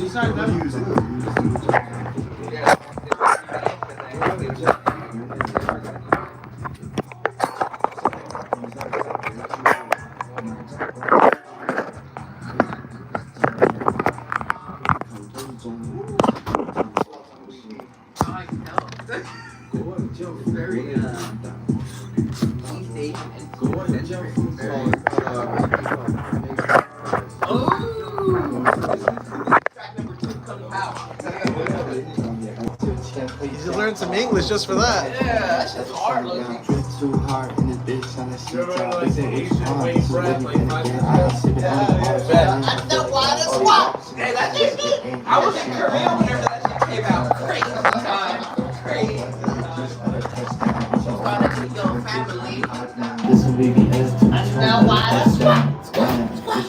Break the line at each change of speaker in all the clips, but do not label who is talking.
You should learn some English just for that.
Yeah, that shit's hard.
Too hard in the bitch on the street. They say it's fun.
Hey, that shit, I was in Korea whenever that shit came out. Crazy time. Crazy.
This will be the end.
Now why?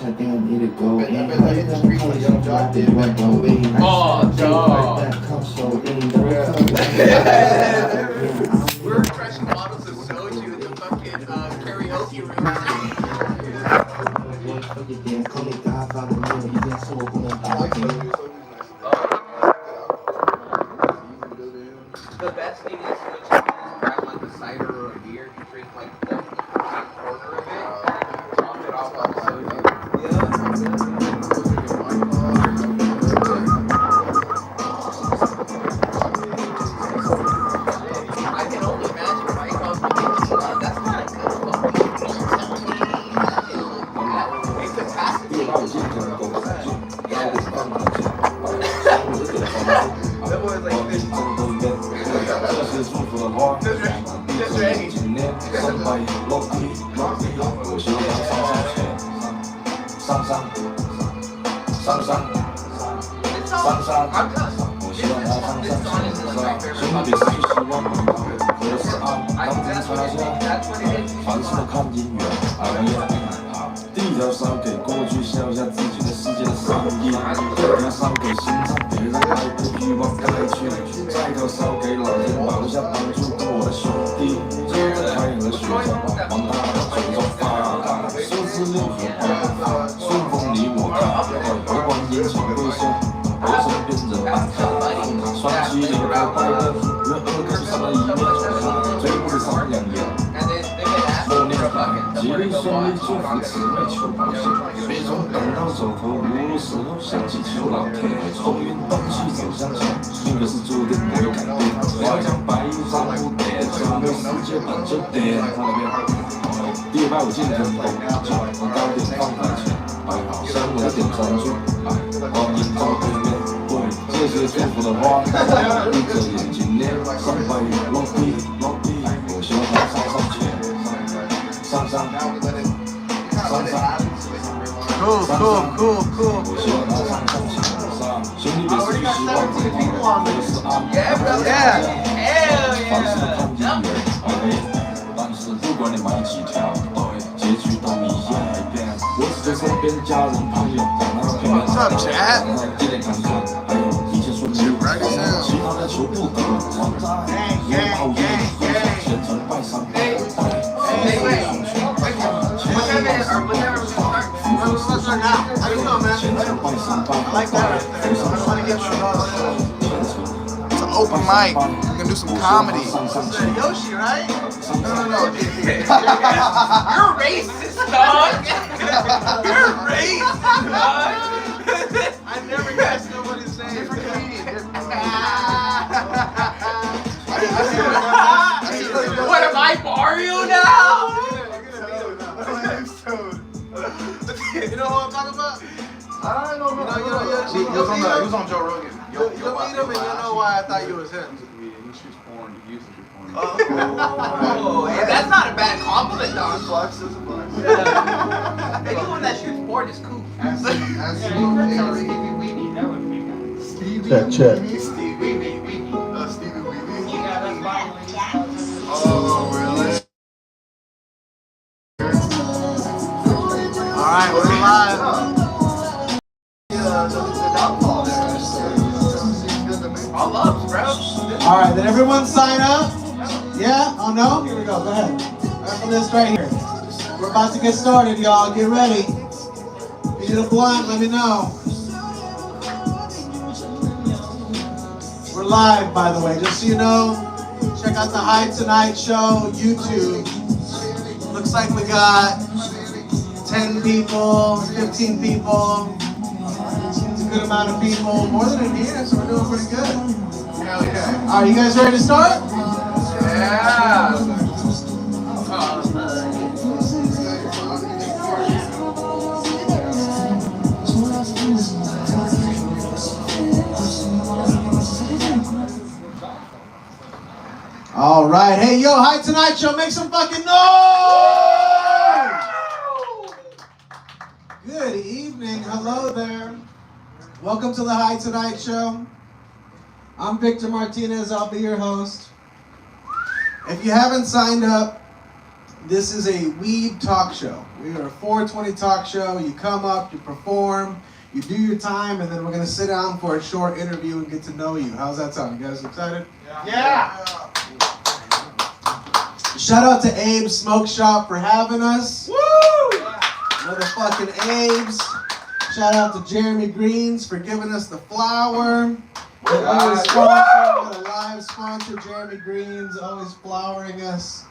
I think I need to go in.
Oh, dog. We're crushing bottles of soju in the fucking karaoke room. The best thing is when you grab like a cider or a beer, you drink like the corner of it, top it off on the soju. I can only imagine if I come to that's not a good fucking it's capacity. That was like this. Just ready. I'm cussed. This song is like my favorite song. That's what it is.
第一条烧给过去，消下自己的世界的伤意。第二条烧给心脏，别让爱的欲望盖去。再一条烧给老天，保留下帮助过我的兄弟。最后太阳和雪长，往他的嘴中发大。数字六合八，顺风你我他，不管阴晴贵秀，我身边人满他。双膝留个白的，人恶口上了一面，最不上两眼。默念吉利顺利祝福姊妹求保险，最终等到走投无路时候，想起求老天，风云动气走向前，命格是注定不会改变。我要将白衣上不点，整个世界本就点。看那边，第150进成功，高点放台前，摆好生活的点赞数，光阴照对面，对这些祝福的话，闭着眼睛念，300元落地落地，我希望他上上签。上上，Cool. 我希望他上上签上，兄弟别失去希望，这个是安凡事看姻缘，OK。但是不管你买几条，对，结局都一样。我只在身边家人朋友，让他平安，让他健健康康，还有一切顺利。其他的求不得，我在也好运，虔诚拜山拜。
It's an open mic. We're gonna do some comedy.
Yoshi, right? No. You're racist, dog. You're racist, dog.
I never guessed nobody's saying different comedian.
What am I, Mario now?
You know what I'm talking about?
I don't know.
He was on Joe Rogan. You'll meet him and you'll know why I thought you was him.
He shoots porn. He uses your porn.
Oh, hey, that's not a bad compliment, dog.
Flex is a flex.
Yeah. Anyone that shoots porn is cool.
Check.
Stevie Weenie. Oh, really?
Alright, we're live.
All ups, bro.
Alright, did everyone sign up? Yeah? Oh no? Here we go, go ahead. Right from this right here. We're about to get started, y'all. Get ready. If you need a blunt, let me know. We're live, by the way, just so you know. Check out the High Tonight Show YouTube. Looks like we got 10 people, 15 people. It's a good amount of people, more than in here, so we're doing pretty good.
Hell yeah.
All right, you guys ready to start?
Yeah.
All right, hey, yo, High Tonight Show, make some fucking noise! Good evening, hello there. Welcome to the High Tonight Show. I'm Victor Martinez, I'll be your host. If you haven't signed up, this is a weed talk show. We are a 420 talk show. You come up, you perform, you do your time, and then we're gonna sit down for a short interview and get to know you. How's that sound? You guys excited?
Yeah.
Shout out to Abe's Smoke Shop for having us. Woo! Motherfucking Abe's. Shout out to Jeremy Greens for giving us the flower. We're always got a live sponsor, Jeremy Greens, always flowering us.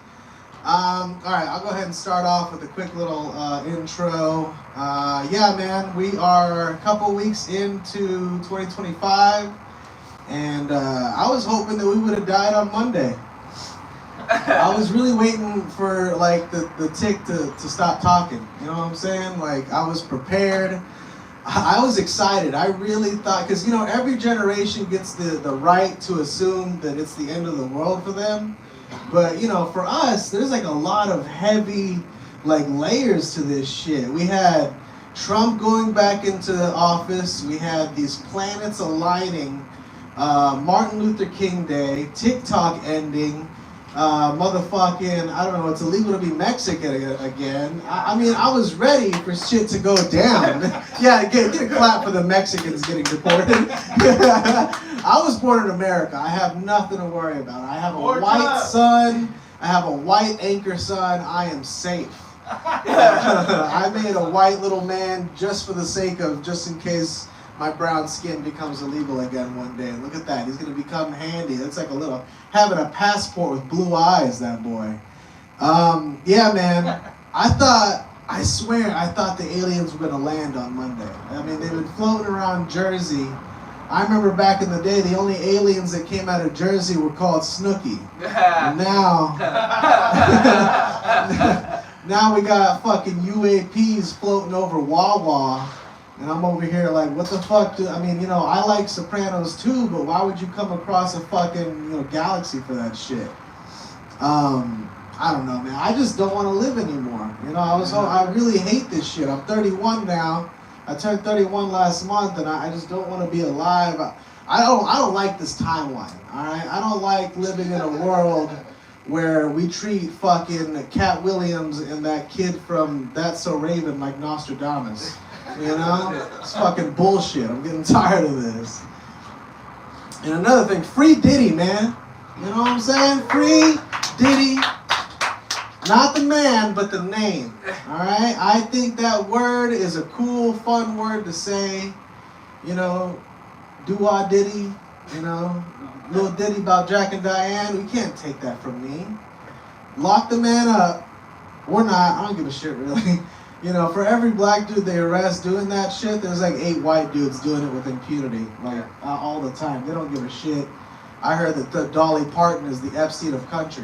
All right, I'll go ahead and start off with a quick little intro. Yeah, man, we are a couple weeks into 2025, and I was hoping that we would have died on Monday. I was really waiting for like the tick to stop talking. You know what I'm saying? Like I was prepared. I was excited. I really thought, because you know every generation gets the right to assume that it's the end of the world for them. But you know, for us, there's like a lot of heavy like layers to this shit. We had Trump going back into office. We had these planets aligning. Martin Luther King Day, TikTok ending. Motherfucking, I don't know, it's illegal to be Mexican again. I mean, I was ready for shit to go down. Yeah, get a clap for the Mexicans getting deported. I was born in America. I have nothing to worry about. I have a white son. I have a white anchor son. I am safe. I made a white little man just for the sake of, just in case my brown skin becomes illegal again one day. Look at that. He's going to become handy. It's like a little, having a passport with blue eyes, that boy. Yeah, man. I swear, I thought the aliens were going to land on Monday. I mean, they've been floating around Jersey. I remember back in the day, the only aliens that came out of Jersey were called Snooki. And now, now we got fucking UAPs floating over Wawa. And I'm over here like, what the fuck I mean, you know, I like Sopranos too, but why would you come across a fucking, you know, galaxy for that shit? I don't know, man. I just don't want to live anymore. You know, I really hate this shit. I'm 31 now. I turned 31 last month, and I just don't want to be alive. I don't like this timeline, all right? I don't like living in a world where we treat fucking Cat Williams and that kid from That's So Raven like Nostradamus. You know? It's fucking bullshit. I'm getting tired of this. And another thing, free Diddy, man. You know what I'm saying? Free Diddy. Not the man, but the name. Alright? I think that word is a cool, fun word to say. You know, do-wah Diddy. You know, little Diddy about Jack and Diane. We can't take that from me. Lock the man up. Or not. I don't give a shit, really. You know, for every black dude they arrest doing that shit, there's like 8 white dudes doing it with impunity, like all the time. They don't give a shit. I heard that Dolly Parton is the Epstein of country.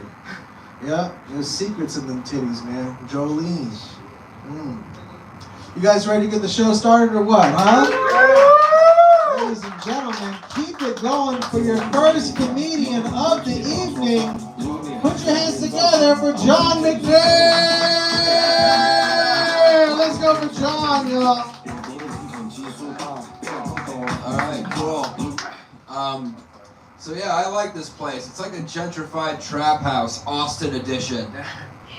Yeah, there's secrets in them titties, man. Jolene. You guys ready to get the show started or what, huh? Ladies and gentlemen, keep it going for your first comedian of the evening. Put your hands together for John McNair! Let's go for John, y'all.
Alright, cool. So yeah, I like this place. It's like a gentrified trap house, Austin edition.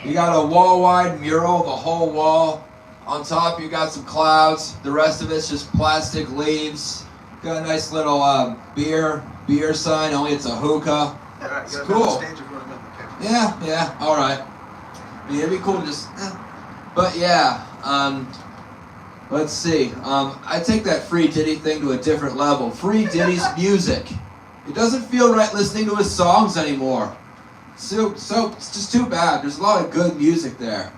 You got a wall-wide mural, the whole wall. On top you got some clouds. The rest of it's just plastic leaves. Got a nice little beer sign, only it's a hookah. It's cool. Yeah, alright. Yeah, it'd be cool to just... But yeah, let's see. I take that Free Diddy thing to a different level. Free Diddy's music. It doesn't feel right listening to his songs anymore. So it's just too bad. There's a lot of good music there.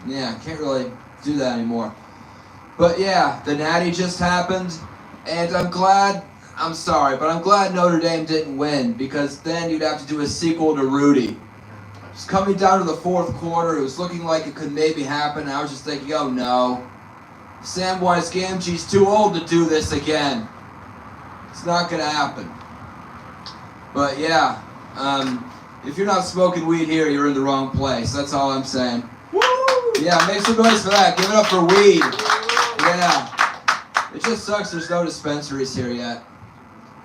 Yeah, can't really do that anymore. But yeah, the Natty just happened, and I'm glad Notre Dame didn't win, because then you'd have to do a sequel to Rudy. It's coming down to the fourth quarter. It was looking like it could maybe happen. I was just thinking, oh no. Samwise Gamgee's too old to do this again. It's not gonna happen. But yeah, if you're not smoking weed here, you're in the wrong place. That's all I'm saying. Woo! Yeah, make some noise for that. Give it up for weed. Yeah. It just sucks there's no dispensaries here yet.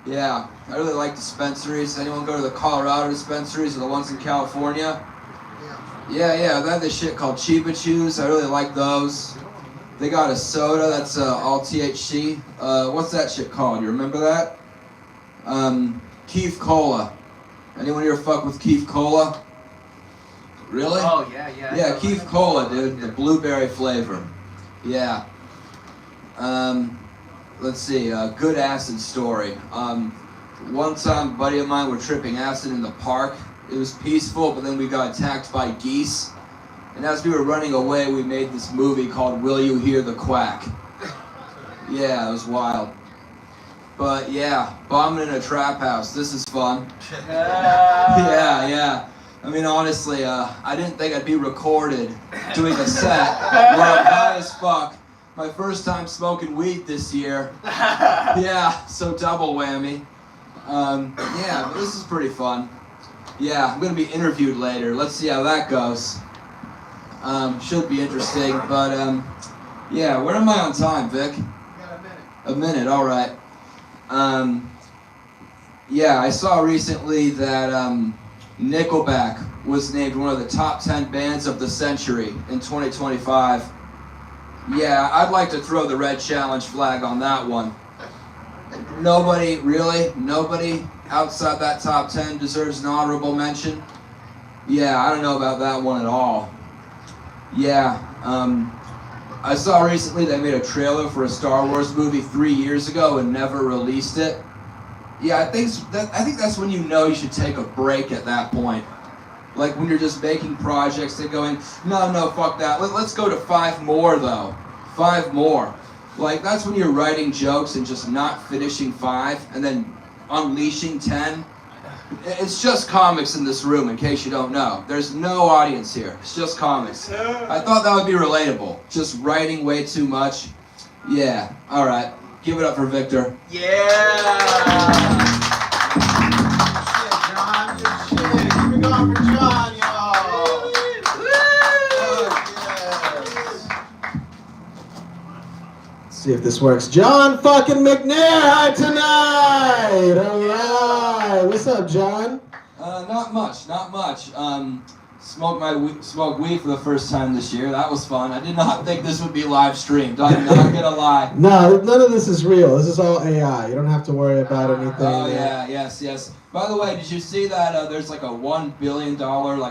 Yeah, I really like dispensaries. Anyone go to the Colorado dispensaries or the ones in California? Yeah, they have this shit called Chiba Chews. I really like those. They got a soda that's all THC. What's that shit called? You remember that? Keef Cola. Anyone here fuck with Keef Cola? Really?
Oh, yeah.
Yeah, Keef Cola, dude. The blueberry flavor. Yeah. Let's see, good acid story. One time, a buddy of mine were tripping acid in the park. It was peaceful, but then we got attacked by geese. And as we were running away, we made this movie called Will You Hear the Quack? Yeah, it was wild. But yeah, bombing in a trap house. This is fun. Yeah. I mean, honestly, I didn't think I'd be recorded doing a set where I'm high as fuck. My first time smoking weed this year. Yeah, so double whammy. Yeah, but this is pretty fun. Yeah, I'm gonna be interviewed later. Let's see how that goes. Should be interesting, but yeah, where am I on time, Vic?
You got a minute.
A minute, all right. Yeah, I saw recently that Nickelback was named one of the top 10 bands of the century in 2025. Yeah, I'd like to throw the red challenge flag on that one. Nobody outside that top 10 deserves an honorable mention. Yeah, I don't know about that one at all. Yeah, I saw recently they made a trailer for a Star Wars movie 3 years ago and never released it. Yeah, I think that's when you know you should take a break at that point. Like when you're just making projects and going, no, fuck that. Let's go to 5 more though. 5 more. Like that's when you're writing jokes and just not finishing 5 and then unleashing 10. It's just comics in this room, in case you don't know. There's no audience here. It's just comics. I thought that would be relatable. Just writing way too much. Yeah. All right. Give it up for Victor.
Yeah!
John, good shit. Keep it going for John, y'all. Let's see if this works. John fucking McNair, hi tonight. All right. What's up, John?
Not much. Smoked weed for the first time this year. That was fun. I did not think this would be live streamed. I'm not gonna lie.
No, none of this is real. This is all AI. You don't have to worry about anything.
Oh yeah, yes. By the way, did you see that there's like a $1 billion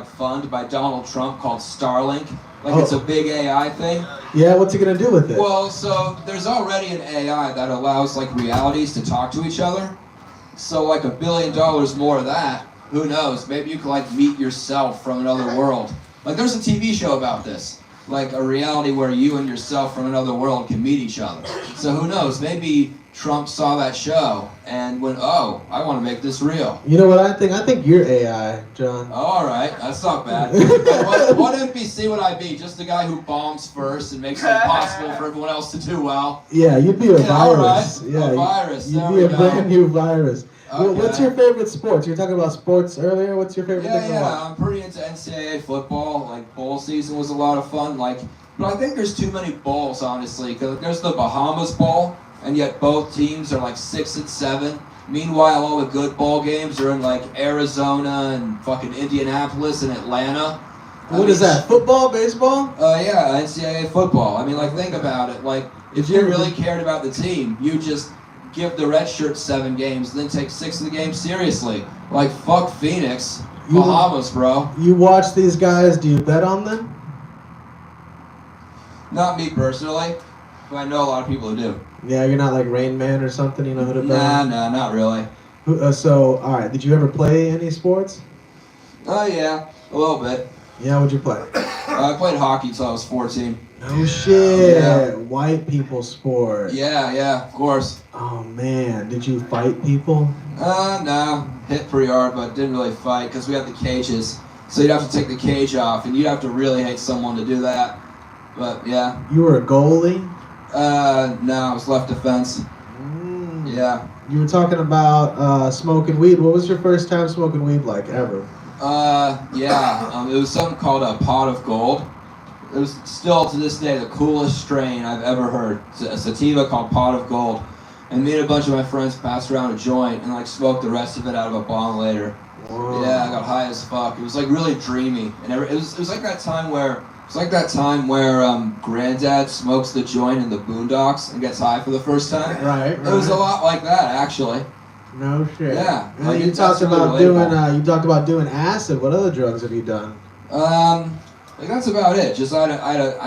fund by Donald Trump called Starlink? It's a big AI thing.
Yeah, what's he gonna do with it?
Well, so there's already an AI that allows realities to talk to each other. So $1 billion more of that. Who knows? Maybe you could meet yourself from another world. There's a TV show about this. A reality where you and yourself from another world can meet each other. So who knows? Maybe Trump saw that show and went, oh, I want to make this real.
You know what I think? I think you're AI, John.
Oh, all right. That's not bad. What NPC would I be? Just the guy who bombs first and makes it impossible for everyone else to do well?
Yeah, you'd be a virus.
All right.
Yeah,
A virus.
You'd be a brand new virus.
Okay.
What's your favorite sports? You were talking about sports earlier. What's your favorite thing to watch?
Yeah, I'm pretty into NCAA football. Bowl season was a lot of fun. But I think there's too many bowls, honestly. Because there's the Bahamas Bowl, and yet both teams are 6-7. Meanwhile, all the good bowl games are in Arizona and fucking Indianapolis and Atlanta.
What is that? Football, baseball?
Yeah, NCAA football. Think about it. If you really cared about the team, you just give the red shirts 7 games, and then take 6 of the games seriously. Fuck Phoenix, Bahamas, bro.
You watch these guys, do you bet on them?
Not me personally, but I know a lot of people who do.
Yeah, you're not Rain Man or something, you know who to bet on?
Nah, not really.
So, all right. Did you ever play any sports?
Oh yeah, a little bit.
Yeah, what'd you play?
I played hockey till I was 14.
No shit.
Yeah.
White people sport.
Yeah, of course.
Oh man, did you fight people?
No, hit pretty hard, but didn't really fight because we had the cages. So you'd have to take the cage off, and you'd have to really hate someone to do that. But yeah.
You were a goalie?
No, I was left defense. Yeah.
You were talking about smoking weed. What was your first time smoking weed like ever?
Yeah. It was something called a pot of gold. It was still to this day the coolest strain I've ever heard. It's a sativa called pot of gold. And me and a bunch of my friends passed around a joint and like smoked the rest of it out of a bong later.
Whoa.
Yeah, I got high as fuck. It was like really dreamy, and it was like that time where Granddad smokes the joint in the Boondocks and gets high for the first time.
Right.
It was a lot like that actually.
No shit.
Yeah.
And
Like
you talked about doing acid. What other drugs have you done?
Like that's about it. Just I had a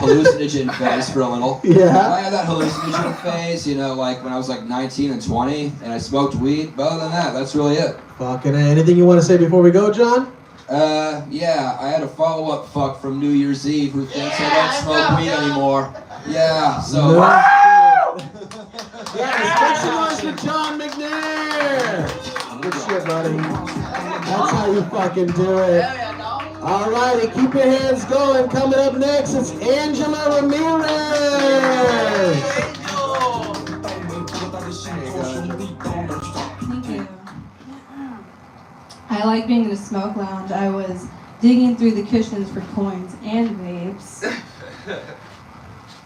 hallucinogen phase for a little.
Yeah.
I had that hallucinogen phase, like when I was like 19 and 20, and I smoked weed. But other than that, that's really it.
Fucking anything you want to say before we go, John?
Yeah, I had a follow-up fuck from New Year's Eve who thinks I don't smoke weed anymore. Yeah, so.
Yes, make some noise for John McNair. Good shit, buddy. That's how you fucking do it. Alrighty, keep your hands going. Coming up next, it's Angela Ramirez.
Thank you. I like being in a smoke lounge. I was digging through the cushions for coins and vapes.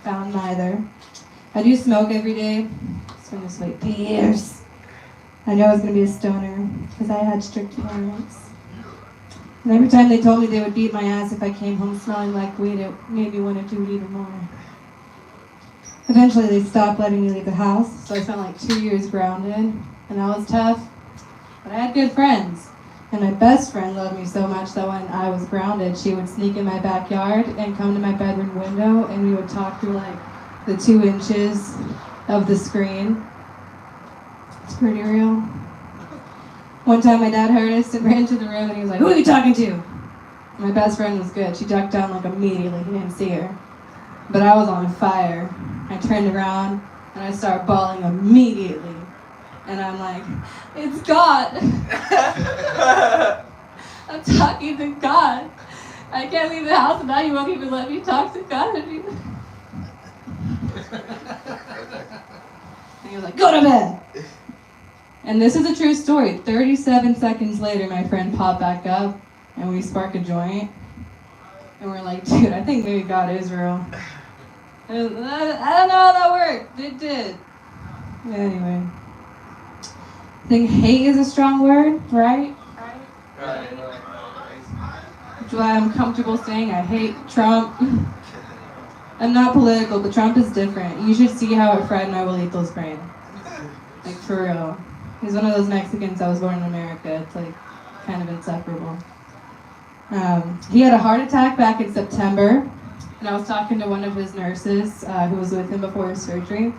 Found neither. I do smoke every day. Spend this like years. I know I was going to be a stoner because I had strict parents. And every time they told me they would beat my ass if I came home smelling like weed, it made me want to do it even more. Eventually they stopped letting me leave the house, so I spent like 2 years grounded, and that was tough. But I had good friends, and my best friend loved me so much that when I was grounded, she would sneak in my backyard and come to my bedroom window, and we would talk through like the 2 inches of the screen. It's pretty real. One time my dad heard us and ran to the room and he was like, "Who are you talking to?" My best friend was good. She ducked down like immediately. He didn't see her. But I was on fire. I turned around and I started bawling immediately. And I'm like, "It's God." I'm talking to God. I can't leave the house and now you won't even let me talk to God anymore. And he was like, "Go to bed." And this is a true story. 37 seconds later, my friend popped back up, and we sparked a joint. And we're like, "Dude, I think maybe God is real." And I don't know how that worked. It did. Anyway. I think hate is a strong word, right?
Right.
Which is why I'm comfortable saying I hate Trump. I'm not political, but Trump is different. You should see how it fried my abuelito's brain. Like, for real. He's one of those Mexicans that was born in America. It's like kind of insufferable. He had a heart attack back in September, and I was talking to one of his nurses who was with him before his surgery,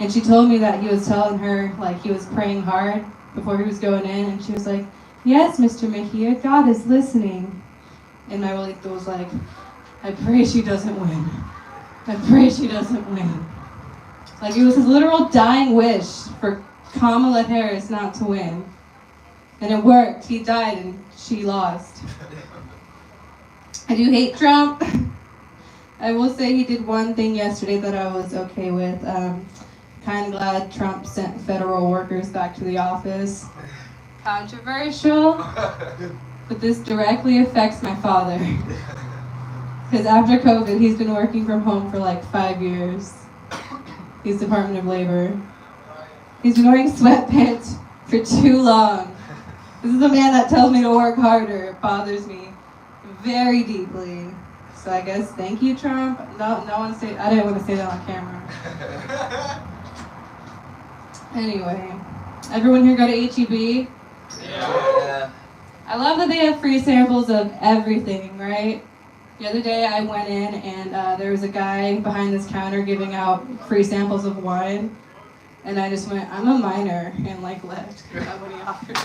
and she told me that he was telling her like he was praying hard before he was going in, and she was like, "Yes, Mr. Mejia, God is listening." And my abuelito was like, "I pray she doesn't win. I pray she doesn't win." Like it was his literal dying wish for Kamala Harris not to win. And it worked. He died and she lost. I do hate Trump. I will say he did one thing yesterday that I was okay with. Kind of glad Trump sent federal workers back to the office. Controversial, but this directly affects my father. Because after COVID, he's been working from home for like 5 years. He's Department of Labor. He's been wearing sweatpants for too long. This is a man that tells me to work harder. It bothers me very deeply. So I guess thank you, Trump. No one say. I didn't want to say that on camera. Anyway, everyone here go to HEB?
Yeah.
I love that they have free samples of everything, right? The other day I went in and there was a guy behind this counter giving out free samples of wine. And I just went, I'm a minor, and like left. That's what he offered me.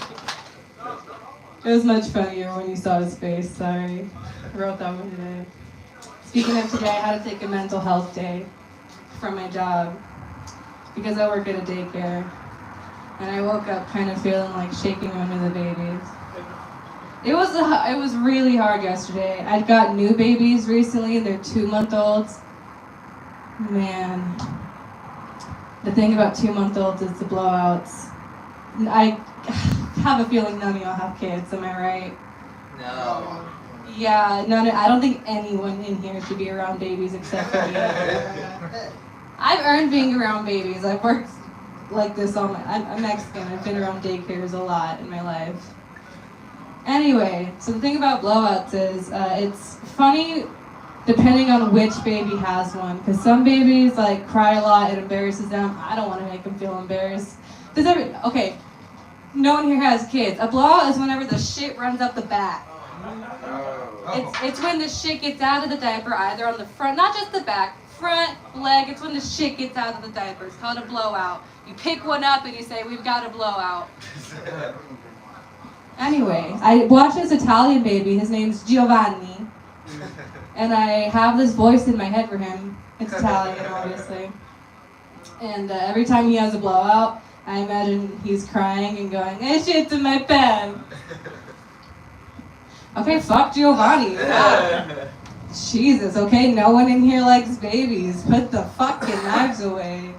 It was much funnier when you saw his face. Sorry. I wrote that one today. Speaking of today, I had to take a mental health day from my job because I work at a daycare. And I woke up kind of feeling like shaking one of the babies. It was really hard yesterday. I'd got new babies recently, and they're 2-month-olds. Man, the thing about 2-month-olds is the blowouts. I have a feeling none of y'all have kids, am I right?
No.
Yeah, I don't think anyone in here should be around babies except for me. I've earned being around babies. I've worked like this all my... I'm Mexican. I've been around daycares a lot in my life. Anyway, so the thing about blowouts is it's funny depending on which baby has one, because some babies like cry a lot, it embarrasses them. I don't want to make them feel embarrassed. Okay, no one here has kids. A blowout is whenever the shit runs up the back. It's when the shit gets out of the diaper, either on the front, not just the back, front leg. It's when the shit gets out of the diaper. It's called a blowout. You pick one up and you say, we've got a blowout. Anyway, I watched this Italian baby. His name's Giovanni. And I have this voice in my head for him. It's Italian, obviously. And every time he has a blowout, I imagine he's crying and going, "Hey, shit in my pants." Okay, fuck Giovanni. Jesus, okay, no one in here likes babies. Put the fucking knives away.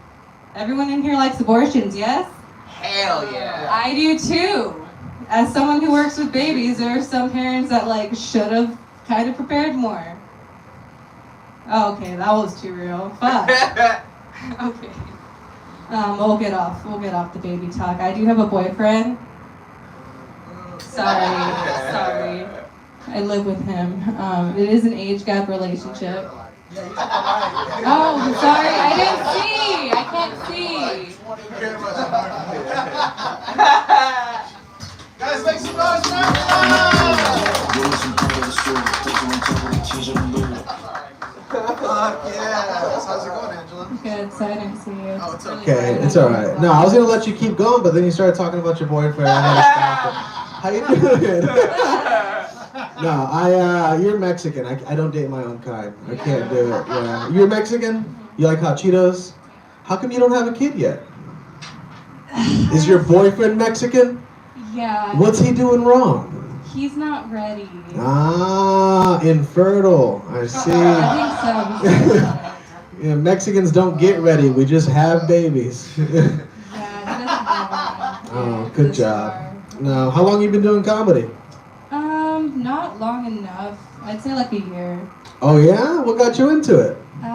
Everyone in here likes abortions, yes?
Hell yeah.
I do too. As someone who works with babies, there are some parents that like should have kind of prepared more. Oh, okay, that was too real. Fuck. Okay. We'll get off the baby talk. I do have a boyfriend. Sorry. I live with him. It is an age gap relationship. Oh, sorry, I didn't see. I can't see.
Guys, make some noise for Fuck yeah. How's it going, Angela?
Good, so I didn't see you.
Oh, it's okay. It's all right. No, I was gonna let you keep going, but then you started talking about your boyfriend. I had to stop it. How you doing? No, you're Mexican. I don't date my own kind. I can't do it. Yeah. You're Mexican? You like hot Cheetos? How come you don't have a kid yet? Is your boyfriend Mexican?
Yeah.
What's he doing wrong?
He's not ready.
Ah, infertile. I see.
I think so.
Yeah, Mexicans don't get ready. We just have babies.
Yeah, he doesn't have one.
Oh, good job. No, how long you been doing comedy?
Not long enough. I'd say like a year.
Oh yeah? What got you into it?
I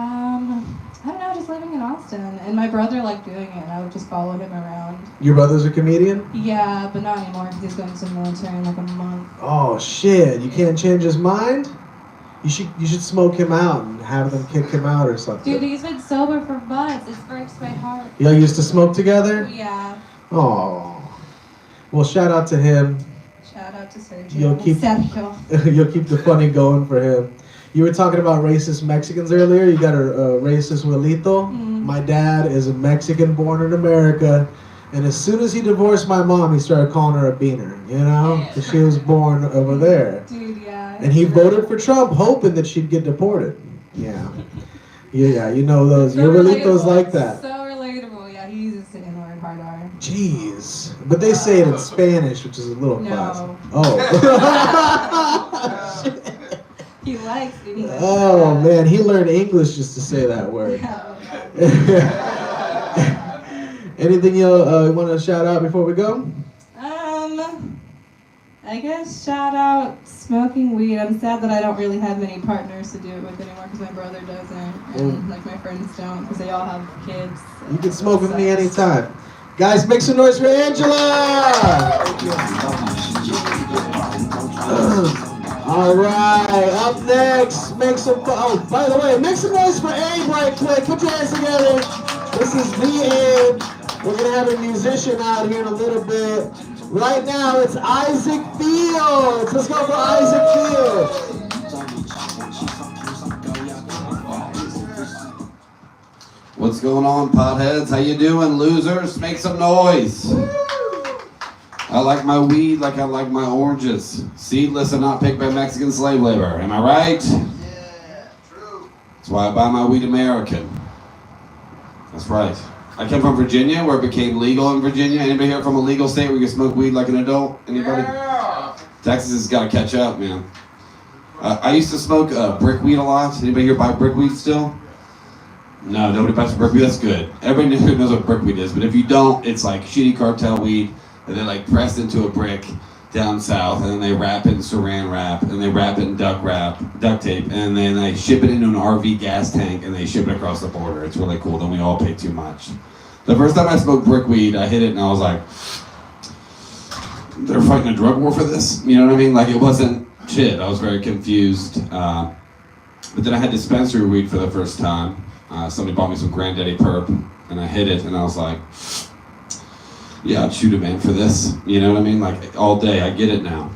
don't know, just living in Austin. And my brother liked doing it, and I would just follow him around.
Your brother's a comedian?
Yeah, but not anymore because he's going to the military in like a month.
Oh shit, you can't change his mind? You should smoke him out and have them kick him out or something.
Dude, he's been sober for months. It breaks my heart.
Y'all used to smoke together?
Yeah.
Oh. Well, shout out to him.
Shout out to Sergio.
You'll keep the funny going for him. You were talking about racist Mexicans earlier. You got a racist abuelito.
Mm-hmm.
My dad is a Mexican born in America. And as soon as he divorced my mom, he started calling her a beaner, you know? Because she was born over there.
Dude, yeah.
And he voted for Trump, hoping that she'd get deported. Yeah. Yeah, you know those.
So
Your abuelitos
relatable.
like that.
So relatable. Yeah, he uses the N-word hard R.
Jeez. But they say it in Spanish, which is a little
No.
classic. Oh.
He likes English.
Oh, man. He learned English just to say that word. Anything you want to shout out before we go?
I guess shout out smoking weed. I'm sad that I don't really have many partners to do it with anymore because my brother doesn't, and like my friends don't because they all have kids.
You can smoke with me anytime. Guys, make some noise for Angela! All right, up next, make some. Oh, by the way, make some noise for Abe right quick. Put your hands together. This is the Abe. We're gonna have a musician out here in a little bit. Right now, it's Isaac Fields. Let's go for Isaac Fields.
What's going on, potheads? How you doing, losers? Make some noise. I like my weed like I like my oranges. Seedless and not picked by Mexican slave labor. Am I right?
Yeah, true.
That's why I buy my weed American. That's right. I come from Virginia, where it became legal in Virginia. Anybody here from a legal state where you can smoke weed like an adult? Anybody?
Yeah.
Texas has got to catch up, man. I used to smoke brickweed a lot. Anybody here buy brickweed still? No, nobody buys brickweed. That's good. Everybody knows what brickweed is, but if you don't, it's like shitty cartel weed, and they're like pressed into a brick down south, and then they wrap it in saran wrap, and they wrap it in duct tape, and then they ship it into an RV gas tank, and they ship it across the border. It's really cool. Then we all pay too much. The first time I smoked brickweed, I hit it, and I was like, they're fighting a drug war for this? You know what I mean? Like, it wasn't shit. I was very confused. But then I had dispensary weed for the first time. Somebody bought me some Granddaddy Perp, and I hit it, and I was like, yeah, I'd shoot a man for this. You know what I mean? Like, all day. I get it now.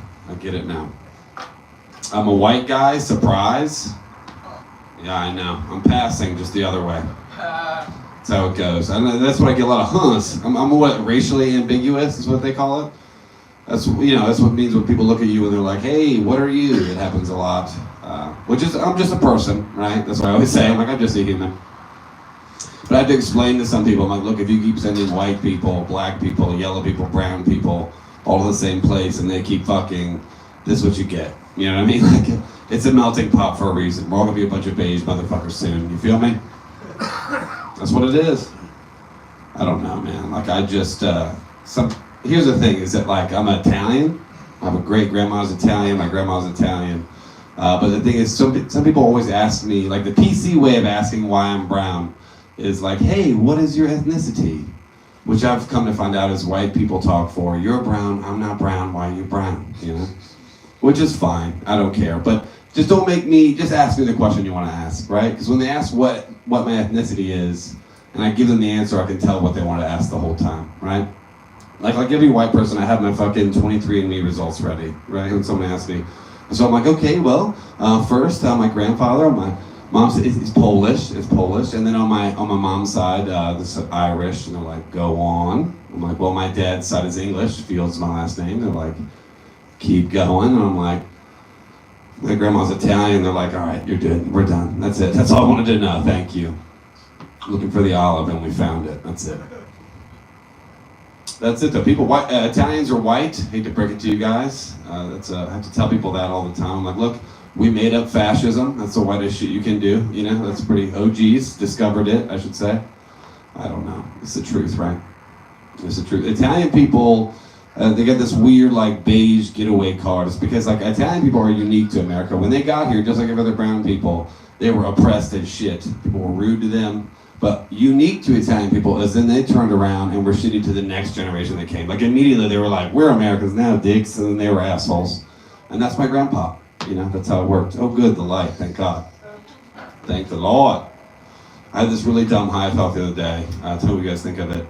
I'm a white guy, surprise. Yeah, I know. I'm passing just the other way. That's how it goes. And that's what I get a lot of hunts. I'm what, racially ambiguous is what they call it. That's what it means when people look at you and they're like, hey, what are you? It happens a lot. I'm just a person, right? That's what I always say. I'm just a human. But I have to explain to some people, I'm like, look, if you keep sending white people, black people, yellow people, brown people, all to the same place, and they keep fucking, this is what you get. You know what I mean? Like, it's a melting pot for a reason. We're all gonna be a bunch of beige motherfuckers soon. You feel me? That's what it is. I don't know, man. Like, here's the thing, is that, like, I'm Italian. I have a great grandma's Italian, my grandma's Italian. But the thing is, some people always ask me, like, the PC way of asking why I'm brown is like, hey, what is your ethnicity? Which I've come to find out is white people talk for, you're brown, I'm not brown, why are you brown? You know? Which is fine, I don't care. But just just ask me the question you want to ask, right? Because when they ask what my ethnicity is, and I give them the answer, I can tell what they want to ask the whole time, right? Like every white person, I have my fucking 23andMe results ready, right? When someone asks me. So I'm like, okay, well, first, my grandfather, my mom's is Polish, and then on my mom's side, this is Irish, and they're like, go on. I'm like, well, my dad's side is English, Fields my last name. They're like, keep going, and I'm like, my grandma's Italian. They're like, all right, you're good, we're done. That's it. That's all I wanted to know. Thank you. Looking for the olive, and we found it. That's it. That's it though. Italians are white. Hate to break it to you guys. I have to tell people that all the time. I'm like, look, we made up fascism. That's the whitest shit you can do. You know, that's pretty. OGs discovered it, I should say. I don't know. It's the truth, right? It's the truth. Italian people, they get this weird like beige getaway card. It's because like Italian people are unique to America. When they got here, just like every other brown people, they were oppressed as shit. People were rude to them. But unique to Italian people is then they turned around and were shitty to the next generation that came. Like immediately they were like, we're Americans now, dicks, and then they were assholes. And that's my grandpa. You know, that's how it worked. Oh good, the light, thank God. Thank the Lord. I had this really dumb high thought the other day. Tell me what you guys think of it.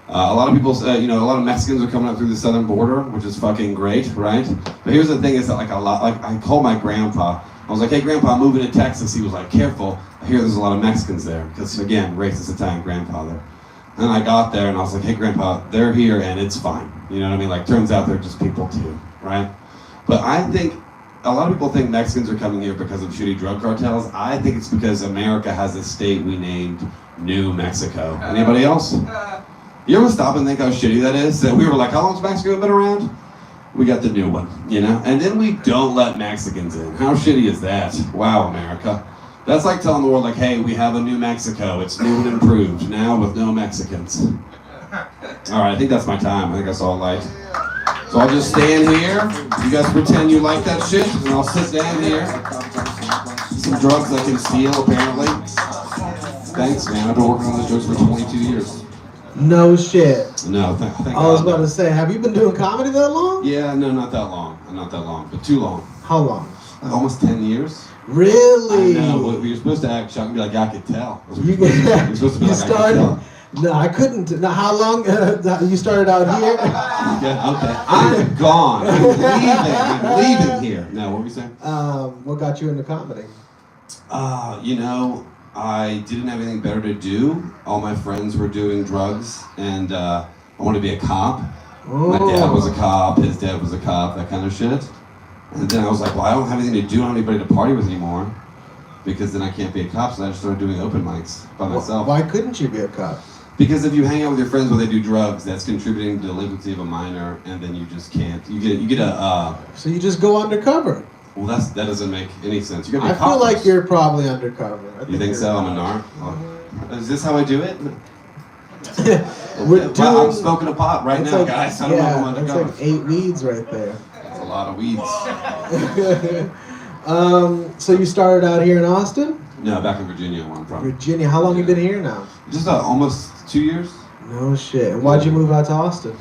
A lot of people, a lot of Mexicans are coming up through the southern border, which is fucking great, right? But here's the thing is that like I called my grandpa. I was like, hey grandpa, I'm moving to Texas. He was like, careful. I hear there's a lot of Mexicans there. Because again, racist Italian grandfather. And I got there and I was like, hey grandpa, they're here and it's fine. You know what I mean? Like turns out they're just people too, right? But I think a lot of people think Mexicans are coming here because of shitty drug cartels. I think it's because America has a state we named New Mexico. Anybody else? You ever stop and think how shitty that is? That we were like, how long's Mexico been around? We got the new one, you know? And then we don't let Mexicans in. How shitty is that? Wow, America. That's like telling the world, like, hey, we have a New Mexico. It's new and improved, now with no Mexicans. All right, I think that's my time. I think that's all I like. So I'll just stand here. You guys pretend you like that shit, and I'll sit down here. Some drugs I can steal, apparently. Thanks, man. I've been working on these drugs for 22 years.
No shit.
No, thank
I was
God.
about to say, have you been doing comedy that long?
Yeah, no, not that long. Not that long, but too long.
How long?
Almost 10 years.
Really?
I know. Well, you're supposed to act shocked and be like, yeah, I could tell.
You're
supposed to be
you
like,
started,
I could tell.
No, I couldn't. Now, how long you started out here?
Yeah, okay. I'm gone. I'm leaving here. No, what were you saying?
What got you into comedy?
I didn't have anything better to do. All my friends were doing drugs, and I wanted to be a cop. My dad was a cop, his dad was a cop, that kind of shit. And then I was like, well, I don't have anything to do, I don't have anybody to party with anymore, because then I can't be a cop, so I just started doing open mics by myself.
Why couldn't you be a cop?
Because if you hang out with your friends while they do drugs, that's contributing to the delinquency of a minor, and then you just can't. You get a.
So you just go undercover.
Well, that doesn't make any sense. You gotta be
I
a cop
feel like
first.
you're probably undercover.
You think so? I'm a narc. Oh. Is this how I do it?
We're
I'm smoking a pot right now, guys. I don't know if I'm undercover.
That's like 8 weeds right there.
That's a lot of weeds.
So you started out here in Austin?
No, back in Virginia, where I'm from.
Virginia. How long you been here now?
Just almost 2 years.
No shit. Why'd you move out to Austin?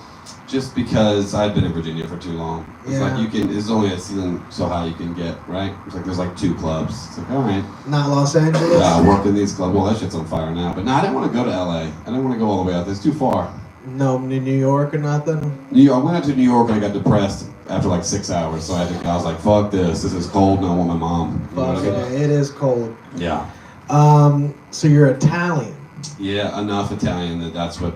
Just because I'd been in Virginia for too long. It's like it's only a ceiling so high you can get, right? It's like there's like 2 clubs. It's like, all right.
Not Los Angeles?
Yeah, I work in these clubs. Well, that shit's on fire now. But no, I didn't want to go to LA. I didn't want to go all the way out there. It's too far.
No, New York or nothing?
New York. I went out to New York and I got depressed after like 6 hours. So I was like, fuck this. This is cold and I want my mom. You know what I mean?
It is cold.
Yeah.
So you're Italian?
Yeah, enough Italian that's what.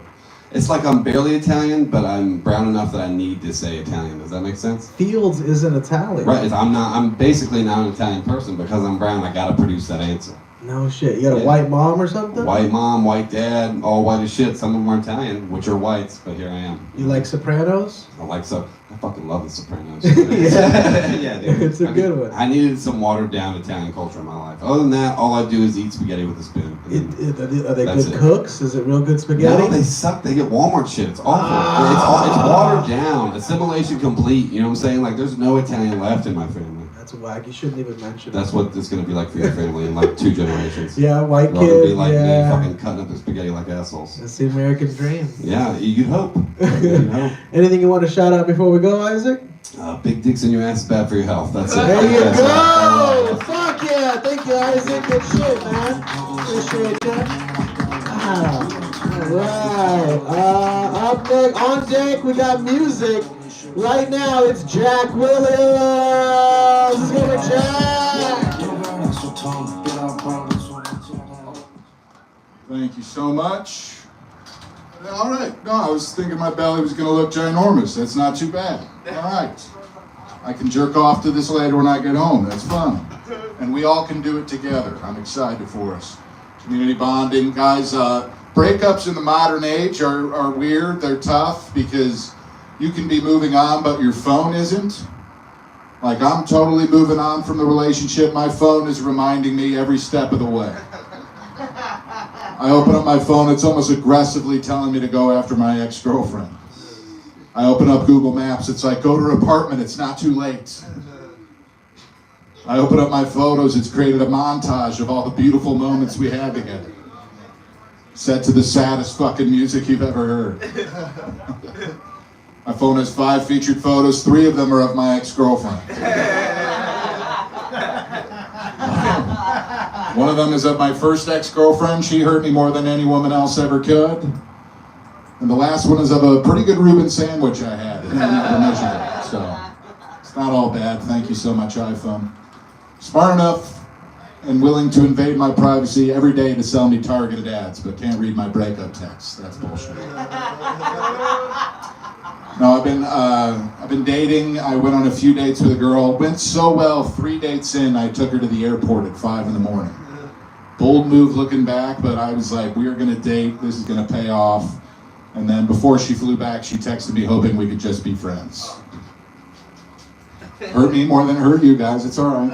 It's like I'm barely Italian, but I'm brown enough that I need to say Italian. Does that make sense?
Fields isn't Italian.
Right. I'm basically not an Italian person because I'm brown. I gotta produce that answer.
No shit. You got a white mom or something?
White mom, white dad, all white as shit. Some of them are Italian, which are whites, but here I am.
You like Sopranos?
I fucking love The Sopranos.
Yeah,
dude.
It's a good one.
I needed some watered down Italian culture in my life. Other than that, all I do is eat spaghetti with a spoon.
Are they good cooks? Is it real good spaghetti?
No, they suck. They get Walmart shit. It's awful. It's watered down. Assimilation complete. You know what I'm saying? Like, there's no Italian left in my family.
That's whack. You shouldn't even mention
That's what it's going to be like for your family in like 2 generations.
Yeah, white
They're all gonna
kid.
be like me,
Yeah.
fucking cutting up their spaghetti like assholes.
That's the American dream.
Yeah, you'd hope. You'd hope.
Anything you want to shout out before we go, Isaac?
Big dicks in your ass is bad for your health. That's it.
There you
That's
go!
it.
Fuck yeah! Thank you, Isaac. Good shit, man. Appreciate that. Alright. Up next, on deck, we got music. Right now, it's Jack Williams. Let's go with Jack.
Thank you so much. All right. No, I was thinking my belly was going to look ginormous. That's not too bad. All right. I can jerk off to this later when I get home. That's fun. And we all can do it together. I'm excited for us. Community bonding. Guys, breakups in the modern age are weird. They're tough because you can be moving on, but your phone isn't. Like, I'm totally moving on from the relationship. My phone is reminding me every step of the way. I open up my phone, it's almost aggressively telling me to go after my ex-girlfriend. I open up Google Maps, it's like, go to her apartment, it's not too late. I open up my photos, it's created a montage of all the beautiful moments we had together. Set to the saddest fucking music you've ever heard. My phone has 5 featured photos, 3 of them are of my ex-girlfriend. One of them is of my first ex-girlfriend. She hurt me more than any woman else ever could. And the last one is of a pretty good Reuben sandwich I had. So it's not all bad. Thank you so much, iPhone. Smart enough and willing to invade my privacy every day to sell me targeted ads, but can't read my breakup texts. That's bullshit. No, I've been dating. I went on a few dates with a girl. Went so well, 3 dates in, I took her to the airport at 5 in the morning. Bold move looking back, but I was like, we are gonna date, this is gonna pay off. And then before she flew back, she texted me hoping we could just be friends. Hurt me more than it hurt you guys, it's all right.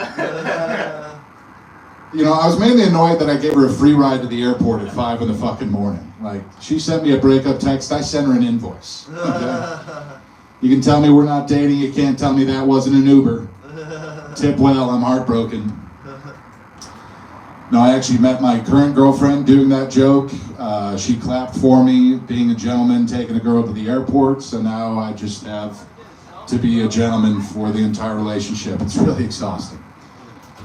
You know, I was mainly annoyed that I gave her a free ride to the airport at 5 in the fucking morning. Like, she sent me a breakup text, I sent her an invoice. Okay? You can tell me we're not dating, you can't tell me that wasn't an Uber. Tip well, I'm heartbroken. No, I actually met my current girlfriend doing that joke. She clapped for me, being a gentleman, taking a girl to the airport, so now I just have to be a gentleman for the entire relationship. It's really exhausting.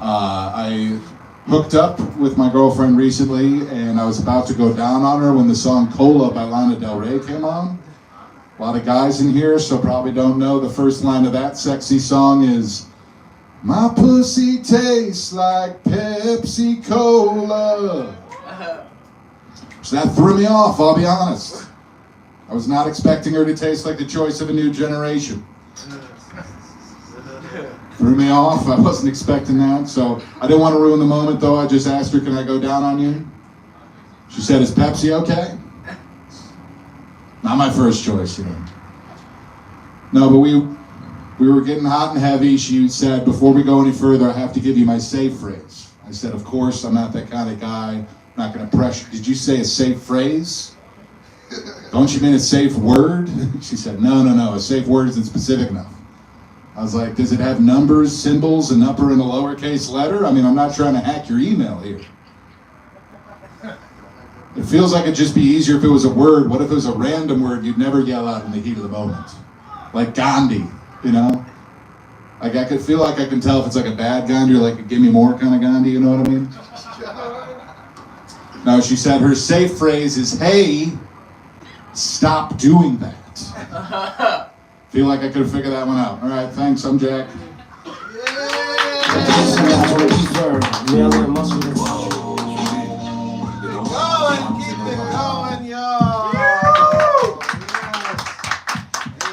I hooked up with my girlfriend recently, and I was about to go down on her when the song Cola by Lana Del Rey came on. A lot of guys in here, so probably don't know the first line of that sexy song is, my pussy tastes like Pepsi Cola. So that threw me off, I'll be honest. I was not expecting her to taste like the choice of a new generation. Threw me off, I wasn't expecting that. So I didn't want to ruin the moment though. I just asked her, can I go down on you? She said, is Pepsi okay? Not my first choice, you know. No, but we were getting hot and heavy. She said, before we go any further, I have to give you my safe phrase. I said, of course, I'm not that kind of guy. I'm not going to pressure. Did you say a safe phrase? Don't you mean a safe word? She said, no, a safe word isn't specific enough. I was like, does it have numbers, symbols, an upper and a lowercase letter? I mean, I'm not trying to hack your email here. It feels like it'd just be easier if it was a word. What if it was a random word you'd never yell out in the heat of the moment? Like Gandhi, you know? Like I could feel like I can tell if it's like a bad Gandhi or like a give me more kind of Gandhi, you know what I mean? No, she said her safe phrase is, hey, stop doing that. Feel like I could have figured that one out. All right, thanks, I'm Jack.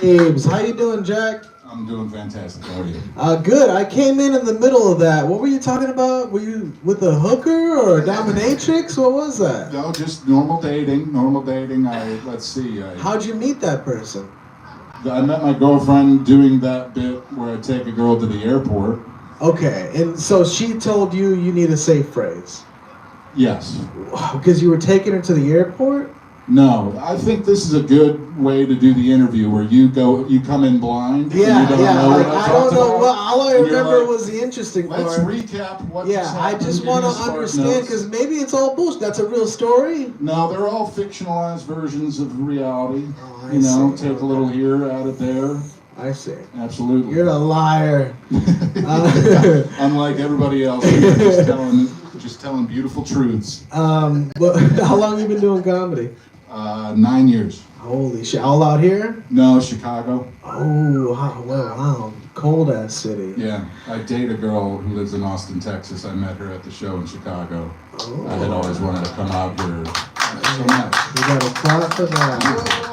Ames, how you doing, Jack?
I'm doing fantastic. How are you?
Good. I came in the middle of that. What were you talking about? Were you with a hooker or a dominatrix? What was that?
No, just normal dating. Let's see.
How'd you meet that person?
I met my girlfriend doing that bit where I take a girl to the airport.
Okay, and so she told you need a safe phrase.
Yes.
Because you were taking her to the airport?
No, I think this is a good way to do the interview where you come in blind.
Yeah,
and you don't know what
I don't know. Well, all I
and you're
remember
like,
was the interesting part.
Let's recap what just
I
happened.
just
Give
want
me
to
the spark
understand
notes.
because maybe it's all bullshit. That's a real story.
No, they're all fictionalized versions of reality.
Oh,
you know,
see.
take a little here, add it there.
I see.
Absolutely.
You're a liar.
Unlike everybody else, you're just telling beautiful truths.
But how long have you been doing comedy?
9 years.
Holy shit! All out here?
No, Chicago.
Oh, wow. Cold ass city.
Yeah, I date a girl who lives in Austin, Texas. I met her at the show in Chicago.
Oh.
I had always wanted to come out here so much.
You got a clap for that.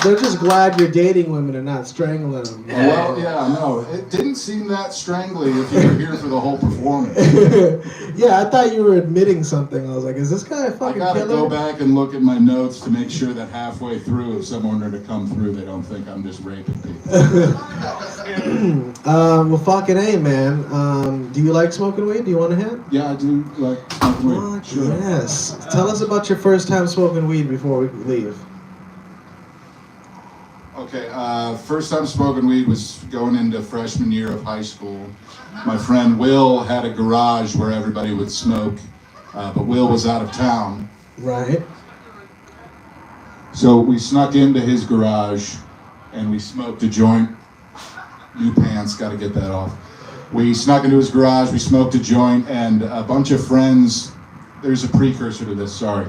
They're just glad you're dating women and not strangling them.
Well, yeah, no, it didn't seem that strangly if you were here for the whole performance.
Yeah, I thought you were admitting something. I was like, is this guy a fucking
I gotta
killer?
go back and look at my notes to make sure that halfway through, if someone were to come through, they don't think I'm just raping people.
Well, fucking A, man. Do you like smoking weed? Do you want to hit?
Yeah, I do like smoking weed.
Fuck
Sure.
yes. Tell us about your first time smoking weed before we leave.
Okay, first time smoking weed was going into freshman year of high school. My friend Will had a garage where everybody would smoke, but Will was out of town.
Right.
So we snuck into his garage and we smoked a joint. New pants, gotta get that off. We snuck into his garage, we smoked a joint, and a bunch of friends, there's a precursor to this, sorry.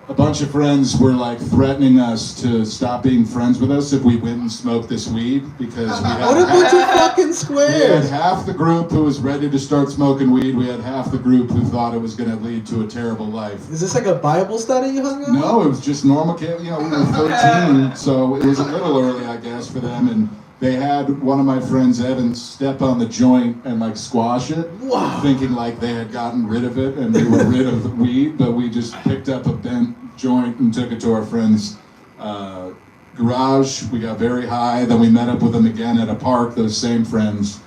A bunch of friends were like threatening us to stop being friends with us if we went and smoked this weed because we
What a
had
bunch of fucking
we had
squares.
half the group who was ready to start smoking weed. We had half the group who thought it was going to lead to a terrible life.
Is this like a Bible study you hung out?
No, it was just normal kid. You know, we were 13, so it was a little early, I guess, for them. And they had one of my friends, Evan, step on the joint and like squash it,
Wow.
thinking like they had gotten rid of it and we were rid of the weed. But we just picked up a bent joint and took it to our friend's garage. We got very high. Then we met up with them again at a park, those same friends.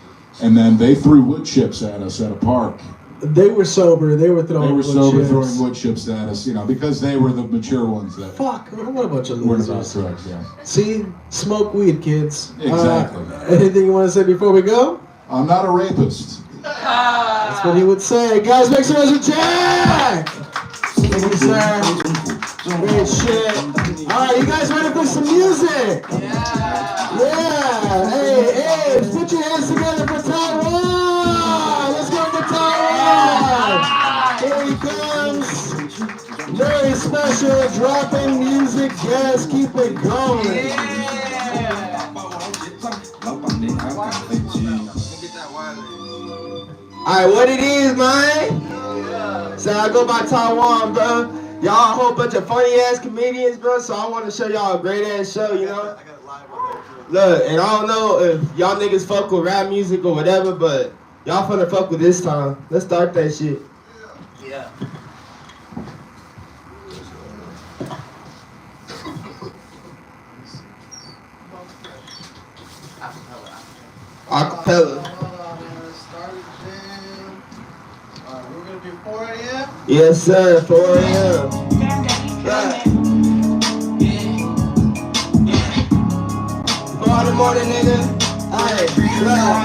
And then they threw wood chips at us at a park.
They were sober. They were throwing
They were
wood
sober
chips.
throwing wood chips at us, you know, because they were the mature ones that
Fuck, what a bunch of
weren't about
losers.
drugs, yeah.
See, smoke weed, kids.
Exactly.
Anything you want to say before we go?
I'm not a rapist.
That's what he would say. Guys, make some noise for Jack! Thank you, sir. Great shit. Alright, you guys ready for some music? Yeah! Hey, put your hands together for Taiwan! Let's go for Taiwan! Here he comes. Very special, dropping music guest. Keep it going. Alright, what it is, man? So I go by Taiwan, bro. Y'all a whole bunch of funny ass comedians, bro. So I want to show y'all a great ass show, you know. Look, and I don't know if y'all niggas fuck with rap music or whatever, but y'all finna fuck with this time. Let's start that shit.
Yeah.
Acapella.
We're gonna do 4 a.m.
Yes, sir. 4 a.m. Yeah. 4 in the morning, nigga. Hey, look.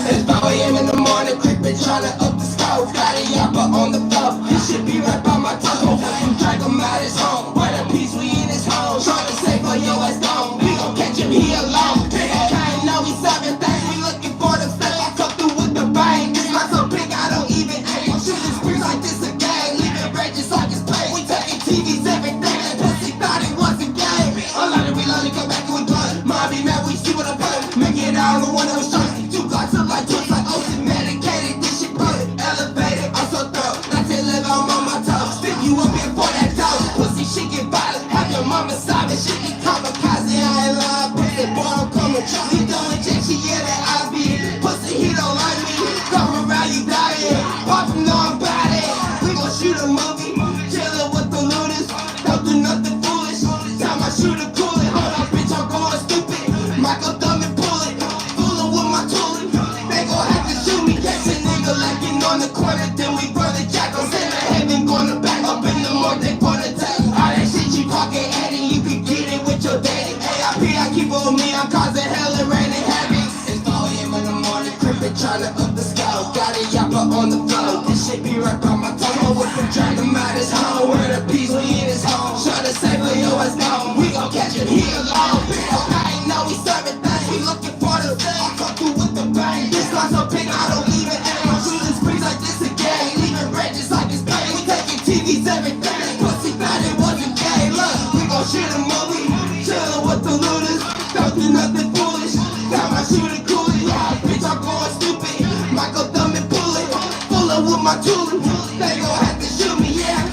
It's 4 a.m. in the morning, creeping, tryna up the scope. Got a yapper on the floor. This shit be right by my toe. Drag him out his home. Where the peace we in his home. Tryna say for your ass gone. We gon' catch him here alone. Can't know we serving things. We looking for them stuff. I come through with the bang. This not so big, I don't even aim. I'm shooting screens like this a game. Leaving red just like it's pain. We taking TVs, everything. That pussy thought it was a game. I'm like, we lonely, come back to a gun. Mom be mad, we see what I'm putting. Make it out on the one that was trying. 2 blocks up like twists like ocean medicated. This shit put elevated. I'm so thorough. Not till live, I'm on my toes. Stick you up here for that dough. Pussy shit get violent. Have your mama sobbing. Shit get kamikaze. I ain't lying. Pussy boy, I'm coming. He don't inject shit, yeah, that I be. Pussy, he don't like me. Come around, you dying. Pop him, know I'm bad it. We gon' shoot a movie. Chillin' with the looters. Don't do nothing foolish. Time I shoot a cool it. Hold up, bitch, I'm going stupid. Michael thumb and pull it. Foolin' with my tooling. They gon' have to shoot me. Catch a nigga lacking on the corner. Then we burn the jackals. In the heaven, gonna back up in the morning. They gonna take all that shit you talking, Eddie. You can get it with your daddy. AIP, I keep on me. I'm causing hell and rain and heavy. It's 4 a.m. in the morning. Crippin' tryna up the scale. Got a yapper on the floor. This shit be right by my toe. With him, drag him out his home. Where the peace we in his home. Try to save for your ass gone. We gon' catch him here alone. I ain't know we serving things. We looking for the thing. I come through with the bang. This line so big, I don't leave it. I'm shooting springs like this again. Leaving red just like it's pain. We taking TVs, everything. Pussy thought it wasn't gay. Look, we gon' shoot a movie. Chillin' with the looters. Don't do nothing foolish. Time I shoot it cool it. Yeah, bitch, I'm going stupid. Michael thumb and pull it. Fullin' with my tooling. They gon' have to shoot me, yeah.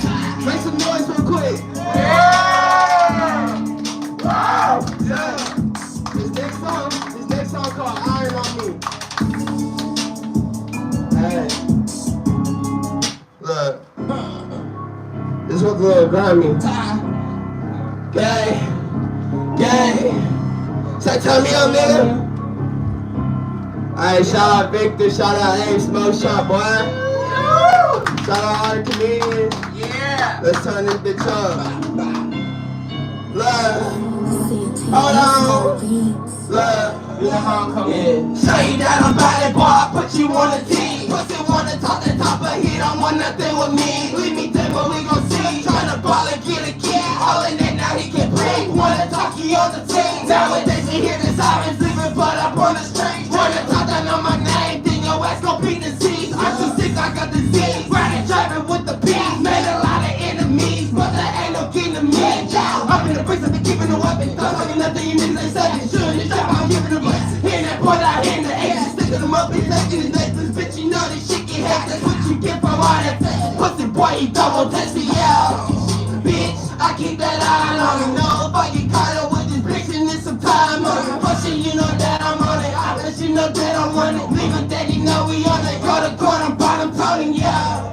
Make some noise real quick. Yeah! Wow! Yeah! This next song called Iron on Me. Hey. Look. This one's a little grimy. Gang. So tell me up, nigga. Alright, shout out Victor, shout out Abe Smoke Shop, boy. Shout out all the comedians.
Yeah.
Let's turn this bitch up. Love. Hold on. Love. Yeah. Show you that I'm bad at boy, I put you on the team. Pussy wanna talk the top, but he don't want nothing with me. Leave me dead, but we gon' see. Tryna ball and get a key. All in that now he can breathe. Wanna talk, he on the team. Nowadays we hear the sirens leaving blood up on the street. Wanna talk, I know my name. Then your ass gon' beat the seas. I'm too sick, I got disease. Riding, driving with the peace. Made a lot of enemies, but there ain't no king to me. Up in the bricks, I've been keeping the weapon. Don't tell me nothing, you niggas ain't sucking. Shooting the trap, I'm giving the blitz. Hearing that boy out here in the Asian. Sticking them up, he's taking his legs. This bitch, you know this shit get hacked. That's what you get from all that sex. Pussy boy, he double test me, yeah. Bitch, I keep that eye on him. No, if I get caught up with this bitch and it's some time on it. Pushing, you know that I'm on it. I bet you know that I'm on it. Leave it that you know we on it. Go to court, I'm bottom toting, yeah.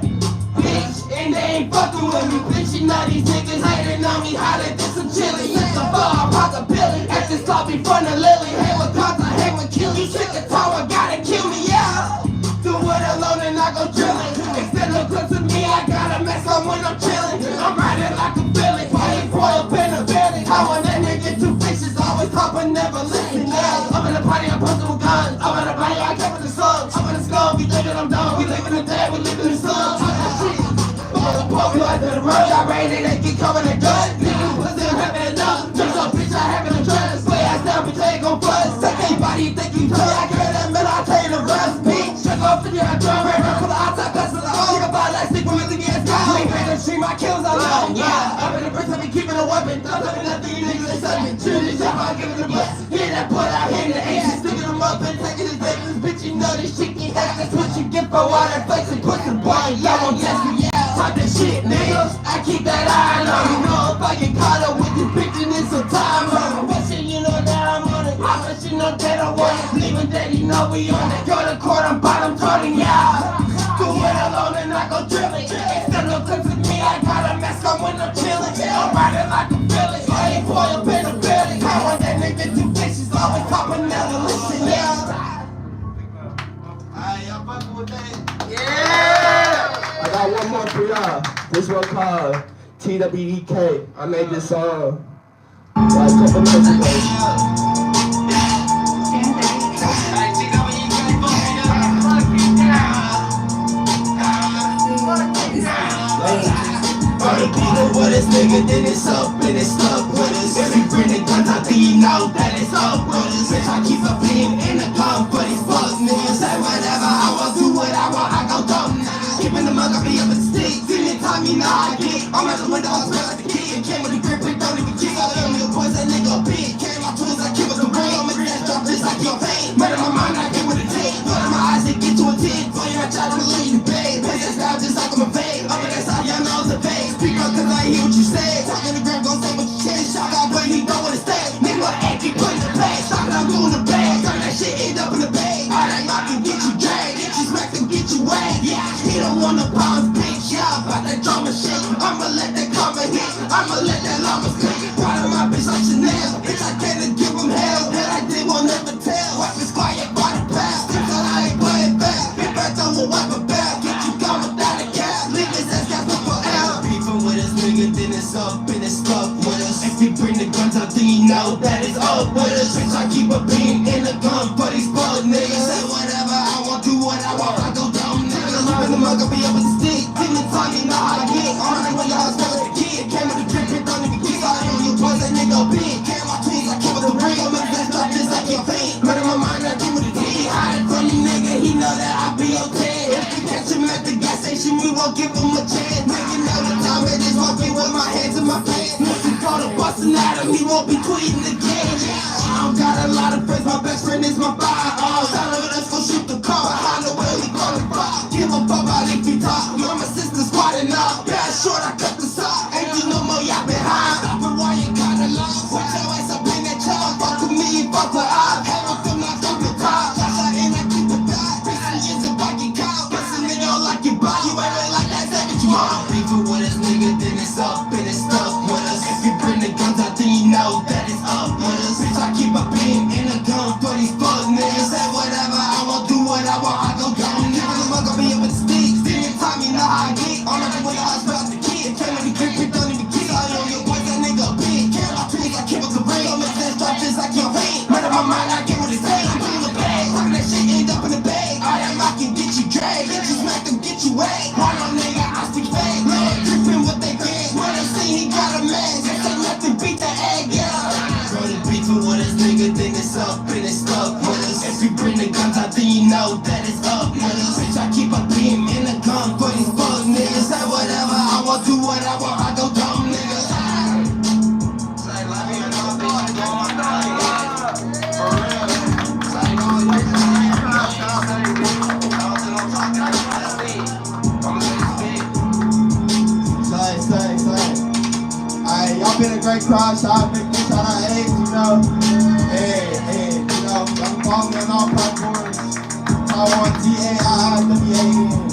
Bitch, and they ain't fucking with me. Bitch, you know these niggas hating on me. Hotter than some chili. Since the fall, I pop the billy. At this coffee from the lily. Hey, with cops, I hate with kill. You sick of tower, gotta kill me, yeah. Do it alone and I go drilling. Extend the clips with me, I gotta mess up when I'm chilling. I'm riding like a villain. Playing royal pen a village. I want that nigga two fishes. Always talk but never listen, yeah. I'm in the party, I'm posting with guns. I'm in the party, I kept with the slugs. I'm in the skull, we thinking I'm dumb. We living the day, we living the sun. We like to the road, I raided, they keep coming and gun. Niggas pussy, I'm having enough. Just so bitch, I having a trust. Play ass down, bitch, I ain't gon' bust. Take anybody you think you tough. I carry that metal, I'll tell you the rest, bitch. Check off in your drum, right around for the outside, best for the all. Nigga, buy that stick, women think it's cold. Link right the street, my kills alone, yeah. Up in the bricks, I be keeping a weapon. Don't tell me nothing, you niggas ain't something. Shoot this shit, I'm giving the bust. Hear that boy out here in the Asian, sticking them up and taking his baby. This bitch, you know this shit get hacked. That's what you get for all that face and pussy, boy. Y'all won't test me, yeah. Talk that shit.
shit, niggas. I keep that eye on you. Know if I get caught up with this bitch, then it's some time on it. What shit, you know that I'm on it. How much you know that I want it. Leaving that, you know we on it. Go to court, I'm bottom toting, yeah. Do it alone and I go drill it. Instead of clips with me, I got a mask on when I'm chillin'. I'm riding like a village. I ain't boy up in the building. I want that nigga too vicious, always poppin' another listen, yeah. Y'all fucking with that? Yeah! I got one more for y'all. This one called TWEK. I made this song like a couple months ago. With us, nigga, then it's up and it's stuck with us. If we bring the guns out, then you know that it's up with us. Bitch, I keep a pin in the gun for these fuck niggas. Say whatever I want, do what I want, I go dumb nigga. Keeping the mug, I be up in the stick. Anytime you know I get, I'm at the window, I smell like the kid. Came with the grip, pick, don't even kick. All them little boys, that nigga big. Carry my tools, I keep with the ring. I'm in that drop just like your pain. Murder my mind, I get with a tape. Blood in my eyes, it get to a 10. For you, I try to leave you, babe. Pace that style just like I'm a babe. Up in that side, y'all know it's a babe. Speak up, cause I hear what you say. Talking the gram, gon' say what you say. Shout out, but he don't wanna stay. Nigga, I keep putting the play. Stop it, I'm doing the bag. Turn that shit end up in the bag. All that knock can get you dragged. Get you smacked and get you whacked. Yeah, he don't want no problems, bitch. Yeah, about that drama shit. I'ma let that karma hit. I'ma let that llama split. Part of my bitch like Chanel. Bitch, I can't give him hell. That I did won't never tell. Weapons quiet, body pass. Bitch, that I ain't playing fast. Bitch, back on a weapon back. Get you gone without a cap. Leave his ass got for forever. Beefing with us, nigga, then it's up and it's stuck with us. If we bring the guns out, then you know that it's up with us. Bitch, I keep a beam in the gun for these fuck niggas. Say whatever I want, do what I want, I go dumb nigga. Keeping the mug, I be up with the stick. Anytime you know how I get. On the way, y'all smell like a kid. Came with the drip, hit, don't even kiss. All you your boys, that nigga big. Carry my tools, I keep with the ring. I'm in that drop just like your pain. Murder my mind, I keep with the D. Hiding from you, nigga, he know that I be okay. If we catch him at the gas station, we won't give him a chance. Nigga know the time it is, walking with my hands in my pants. Once he call the bustin' at him, he won't be tweeting again. I don't got a lot of friends, my best friend is my firearm. Tell him let's go shoot the car, behind the wheel, he call it fire. Give a fuck about if he talk, mama sister squatting up. Pass short, I cut the sock, ain't do no more, y'all behind. Stop it while you got a lot, put your ass up in that chop. Fuck with me, fuck with I, have a film knocked off the top. Shots out in, I keep it back, prison is a fucking cop. Prison nigga don't like your body, you ain't really like that, say what you want. Beefing with us, nigga, then it's up and it's stuck with us. If you bring the guns out, then you know that it's up with us. Bitch, I keep a beam in the gun for these fuck niggas. Say whatever I want, do what I want, I go dumb nigga. The mug, I be up with the sticks. Anytime you know how I get. On the way, I spell the kid. Came with the grip, it don't even kiss. All on your boys, that nigga big. Carry my tools, I keep with the ring. I'm in that drop just like your pain. Murder my mind, I get with his pain. Put in the bag, talking that shit, end up in the bag. All that knock can get you dragged. Get you smacked and get you whacked. One on nigga, I speak fake. Man, dripping what they get. When they see he got a man, they say nothing beat the egg, yeah. Bro, the beefing with us, nigga, then it's up and it's stuck with us. If we bring the guns out, then you know that it's up with us. Bitch, I keep a beam in the gun for these fuck niggas. Say whatever I want, do what I want, I go dumb niggas. Say, let me know, bitch, you go on the for real. Say, go on the Alright, y'all been a great crowd. Shout out Big Shout out Abe, you know. Hey, you know, y'all can follow me on all platforms. Taiwan, TAIIWAN.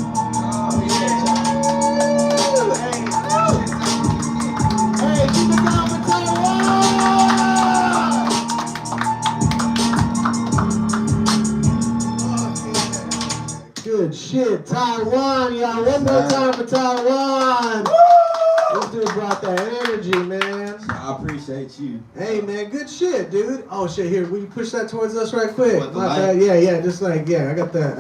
Hey, keep it down for Taiwan! Good shit, Taiwan, y'all. One more time for Taiwan. This dude brought that energy, man.
I appreciate you.
Hey, man, good shit, dude. Oh, shit, here, will you push that towards us right quick?
What, the
My
light?
bad. Yeah, just like, I got that.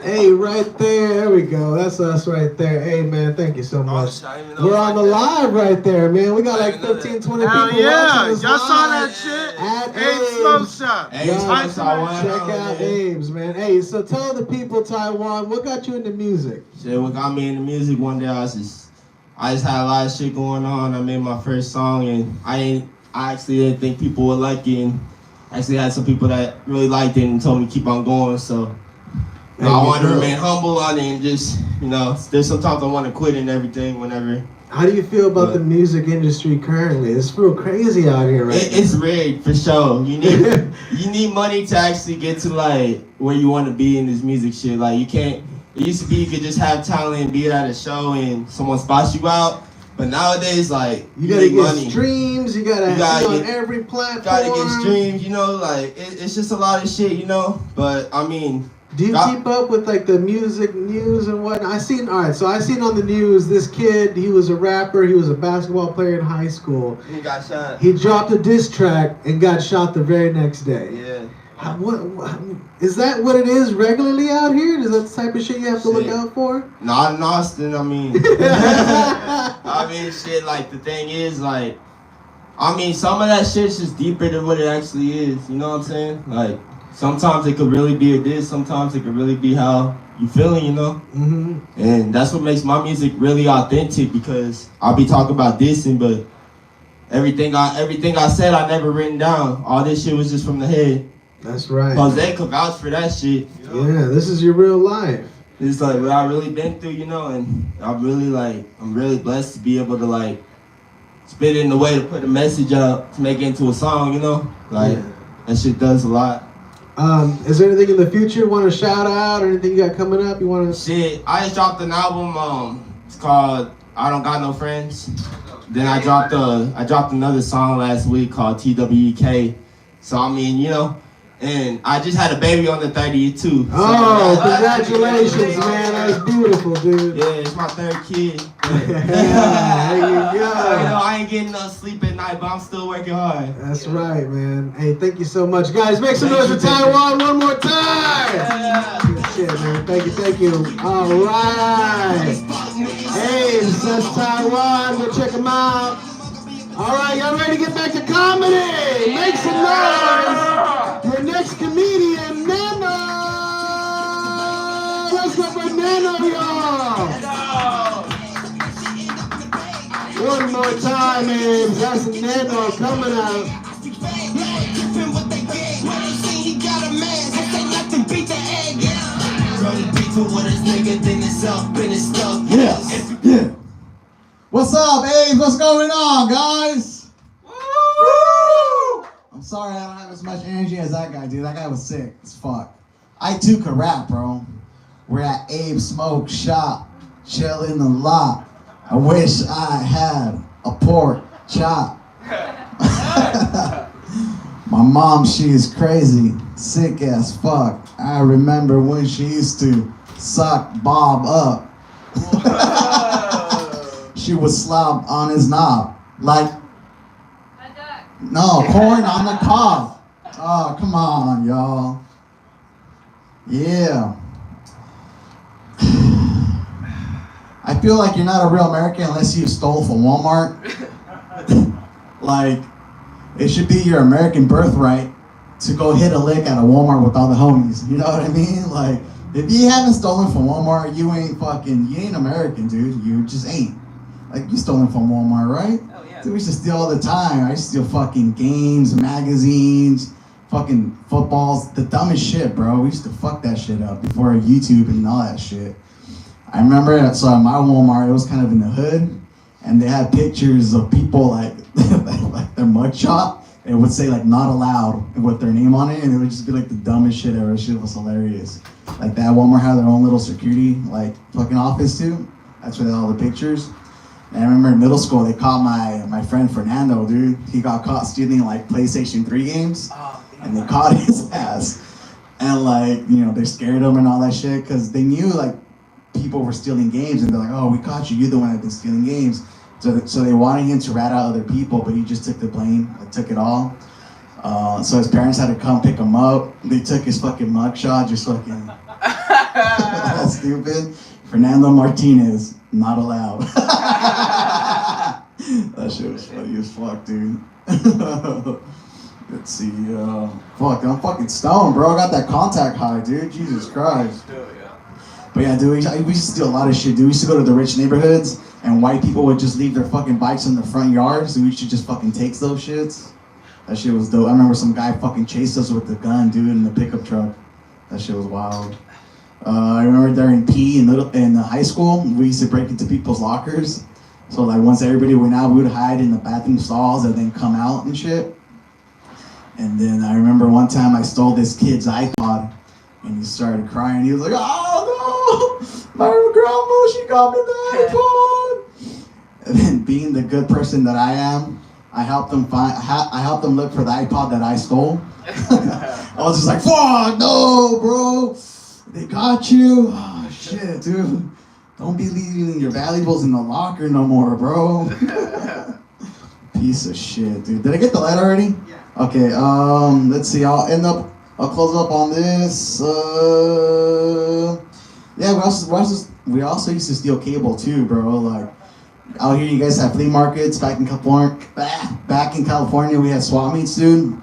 Hey, right there. There we go. That's us right there. Hey, man, thank you so much. We're on the live right there, man. We got like 15, 20 people watching us
Y'all saw that
live.
shit?
At
Abe's
Abe's.
Smoke Shop.
Yo,
Taiwan.
check out Abe's, man. Hey, so tell the people, Taiwan, what got you into music?
Shit, what got me into music one day, I just had a lot of shit going on. I made my first song and I actually didn't think people would like it. And I actually had some people that really liked it and told me to keep on going. So I want to remain humble on it and just, there's sometimes I want to quit and everything whenever.
How do you feel about the music industry currently? It's real crazy out here right now.
It's rigged for sure. You need money to actually get to like where you want to be in this music shit. Like you can't. It used to be you could just have talent and be at a show and someone spots you out. But nowadays, like
you gotta get
money.
streams. You gotta be on every platform.
Gotta get streams. Like it's just a lot of shit. But I mean.
Do you keep up with like the music news and whatnot? I seen on the news this kid, he was a rapper, he was a basketball player in high school.
He got shot.
He dropped a diss track and got shot the very next day.
Yeah.
What is that what it is regularly out here? Is that the type of shit you have to look out for?
Not in Austin, I mean. Shit, like the thing is like, some of that shit's just deeper than what it actually is. You know what I'm saying? Like, sometimes it could really be a diss, sometimes it could really be how you feeling,
Mm-hmm.
And that's what makes my music really authentic because I'll be talking about dissing, but everything I said I never written down. All this shit was just from the head.
That's right.
Jose could vouch for that shit.
Yeah, this is your real life.
It's like what I really been through, and I'm really blessed to be able to like spit it in a way to put a message out to make it into a song, That shit does a lot.
Is there anything in the future you want to shout out or anything you got coming up you want to?
Shit, I just dropped an album. It's called I Don't Got No Friends. Then I dropped another song last week called TWEK. So and I just had a baby on the 30th too.
Oh, congratulations, man! That's beautiful, dude.
Yeah, it's my third kid.
There you go.
I ain't getting enough sleep at night, but I'm still working hard.
That's right, man. Hey, thank you so much, guys. Make some noise for Taiwan one more time. Yeah. Good shit, man. Thank you. All right. Hey, that's Taiwan. Go check them out. All right, y'all ready to get back to comedy? Make some noise. Your next comedian, Nano. Let's go for Nano, y'all. One more time, man. That's Nano coming out.
Yeah. What's up, Abe? What's going on, guys? Woo! I'm sorry I don't have as much energy as that guy, dude. That guy was sick as fuck. I too could rap, bro. We're at Abe Smoke Shop, chillin' a lot. I wish I had a pork chop. My mom, she is crazy, sick as fuck. I remember when she used to suck Bob up. She would slop on his knob, like, no, corn on the cob. Oh, come on, y'all. Yeah. I feel like you're not a real American unless you stole from Walmart. Like, it should be your American birthright to go hit a lick at a Walmart with all the homies. You know what I mean? Like, if you haven't stolen from Walmart, you ain't American, dude. You just ain't. Like, you stolen from Walmart, right?
Oh, yeah.
Dude, we used to steal all the time. I used to steal fucking games, magazines, fucking footballs, the dumbest shit, bro. We used to fuck that shit up before YouTube and all that shit. I remember, so at my Walmart, it was kind of in the hood, and they had pictures of people like their mugshot, and it would say like not allowed with their name on it, and it would just be like the dumbest shit ever. Shit was hilarious. Like that Walmart had their own little security like fucking office too. That's where they had all the pictures. And I remember in middle school, they caught my friend Fernando, dude. He got caught stealing like PlayStation 3 games, and they caught his ass. And like, they scared him and all that shit, because they knew like people were stealing games, and they're like, oh, we caught you, you're the one that's been stealing games. So they wanted him to rat out other people, but he just took the blame, took it all. So his parents had to come pick him up. They took his fucking mugshot, just fucking that's stupid. Fernando Martinez, not allowed. That shit was funny as fuck, dude. Let's see, fuck, I'm fucking stoned, bro. I got that contact high, dude. Jesus Christ. But yeah, dude, we used to do a lot of shit, dude. We used to go to the rich neighborhoods, and white people would just leave their fucking bikes in the front yard, so we should just fucking take those shits. That shit was dope. I remember some guy fucking chased us with the gun, dude, in the pickup truck. That shit was wild. I remember during PE in high school, we used to break into people's lockers. So like once everybody went out, we would hide in the bathroom stalls and then come out and shit. And then I remember one time I stole this kid's iPod and he started crying. He was like, "Oh no, my grandma, she got me the iPod." And then being the good person that I am, I helped them look for the iPod that I stole. I was just like, "Fuck, no, bro. They got you." Oh shit, dude. Don't be leaving your valuables in the locker no more, bro. Piece of shit, dude. Did I get the light already? Yeah. Okay, let's see. I'll close up on this. Yeah, we also used to steal cable too, bro. Like, out here you guys have flea markets. Back in California, we had swap meets, dude.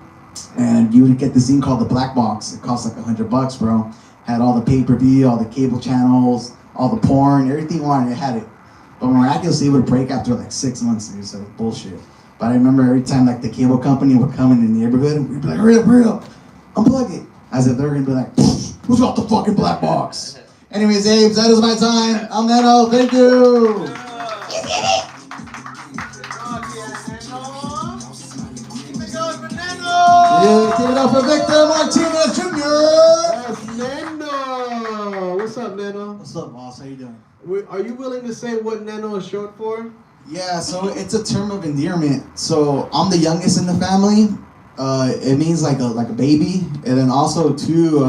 And you would get this thing called the Black Box. It cost like $100, bro. Had all the pay-per-view, all the cable channels, all the porn, everything you wanted, it had it. But miraculously, it would break after like 6 months, dude, so it was bullshit. But I remember every time like the cable company would come in the neighborhood, and we'd be like, hurry up, unplug it. As if they're gonna be like, who's got the fucking Black Box? Anyways, Abe, that is my time. I'm Neno, thank you. Yeah, give it up for Victor Martinez Jr.
That's Neno. What's up, Neno?
What's up, boss? How you doing?
Are you willing to say what Neno is short for?
Yeah, so it's a term of endearment. So I'm the youngest in the family. It means like a baby, and then also too,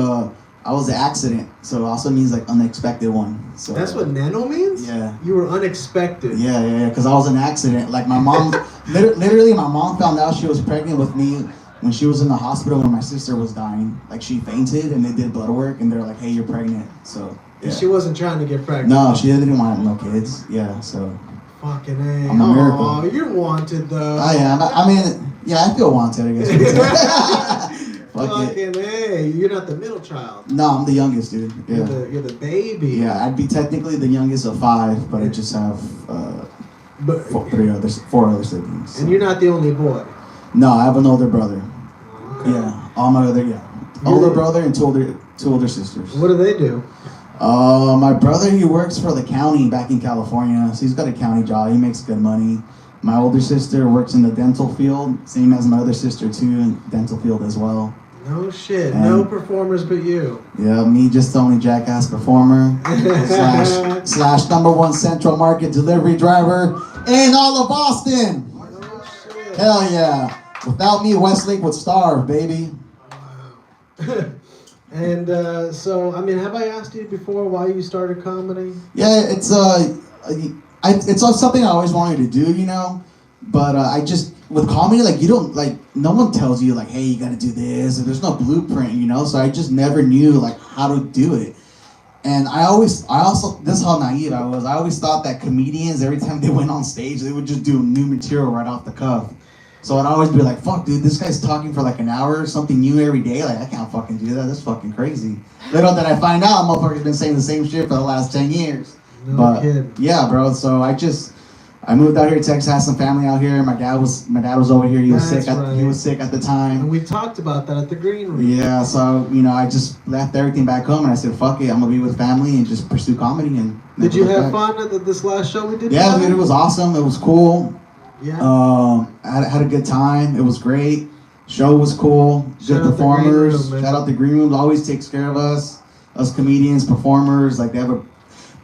I was an accident, so it also means like unexpected one. So
that's what Neno means?
Yeah.
You were unexpected.
Yeah, because I was an accident. Like my mom, literally my mom found out she was pregnant with me when she was in the hospital when my sister was dying. Like she fainted and they did blood work and they're like, "Hey, you're pregnant." So yeah.
And she wasn't trying to get pregnant.
No, she didn't want no kids. Yeah, so.
Fucking A.
I'm a miracle.
Oh, you're wanted though.
I am. I mean, yeah, I feel wanted, I guess.
Fucking A. You're not the middle child.
No, I'm the youngest, dude. Yeah.
You're the baby.
Yeah, I'd be technically the youngest of 5, but I just have 4 other siblings. So.
And you're not the only boy.
No, I have an older brother. Okay. Yeah, all my older brother and two older sisters.
What do they do?
My brother, he works for the county back in California, so he's got a county job. He makes good money. My older sister works in the dental field, same as my other sister too, in dental field as well.
No shit.
And
no performers but you.
Yeah, me, just the only jackass performer slash #1 Central Market delivery driver in all of Boston.
No shit.
Hell yeah. Without me, Westlake would starve, baby.
And so, I mean, have I asked you before why you started comedy?
Yeah, it's something I always wanted to do, you know. But I just, with comedy, like, you don't, like, no one tells you, like, hey, you gotta do this, and there's no blueprint, you know. So I just never knew, like, how to do it. And I also, this is how naive I was. I always thought that comedians, every time they went on stage, they would just do new material right off the cuff. So I'd always be like, fuck, dude, this guy's talking for like an hour, something new every day. Like, I can't fucking do that. That's fucking crazy. Little did I find out, motherfucker's been saying the same shit for the last 10 years.
No kidding.
Yeah, bro. So I moved out here to Texas, had some family out here. My dad was over here. He was sick. He was sick at the time.
And we talked about that at the green room.
Yeah, so I just left everything back home and I said, fuck it, I'm gonna be with family and just pursue comedy. And
did you have fun at this last show we did?
Yeah, dude, it was awesome. It was cool.
Yeah.
I had a good time. It was great. Show was cool. Good performers. Shout out the Green Room. Always takes care of us comedians, performers. Like, they have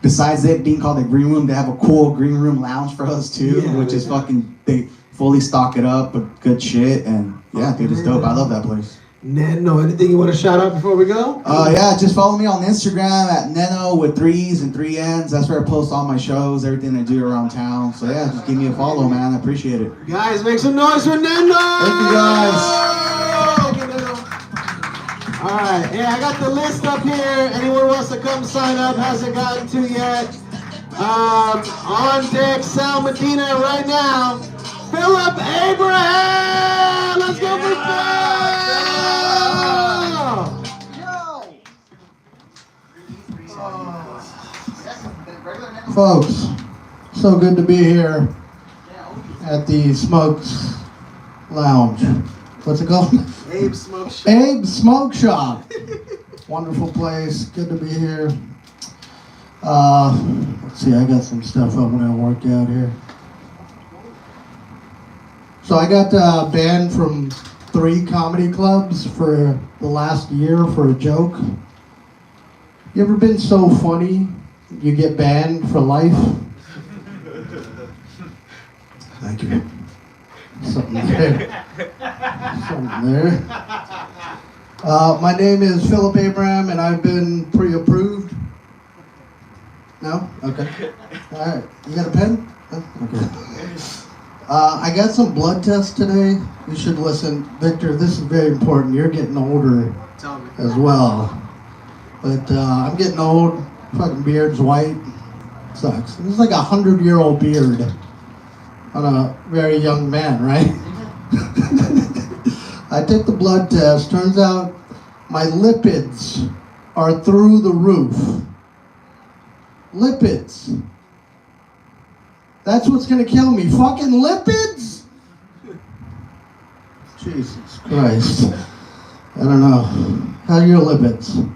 besides it being called the Green Room, they have a cool Green Room lounge for us too, which is fucking, they fully stock it up with good shit. And yeah, dude, it's dope. I love that place.
Neno, anything you want to shout out before we go?
Yeah, just follow me on Instagram at Neno with 3s and 3 N's. That's where I post all my shows, everything I do around town. So yeah, just give me a follow, man. I appreciate it.
Guys, make some noise for Neno!
Thank you, guys.
All right, yeah, I got the list up here. Anyone wants to come sign up, hasn't gotten to yet. On deck, Sal Medina right now. Philip Abraham! Let's go for Phil!
Folks, so good to be here at the Smokes Lounge. What's it called?
Abe's Smoke Shop.
Abe's Smoke Shop. Wonderful place. Good to be here. Let's see, I got some stuff I'm gonna work out here. So I got banned from 3 comedy clubs for the last year for a joke. You ever been so funny you get banned for life? Thank you. Something there. Something there. My name is Philip Abraham, and I've been pre-approved. No? Okay. All right. You got a pen? Oh, okay. I got some blood tests today. You should listen. Victor, this is very important. You're getting older as well. But I'm getting old. Fucking beard's white. Sucks. This is like a 100-year-old beard on a very young man, right? I took the blood test. Turns out my lipids are through the roof. Lipids. That's what's gonna kill me. Fucking lipids? Jesus Christ. I don't know. How are your lipids?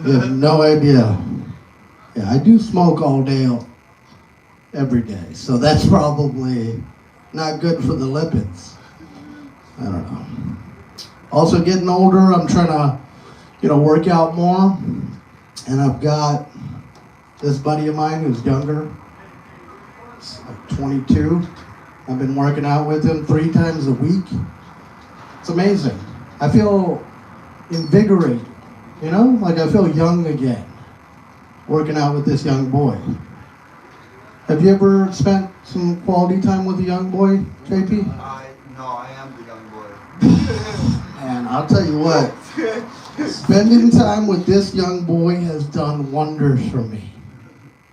You have no idea. Yeah, I do smoke all day, every day. So that's probably not good for the lipids. I don't know. Also getting older, I'm trying to, work out more. And I've got this buddy of mine who's younger. It's like 22. I've been working out with him 3 times a week. It's amazing. I feel invigorated, like I feel young again, working out with this young boy. Have you ever spent some quality time with a young boy, JP?
No, I am the young boy.
And I'll tell you what, spending time with this young boy has done wonders for me.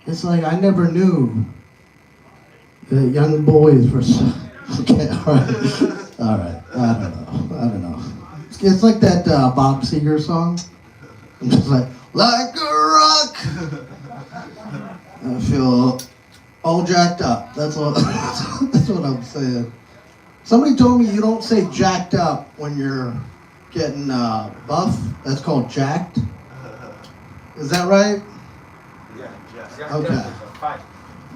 It's like I never knew that young boys were so... Okay, all right. I don't know. It's like that Bob Seger song. I'm just like a rock. I feel all jacked up. That's what I'm saying. Somebody told me you don't say jacked up when you're getting buff. That's called jacked. Is that right?
Yeah, jacked.
Okay.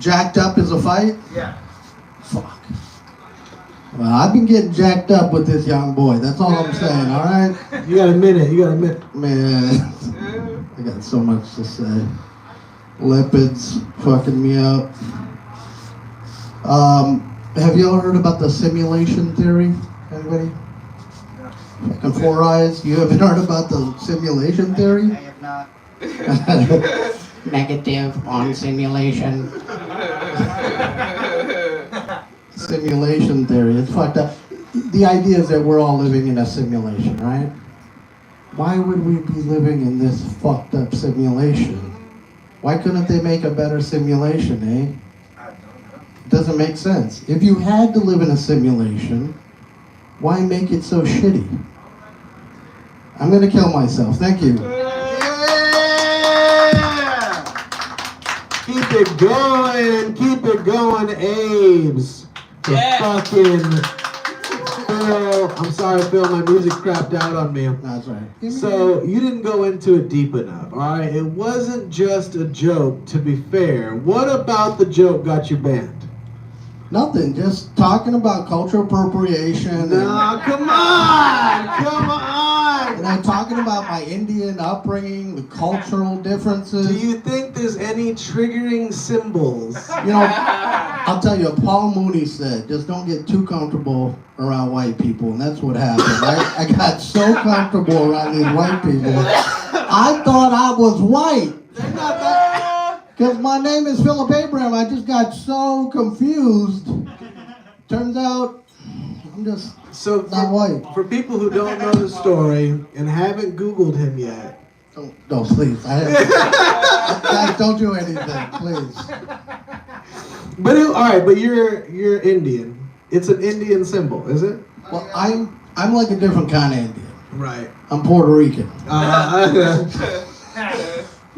Jacked up is a fight?
Yeah.
Fuck. Well, I've been getting jacked up with this young boy. That's all I'm saying, all right?
You got a minute.
Man, I got so much to say. Lipids fucking me up. Have you all heard about the simulation theory? Anybody? Fucking 4 eyes. You haven't heard about the simulation theory?
I have not.
Negative on simulation. Simulation theory. It's fucked up. The idea is that we're all living in a simulation, right? Why would we be living in this fucked up simulation? Why couldn't they make a better simulation, eh? It doesn't make sense. If you had to live in a simulation, why make it so shitty? I'm gonna kill myself. Thank you.
Keep it going, Abe's. The fucking Phil. I'm sorry, Phil, my music crapped out on me.
That's right.
So, you didn't go into it deep enough, alright? It wasn't just a joke, to be fair. What about the joke got you banned?
Nothing, just talking about cultural appropriation.
No, come on!
And I'm talking about my Indian upbringing, the cultural differences.
Do you think there's any triggering symbols?
I'll tell you, Paul Mooney said, just don't get too comfortable around white people, and that's what happened. I got so comfortable around these white people, I thought I was white. Because my name is Philip Abraham, I just got so confused. Turns out, I'm just not white.
For people who don't know the story and haven't Googled him yet.
Don't please. Guys, don't do anything, please.
But you're Indian. It's an Indian symbol, is it?
Well, I'm like a different kind of Indian.
Right.
I'm Puerto Rican.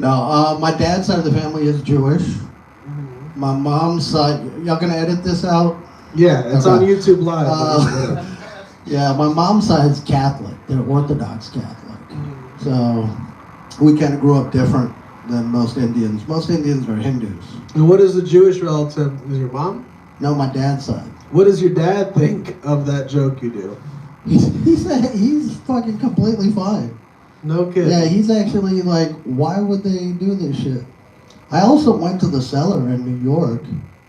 No, my dad's side of the family is Jewish. My mom's side, y'all gonna edit this out?
Yeah, it's on YouTube Live.
Yeah, my mom's side's Catholic. They're Orthodox Catholic. So we kind of grew up different than most Indians. Most Indians are Hindus.
And what is the Jewish relative? Is your mom?
No, my dad's side.
What does your dad think of that joke you do?
He's fucking completely fine.
No kidding.
Yeah, he's actually like, why would they do this shit? I also went to the Cellar in New York.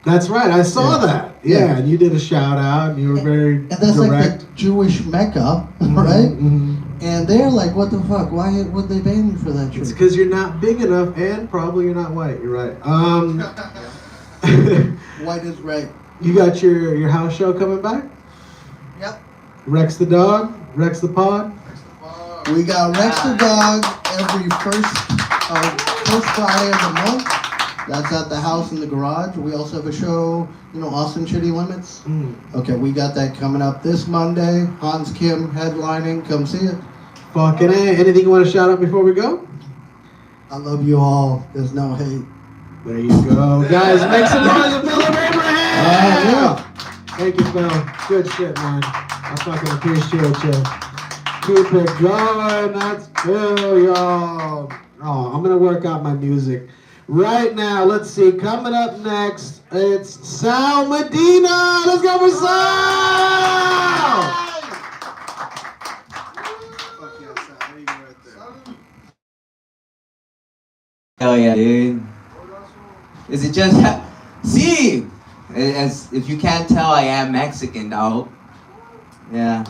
That's right, I saw that. Yeah, and you did a shout out, and you were very
And that's
direct.
like the Jewish Mecca, right? And they're like, what the fuck? Why would they ban you for that shit?
It's because you're not big enough, and probably you're not white. You're right.
White is right.
You got your house show coming back?
Yep.
Rex the dog, Rex the pod.
We got Rex the Dog every first Friday of the month. That's at the house in the garage. We also have a show, Austin City Limits. Okay, we got that coming up this Monday. Hans Kim headlining. Come see it.
Fucking A. Anything you want to shout out before we go?
I love you all. There's no hate.
There you go. Guys, make some noise for Philip Abraham!
Yeah.
Thank you, Phil. Good shit, man. I fucking appreciate you. Keep it going. That's Phil, y'all. Oh, I'm going to work out my music. Right now, let's see. Coming up next, it's Sal Medina. Let's go for Sal!
Hell yeah, dude. Is it just see? As if you can't tell, I am Mexican, dog. Yeah.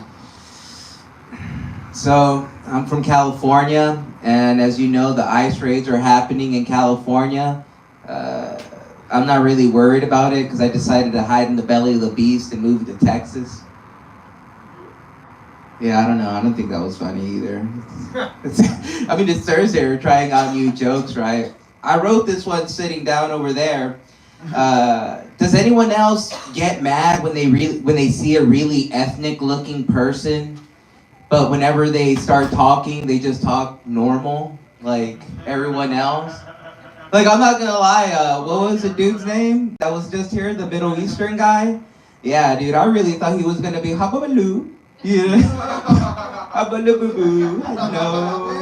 So I'm from California, and as you know, the ICE raids are happening in California. I'm not really worried about it because I decided to hide in the belly of the beast and move to Texas. Yeah, I don't know. I don't think that was funny either. I mean, it's Thursday. We're trying out new jokes, right? I wrote this one sitting down over there. Does anyone else get mad when they see a really ethnic-looking person, but whenever they start talking, they just talk normal, like everyone else? Like, I'm not gonna lie. What was the dude's name that was just here? The Middle Eastern guy? Yeah, dude. I really thought he was gonna be Hababaloo. Yeah. Habaloo. No.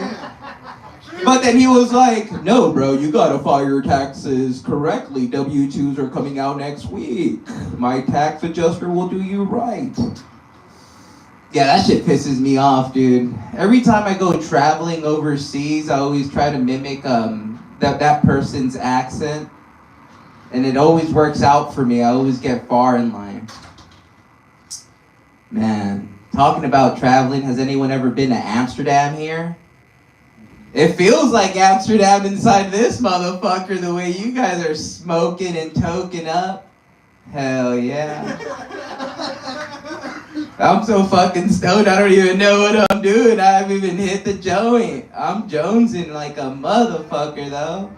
But then he was like, no, bro, you gotta file your taxes correctly. W-2s are coming out next week. My tax adjuster will do you right. Yeah, that shit pisses me off, dude. Every time I go traveling overseas, I always try to mimic that person's accent. And it always works out for me. I always get far in line. Man, talking about traveling, has anyone ever been to Amsterdam here? It feels like Amsterdam inside this motherfucker, the way you guys are smoking and toking up. Hell yeah. I'm so fucking stoned, I don't even know what I'm doing. I haven't even hit the joint. I'm jonesing like a motherfucker, though.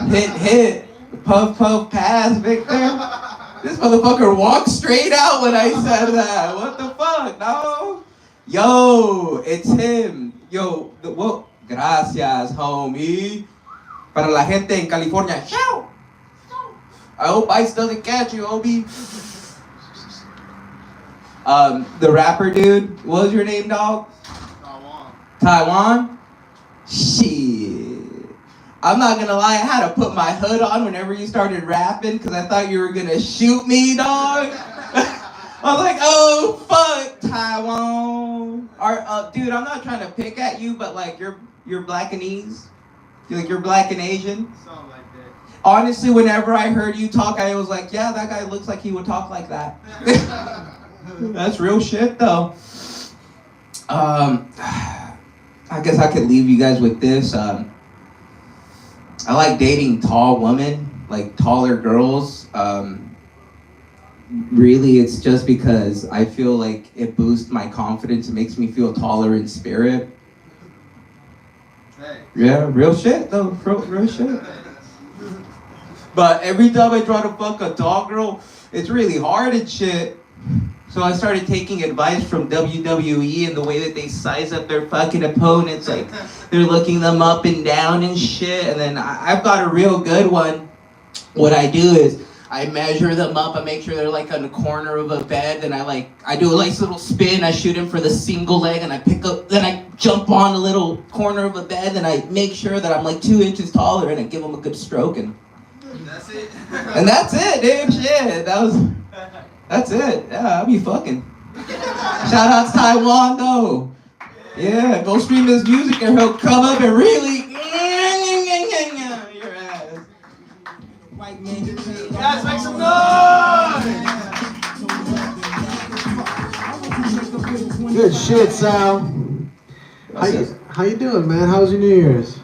Hit. Puff, puff, pass, Victor. This motherfucker walked straight out when I said that. What the fuck, no? Yo, it's him. Yo, what? Gracias, homie. Para la gente en California. I hope Ice doesn't catch you, homie. The rapper dude, what was your name, dog? Taiwan? Shit. I'm not gonna lie, I had to put my hood on whenever you started rapping because I thought you were gonna shoot me, dog. I was like, oh, fuck, Taiwan. Dude, I'm not trying to pick at you, but like, you're Blackanese. You're Black and Asian.
Something like that.
Honestly, whenever I heard you talk, I was like, yeah, that guy looks like he would talk like that. That's real shit, though. I guess I could leave you guys with this. I like dating tall women, like taller girls. Really, it's just because I feel like it boosts my confidence. It makes me feel taller in spirit. Yeah, real shit, though. Real shit. But every time I try to fuck a tall girl, it's really hard and shit. So I started taking advice from WWE and the way that they size up their fucking opponents. Like, they're looking them up and down and shit. And then I've got a real good one. What I do is I measure them up. I make sure they're like on the corner of a bed. Then I do a nice little spin. I shoot him for the single leg and I pick up. Then I jump on a little corner of a bed and I make sure that I'm like 2 inches taller and I give him a good stroke and
That's it.
and that's it, dude. Shit, that's it. Yeah, I'll be fucking. Shout out to Taiwan though. Yeah, go stream his music and he'll come up and really your ass. White man,
Guys, make some noise!
Good shit, Sal. How you doing, man? How was your New Year's?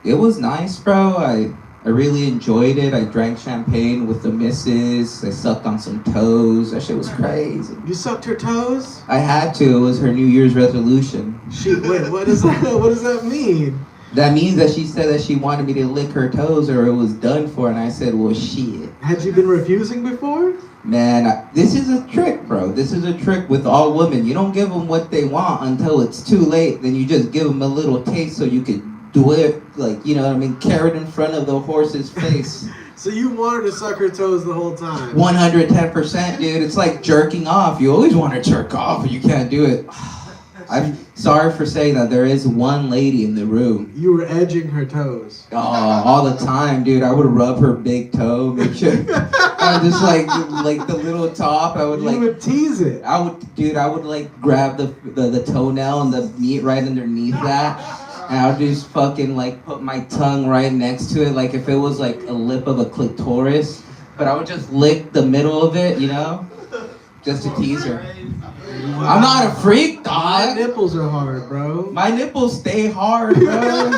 It was nice, bro. I really enjoyed it. I drank champagne with the missus. I sucked on some toes. That shit was crazy.
You sucked her toes?
I had to. It was her New Year's resolution.
Shit, wait, what does that mean?
That means that she said that she wanted me to lick her toes or it was done for, and I said, well, shit.
Had you been refusing before?
Man, this is a trick, bro. This is a trick with all women. You don't give them what they want until it's too late. Then you just give them a little taste so you can do it, like, you know what I mean, carrot in front of the horse's face.
So you wanted to suck her toes the whole time?
110%, dude. It's like jerking off. You always want to jerk off, but you can't do it. I'm sorry for saying that. There is one lady in the room.
You were edging her toes.
Oh, all the time, dude. I would rub her big toe, make sure. I just like the little top. I would
You would tease it.
I would like grab the toenail and the meat right underneath that. And I would just fucking like put my tongue right next to it, like if it was like a lip of a clitoris. But I would just lick the middle of it, you know? Just to tease her. I'm not a freak, dog.
My nipples are hard, bro.
My nipples stay hard, bro.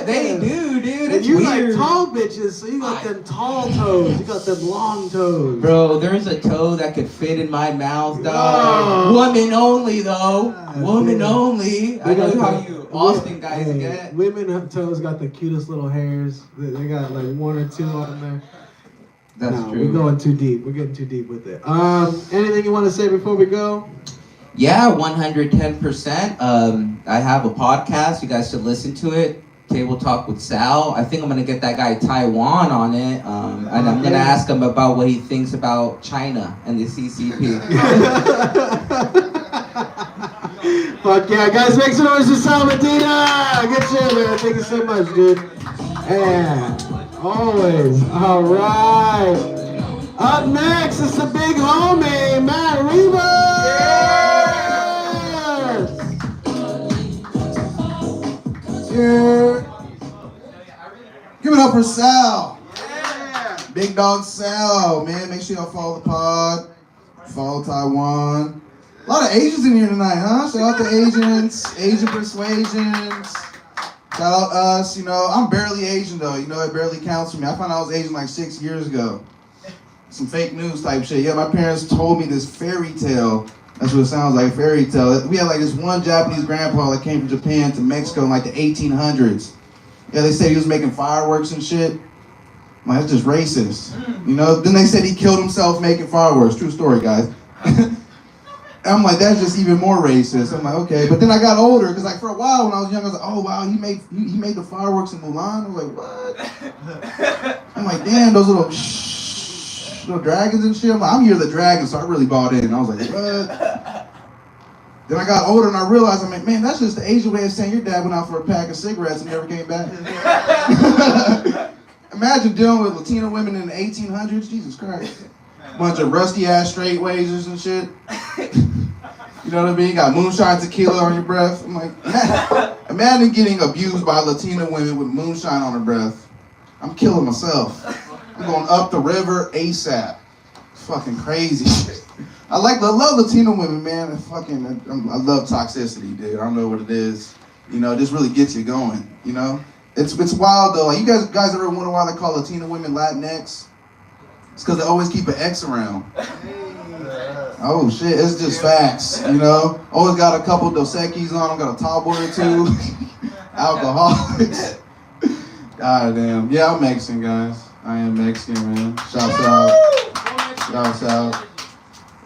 They do, dude.
And
It's
you
weird.
like tall bitches, so you got them tall toes. You got them long toes.
Bro, there's a toe that could fit in my mouth, dog. Woman only, though. Woman only. I know how you Austin guys get.
Women have toes got the cutest little hairs. They got like 1 or 2 on there.
That's true.
We're going too deep. We're getting too deep with it. Anything you want to say before we go?
Yeah, 110%. I have a podcast. You guys should listen to it. Table Talk with Sal. I think I'm gonna get that guy Taiwan on it, and I'm gonna ask him about what he thinks about China and the CCP.
Fuck yeah, guys! Make some noise for Sal Medina. Good shit, man. Thank you so much, dude. And always, all right. Up next is the big homie, Matt Rivas.
Yeah. Give it up for Sal. Big dog Sal, man. Make sure y'all follow the pod. Follow Taiwan. A lot of Asians in here tonight, huh? Shout out to Asians, Asian persuasions. Shout out us, you know. I'm barely Asian though, you know, it barely counts for me. I found out I was Asian like 6 years ago. Some fake news type shit. Yeah, my parents told me this fairy tale. That's what it sounds like, a fairy tale. We had like this one Japanese grandpa that came from Japan to Mexico in like the 1800s. Yeah, they said he was making fireworks and shit. I'm like, that's just racist. You know, then they said he killed himself making fireworks. True story, guys. And I'm like, that's just even more racist. I'm like, okay. But then I got older, because like for a while when I was young, I was like, oh wow, he made the fireworks in Mulan. I was like, what? I'm like, damn, those little dragons and shit. I'm like, I'm Year of the Dragon, so I really bought in. And I was like, what? Then I got older and I realized, I'm like, man, that's just the Asian way of saying your dad went out for a pack of cigarettes and never came back. Imagine dealing with Latino women in the 1800s. Jesus Christ. Bunch of rusty ass straight wazers and shit. You know what I mean? Got moonshine tequila on your breath. I'm like, imagine getting abused by Latino women with moonshine on her breath. I'm killing myself. I'm going up the river ASAP. It's fucking crazy shit. I love Latino women, man. I love toxicity, dude. I don't know what it is. You know, it just really gets you going. You know, it's wild though. Like, you guys ever wonder why they call Latino women Latinx? It's because they always keep an X around. Oh shit, it's just facts, you know? Always got a couple Dos Equis on them, got a tall boy or 2. Alcoholics. God damn. Yeah, I'm Mexican, guys. I am Mexican, man. Shouts out. Shouts out.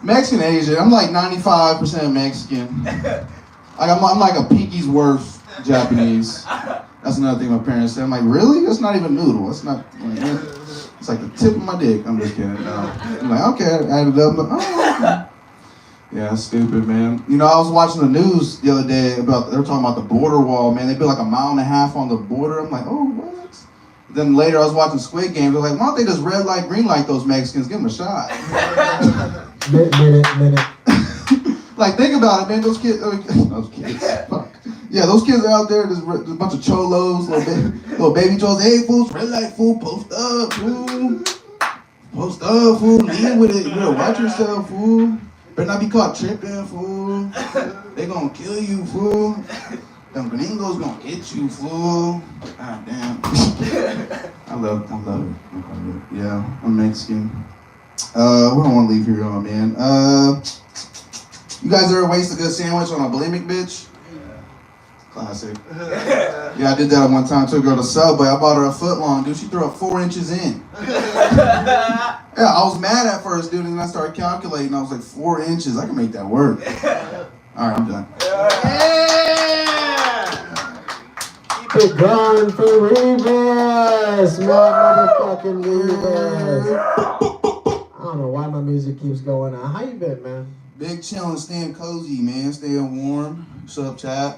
Mexican Asian. I'm like 95% Mexican. I'm like a pinky's worth Japanese. That's another thing my parents said. I'm like, really? That's not even noodle. It's not like, it's like the tip of my dick. I'm just kidding. No. I'm like, okay, I added up. Like, oh, okay.
Yeah, stupid, man. You know, I was watching the news the other day about, they were talking about the border wall, man. They built like 1.5 miles on the border. I'm like, oh, what? Then later I was watching Squid Game. They're like, why don't they just red light, green light those Mexicans? Give them a shot.
Minute.
Like, think about it, man. Those kids, fuck. Yeah, those kids are out there, there's a bunch of cholos, little baby cholos. Hey, fools, red light, fool, post up, fool. Post up, fool. Lean with it. You better watch yourself, fool. Better not be caught tripping, fool. They gonna kill you, fool. Them gringos gonna get you, fool. God damn. I love it. Yeah, I'm Mexican. We don't want to leave here on, man. You guys ever waste a good sandwich on a bulimic bitch? Classic. Yeah, I did that one time. Took her to Subway. I bought her a foot long, dude. She threw up 4 inches in. Yeah, I was mad at first, dude, and then I started calculating. I was like, 4 inches. I can make that work. All right, I'm done.
Keep it going for Rebus, motherfucking Rebus. I don't know why my music keeps going on. How you been, man?
Big chillin', staying cozy, man. Staying warm. What's up, chat?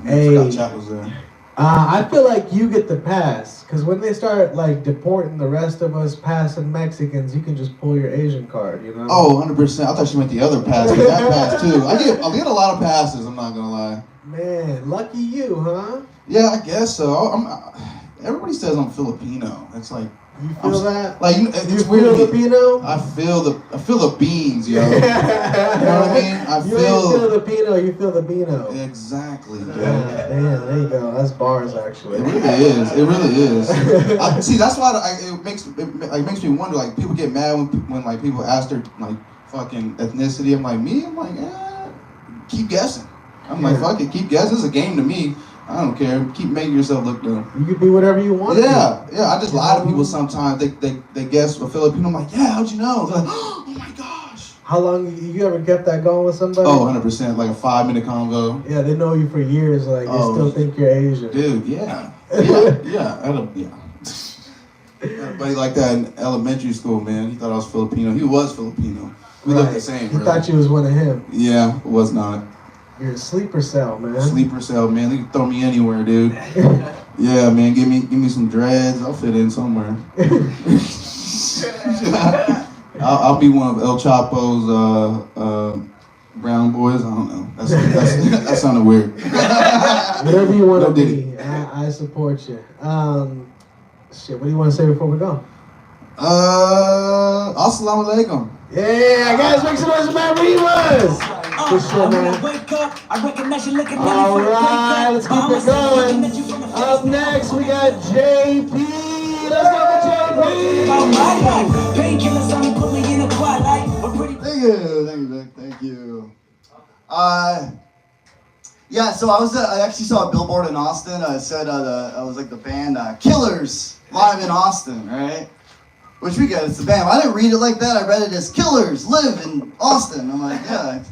Hey.
I forgot chat was there.
I feel like you get the pass, because when they start like deporting the rest of us passing Mexicans, you can just pull your Asian card, you know?
Oh, 100%. I thought she meant the other pass. Get that pass too. I get a lot of passes. I'm not gonna lie.
Man, lucky you, huh?
Yeah, I guess so. Everybody says I'm Filipino. It's like
you feel that?
Like it's weird.
Filipino?
I feel the beans, yo. You know what I mean?
You ain't feel the Pino, you feel the Beano.
Exactly.
Yeah, damn, there you go. That's bars, actually.
It really is. It really is. See, that's why it makes me wonder. Like, people get mad when like people ask their like fucking ethnicity. I'm like, keep guessing. I'm like, fuck it, keep guessing. It's a game to me. I don't care. Keep making yourself look dumb.
You can be whatever you want.
Yeah. I just lie to people sometimes. They guess a Filipino. I'm like, yeah, how'd you know? They're like, oh my gosh.
How long you ever kept that going with somebody?
Oh, 100%. Like a 5-minute convo.
Yeah, they know you for years. Like they still think you're Asian.
Dude, yeah. Yeah. I had a buddy like that in elementary school, man. He thought I was Filipino. He was Filipino. We looked the same,
He
really.
thought you was one of him.
Yeah, was not.
You're a sleeper cell, man.
Sleeper cell, man. They can throw me anywhere, dude. Yeah, man. Give me some dreads. I'll fit in somewhere. I'll be one of El Chapo's brown boys. I don't know. That sounded weird.
Whatever you want to be, I support you. Shit. What do you want to say before we go?
Assalamu alaikum.
Yeah, guys, make some noise about Rebus. Good shit, man. All right, let's keep it going. Up next, we got JP. Let's go for JP.
Thank you. Yeah, so I actually saw a billboard in Austin. I said I was like the band Killers live in Austin, right? Which we get, it's the band. I didn't read it like that. I read it as Killers live in Austin. I'm like, yeah.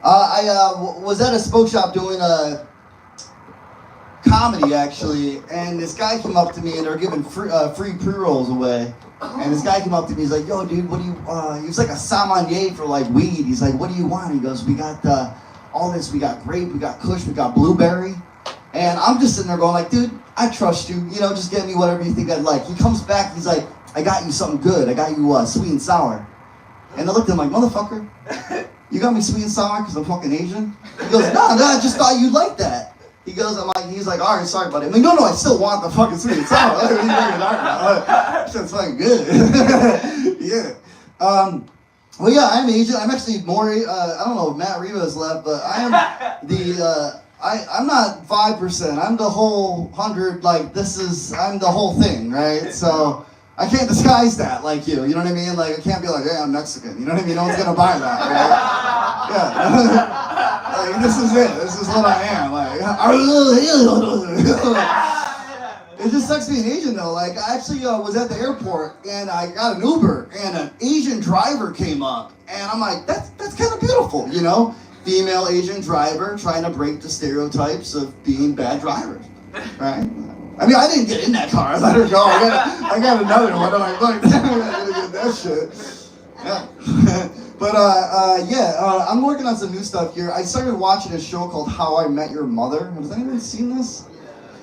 I was at a smoke shop doing a comedy actually, and this guy came up to me and they were giving free pre-rolls away. And this guy came up to me, he's like, yo dude, what do you, he was like a sommelier for like weed. He's like, what do you want? He goes, we got all this, we got grape, we got kush, we got blueberry. And I'm just sitting there going like, dude, I trust you, you know, just get me whatever you think I'd like. He comes back, he's like, I got you something good, I got you sweet and sour. And I looked at him like, motherfucker, you got me sweet and sour because I'm fucking Asian? He goes, no, I just thought you'd like that. He goes, he's like, all right, sorry buddy. I'm like, no, I still want the fucking sweet and sour. What are you talking about? Shit's fucking good. Yeah. Well, yeah, I'm Asian. I'm actually more, I don't know if Matt Rivas left, but I am I'm not 5%. I'm the whole 100, like, I'm the whole thing, right? So I can't disguise that like you know what I mean? Like, I can't be like, hey, I'm Mexican. You know what I mean? No one's gonna buy that, right? Yeah. Like, this is it. This is what I am. Like, it just sucks being Asian though. Like, I actually was at the airport and I got an Uber and an Asian driver came up and I'm like, that's kind of beautiful, you know? Female Asian driver trying to break the stereotypes of being bad drivers, right? I mean, I didn't get in that car. I let her go. I got another one. I'm like, I gotta get that shit. Yeah. But I'm working on some new stuff here. I started watching a show called How I Met Your Mother. Has anyone seen this?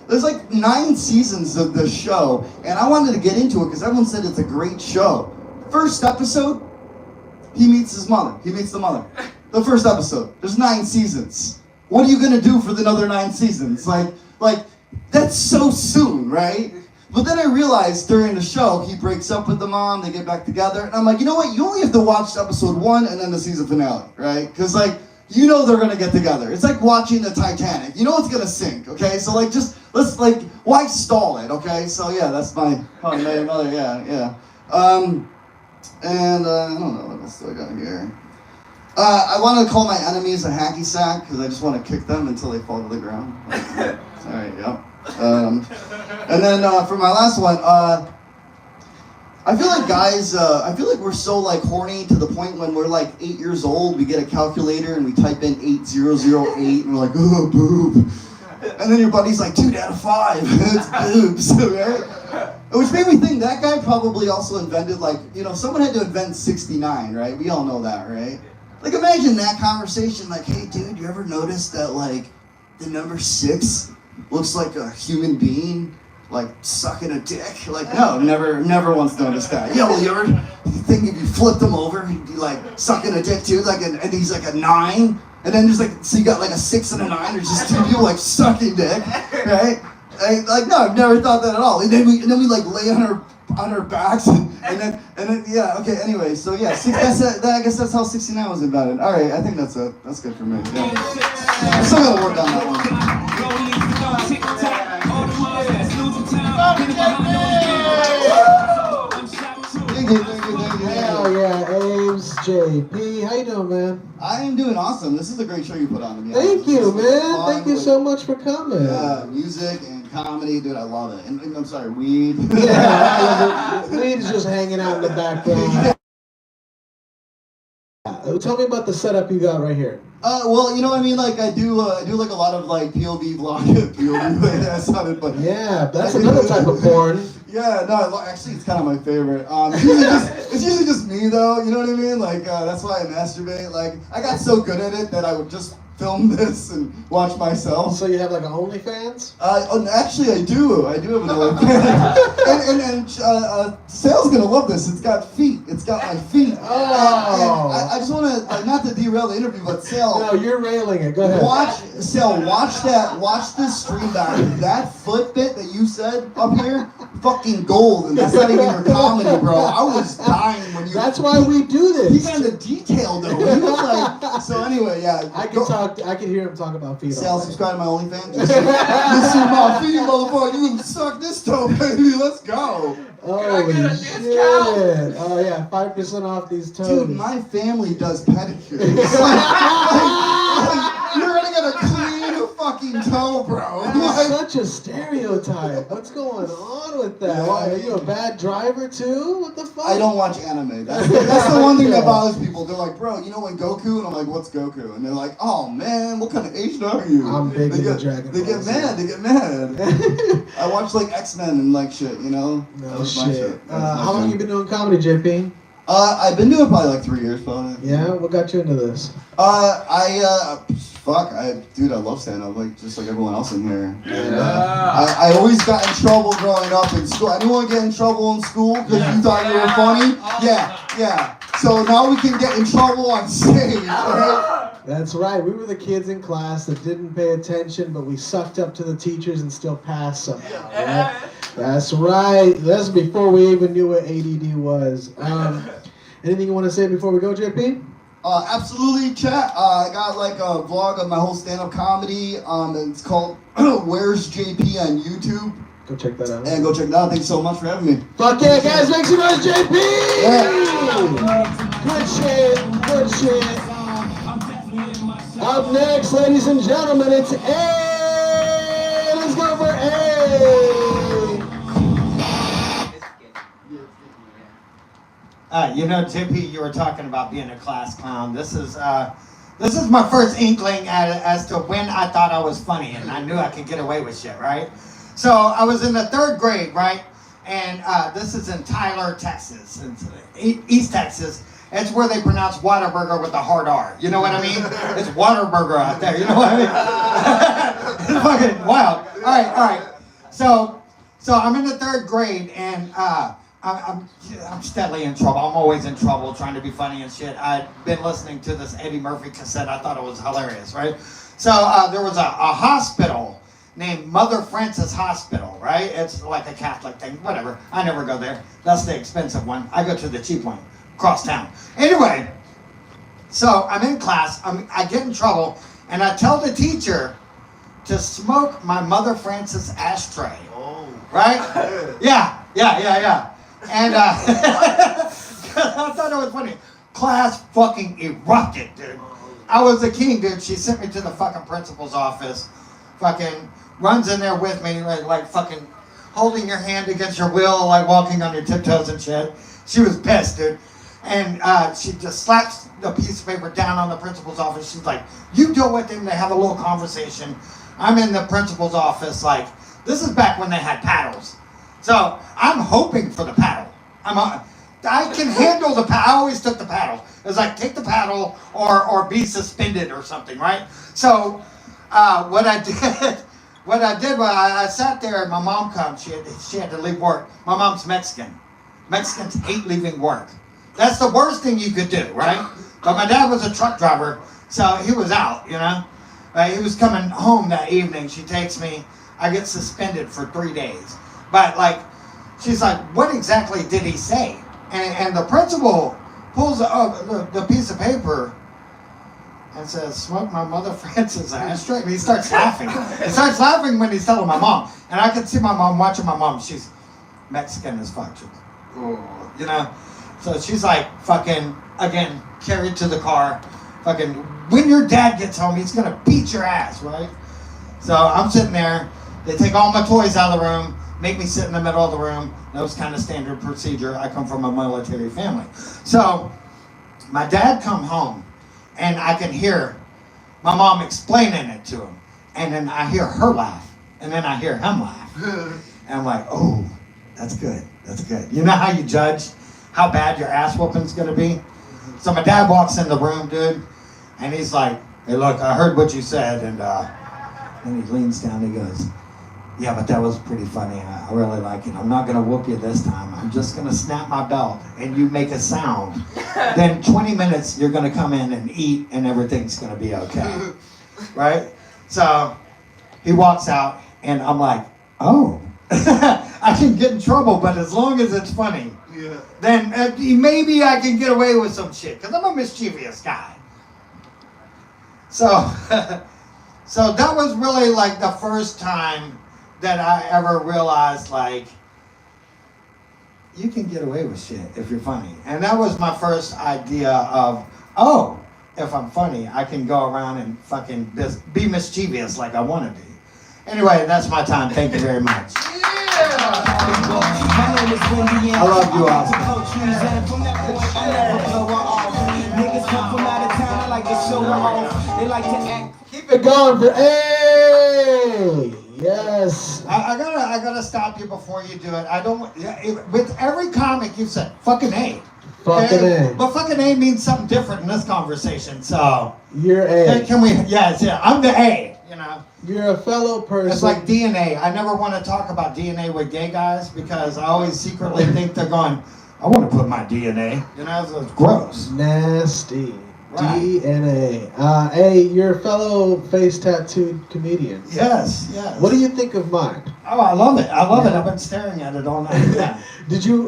There's like 9 seasons of this show, and I wanted to get into it because everyone said it's a great show. First episode, he meets his mother. He meets the mother. The first episode. There's 9 seasons. What are you gonna do for the other 9 seasons? Like that's so soon, right? But then I realized during the show, he breaks up with the mom, they get back together, and I'm like, you know what? You only have to watch episode 1 and then the season finale, right? Because like, you know they're gonna get together. It's like watching the Titanic. You know it's gonna sink, okay? So like, let's why stall it, okay? So yeah, that's my How I Met Your Mother, yeah. And I don't know what else do I got here. I want to call my enemies a hacky sack because I just want to kick them until they fall to the ground. All right, yep. And then for my last one, I feel like guys, I feel like we're so like horny to the point when we're like 8 years old, we get a calculator and we type in 8008 and we're like, oh, boob. And then your buddy's like, 2 out of 5, it's boobs, right? Which made me think that guy probably also invented someone had to invent 69, right? We all know that, right? Like imagine that conversation, like, hey dude, you ever notice that like the number 6 looks like a human being, like sucking a dick? Like, no, never once noticed that. Yeah, well, you ever think if you flipped him over, he'd be like sucking a dick too, and he's like a 9, and then there's like, so you got like a 6 and a 9, there's just 2 people like sucking dick, right? No, I've never thought that at all. And then we like lay on our backs and then yeah, okay, anyway, so yeah, I guess that's how 69 was invented. All right, I think that's it. That's good for me. Yeah. I'm still gonna work on that one. Thank you.
Hell yeah, Ames, JP. How you doing, man?
I am doing awesome. This is a great show you put on, to be
Thank you, man. Thank you so much for coming.
Yeah, music and comedy, dude, I love it. And I'm sorry, weed.
Yeah, I love it. Weed is just hanging out in the background. Tell me about the setup you got right here.
Well, you know what I mean? Like, I do like a lot of like POV vlog. POV, that sounded, but
yeah, that's another type of porn.
Yeah, no, actually, it's kind of my favorite. It's usually just me, though. You know what I mean? Like, that's why I masturbate. Like, I got so good at it that I would just film this and watch myself.
So you have like an OnlyFans?
Actually, I do. I do have an OnlyFans. and Sal's gonna love this. It's got feet. It's got my feet.
Oh.
I just want to, not to derail the interview, but Sal.
No, you're railing it. Go ahead.
Watch this stream back. That foot bit that you said up here, fucking gold, and that's not even your comedy, bro. I was dying when you.
That's why we do this.
He got the detail though. He was like, so anyway, yeah.
I can hear him talk about feet.
Sal, subscribe to my OnlyFans. You see my feet, motherfucker. You can suck this toe, baby. Let's go.
Holy shit. Oh yeah, 5% off these toes.
Dude, my family does pedicures. You're gonna get a clean fucking toe, bro.
That's such a stereotype. What's going on with that?
Yeah.
Why, are you a bad driver too? What the fuck?
I don't watch anime. That's the one thing that bothers people. They're like, bro, you know when Goku? And I'm like, what's Goku? And they're like, oh man, what kind of Asian are you?
I'm big into Dragon Ball.
They get mad. I watch like X-Men and like shit, you know?
No shit. How long you been doing comedy, JP?
I've been doing it probably like 3 years, probably.
Yeah? What got you into this?
Dude, I love stand-up, just like everyone else in here. And, I always got in trouble growing up in school. Anyone get in trouble in school because you thought you were funny? Yeah. So now we can get in trouble on stage, right?
That's right. We were the kids in class that didn't pay attention, but we sucked up to the teachers and still passed somehow. Right? That's right. That's before we even knew what ADD was. Anything you want to say before we go, JP?
Absolutely, chat. I got like a vlog of my whole stand-up comedy. It's called Where's JP on YouTube.
Go check that out.
And go check it out. Thanks so much for having me.
Fuck yeah, guys. Make some noise, JP!
Yeah.
Good shit. Up next, ladies and gentlemen, it's A. Let's go for A.
JP, you were talking about being a class clown. This is my first inkling as to when I thought I was funny and I knew I could get away with shit, right? So I was in the 3rd grade, right? And this is in Tyler, Texas, East Texas. It's where they pronounce Whataburger with the hard R. You know what I mean? It's Whataburger out there. You know what I mean? It's fucking wild. All right. So I'm in the 3rd grade, and I'm steadily in trouble. I'm always in trouble trying to be funny and shit. I'd been listening to this Eddie Murphy cassette. I thought it was hilarious, right? So there was a hospital named Mother Frances Hospital, right? It's like a Catholic thing, whatever. I never go there. That's the expensive one. I go to the cheap one, across town. Anyway, so I'm in class. I get in trouble, and I tell the teacher to smoke my Mother Frances ashtray. Oh. Right? Yeah. And I thought it was funny. Class fucking erupted, dude. I was the king, dude. She sent me to the fucking principal's office. Fucking runs in there with me, like fucking holding your hand against your will, like walking on your tiptoes and shit. She was pissed, dude. And she just slaps the piece of paper down on the principal's office. She's like, you deal with him. They have a little conversation. I'm in the principal's office, like, this is back when they had paddles. So I'm hoping for the paddle. I can handle the paddle. I always took the paddle. It was like, take the paddle or be suspended or something, right? So what I did was I sat there and my mom comes. She had to leave work. My mom's Mexican. Mexicans hate leaving work. That's the worst thing you could do, right? But my dad was a truck driver, so he was out, you know? He was coming home that evening. She takes me. I get suspended for 3 days. But, like, she's like, what exactly did he say? And the principal pulls the piece of paper and says, smoke my Mother Frances ashtray. And he starts laughing. He starts laughing when he's telling my mom. And I can see my mom watching my mom. She's Mexican as fuck. You know? So she's like, fucking, again, carried to the car. Fucking, when your dad gets home, he's going to beat your ass, right? So I'm sitting there. They take all my toys out of the room, make me sit in the middle of the room. That was kind of standard procedure. I come from a military family. So my dad come home, and I can hear my mom explaining it to him. And then I hear her laugh, and then I hear him laugh. And I'm like, oh, that's good. That's good. You know how you judge how bad your ass whooping's going to be? So my dad walks in the room, dude, and he's like, hey, look, I heard what you said. And then he leans down and he goes, yeah, but that was pretty funny. I really like it. I'm not going to whoop you this time. I'm just going to snap my belt and you make a sound. Then 20 minutes, you're going to come in and eat and everything's going to be okay. Right? So he walks out and I'm like, oh, I can get in trouble, but as long as it's funny, then maybe I can get away with some shit because I'm a mischievous guy. So that was really like the first time that I ever realized, like, you can get away with shit if you're funny. And that was my first idea of, oh, if I'm funny, I can go around and fucking be mischievous like I want to be. Anyway, that's my time. Thank you very much. I love you, Oscar.
Niggas come from out of town, I like to show off. They like to act.
Keep it going for hey. Yes.
I gotta stop you before you do it. I don't. With every comic, you said fucking A.
Fucking A.
But fucking A means something different in this conversation. So
you're A.
Can we? Yes. Yeah. I'm the A. You know.
You're a fellow person.
It's like DNA. I never want to talk about DNA with gay guys because I always secretly think they're going, I want to put my DNA. You know, it's gross.
Nasty.
Right.
DNA. Hey, you're a fellow face tattooed comedian.
Yes.
What do you think of mine?
Oh, I love it. I love it. I've been staring at it all night. Yeah.
Did you?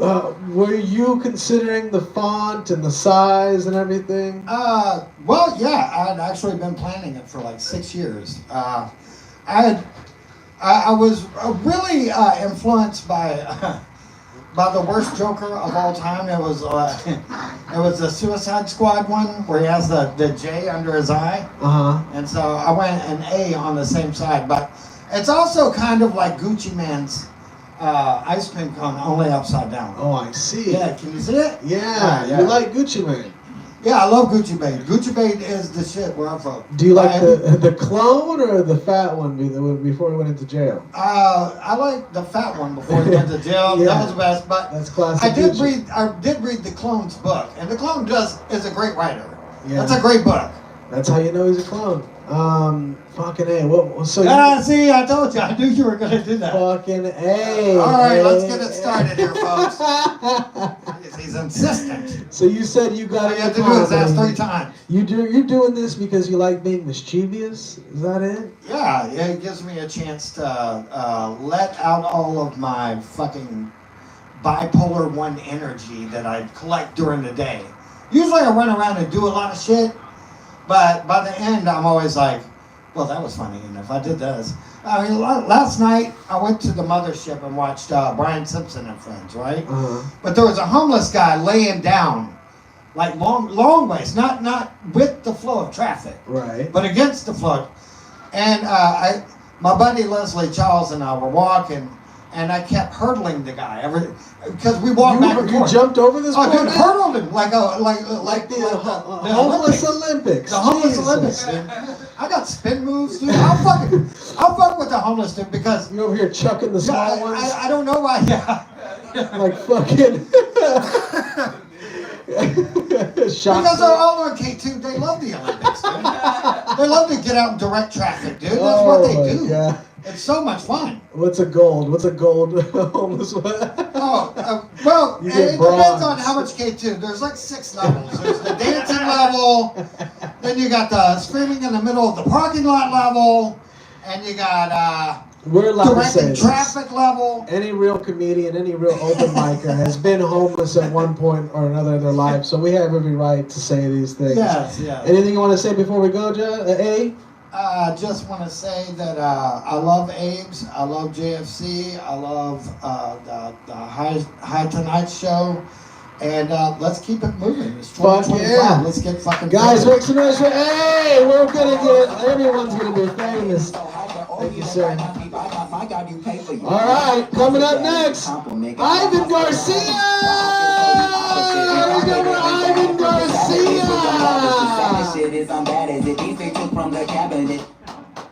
Were you considering the font and the size and everything?
Well, yeah. I'd actually been planning it for like 6 years. I was really influenced by the worst Joker of all time. It was the Suicide Squad one where he has the J under his eye. And so I went an A on the same side, but it's also kind of like Gucci Mane's ice cream cone, only upside down.
Oh, I see.
Yeah, can you see it?
Yeah. You like Gucci Mane.
Yeah, I love Gucci Bait. Gucci Bait is the shit where I'm from.
Do you like the clone or the fat one before he went into jail?
I like the fat one before he went to jail.
Yeah.
That was the best. But
That's classic.
I did
Gucci.
read the clone's book, and the clone is a great writer.
Yeah.
That's a great book.
That's how you know he's a clone. Fucking A. What? So
See, I told you. I knew you were gonna do that.
Fucking A.
All right,
A,
let's get it started here, folks. He's insistent.
So you said you got
All
it.
you have to do is ask 3 times.
You're doing this because you like being mischievous? Is that it?
Yeah, it gives me a chance to let out all of my fucking bipolar 1 energy that I collect during the day. Usually I run around and do a lot of shit, but by the end I'm always like, well, that was funny enough. I did this. I mean, last night I went to the mothership and watched Brian Simpson and Friends, right? But there was a homeless guy laying down, like long ways, not with the flow of traffic,
right?
But against the flow. And my buddy Leslie Charles and I were walking, and I kept hurtling the guy because we walked back and forth.
You jumped over this?
Oh, dude,
man?
hurtled him like the
homeless Olympics.
The homeless
Jesus.
Olympics, dude. I got spin moves, dude. I'll fuck with the homeless dude because
you're over here chucking the small ones.
I don't know why. Yeah.
Like fucking.
Because they're all on K2. They love the Olympics, dude. They love to get out and direct traffic, dude. That's what they do.
God.
It's so much fun.
What's a gold homeless one?
Well,
You
it
get
depends
bronze.
on how much K2. There's like 6 levels. There's the dancing level, then you got the screaming in the middle of the parking lot level, and you got
We're allowed to say
directing
this.
traffic level.
Any real comedian, any real open micer has been homeless at one point or another in their life, so we have every right to say these things.
Yes, yes.
Anything you want to say before we go, A?
I just want to say that I love Abe's, I love JFC, I love the High Tonight Show, and let's keep it moving. It's
Fuck
2025.
yeah.
Let's get fucking
Guys,
famous.
make some noise for A! We're gonna get, everyone's gonna be famous. Thank you, sir. Alright, coming up next, Ivan Garcia! Let's go for Ivan Garcia!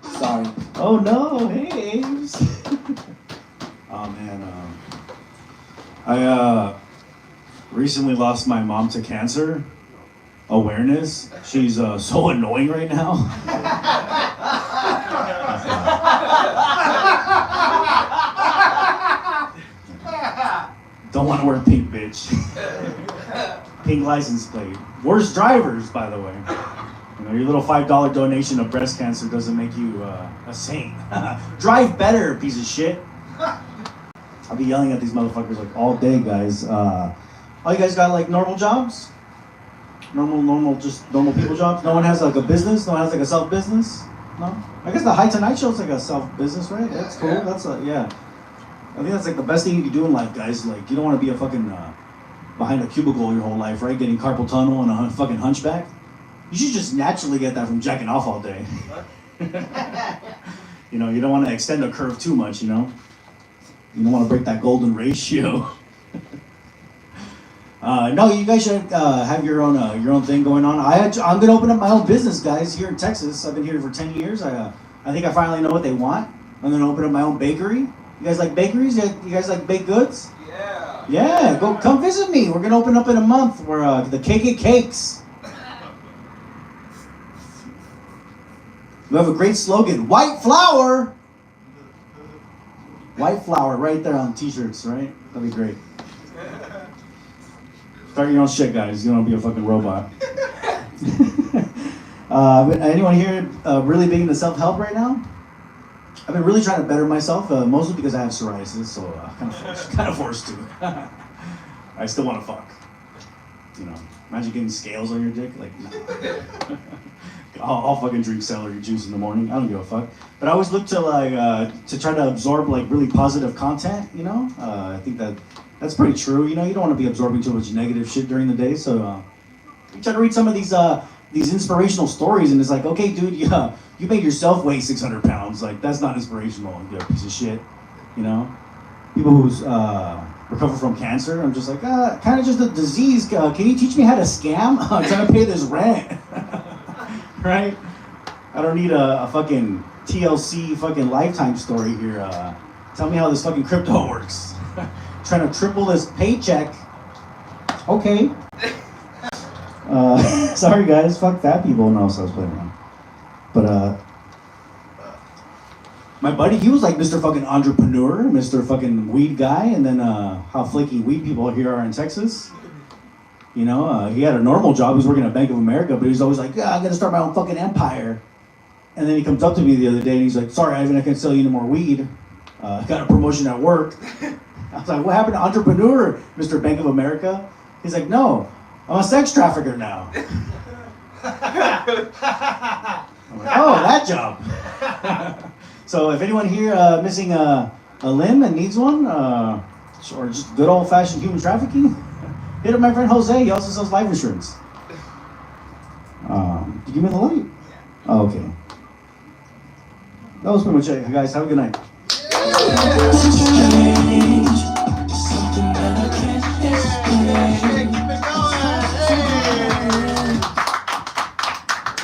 Sorry. Oh no, hey Ames. Oh man, I recently lost my mom to cancer. Awareness. She's so annoying right now. Don't want to wear pink, bitch. Pink license plate. Worst drivers, by the way. You know, your little $5 donation of breast cancer doesn't make you a saint. Drive better, piece of shit. I'll be yelling at these motherfuckers like all day, guys. All you guys got like normal jobs? Normal people jobs? No one has like a business? No one has like a self-business? No? I guess the High Tonight Show is like a self-business, right? That's cool. That's yeah. I think that's like the best thing you can do in life, guys. Like, you don't want to be a fucking behind a cubicle your whole life, right? Getting carpal tunnel and a fucking hunchback. You should just naturally get that from jacking off all day. You know, you don't want to extend a curve too much, you know? You don't want to break that golden ratio. No, you guys should have your own thing going on. I'm gonna open up my own business, guys, here in Texas. I've been here for 10 years. I think I finally know what they want. I'm gonna open up my own bakery. You guys like bakeries? You guys like baked goods? Yeah. Yeah, come visit me. We're gonna open up in a month. We're the KK Cakes. We have a great slogan: White Flour. White Flour, right there on t-shirts, right? That'd be great. Start your own shit, guys. You don't want to be a fucking robot. Anyone here really big into self-help right now? I've been really trying to better myself, mostly because I have psoriasis, so kind of forced to. I still want to fuck. You know, imagine getting scales on your dick. Like, nah. I'll fucking drink celery juice in the morning. I don't give a fuck. But I always look to to try to absorb like really positive content. You know, I think that's pretty true. You know, you don't want to be absorbing too much negative shit during the day. So you try to read some of these inspirational stories, and it's like, okay, dude, yeah, you made yourself weigh 600 pounds. Like, that's not inspirational, you piece of shit. You know, people who's recover from cancer. I'm just like, kind of just a disease. Can you teach me how to scam? I'm trying to pay this rent. Right? I don't need a fucking TLC fucking Lifetime story here. Tell me how this fucking crypto works. Trying to triple this paycheck. Okay. Sorry guys, fuck fat people. No, so I was playing around. But my buddy, he was like Mr. fucking entrepreneur, Mr. fucking weed guy, and then how flaky weed people here are in Texas. You know, he had a normal job. He was working at Bank of America, but he was always like, yeah, I'm gonna start my own fucking empire. And then he comes up to me the other day and he's like, sorry, Ivan, I can't sell you any more weed. I got a promotion at work. I was like, what happened to entrepreneur, Mr. Bank of America? He's like, no, I'm a sex trafficker now. I'm like, oh, that job. So if anyone here missing a limb and needs one, or just good old-fashioned human trafficking, hit up my friend Jose. He also sells life insurance. Did you give me the light? Oh, okay. That was pretty much it, guys. Have a good night.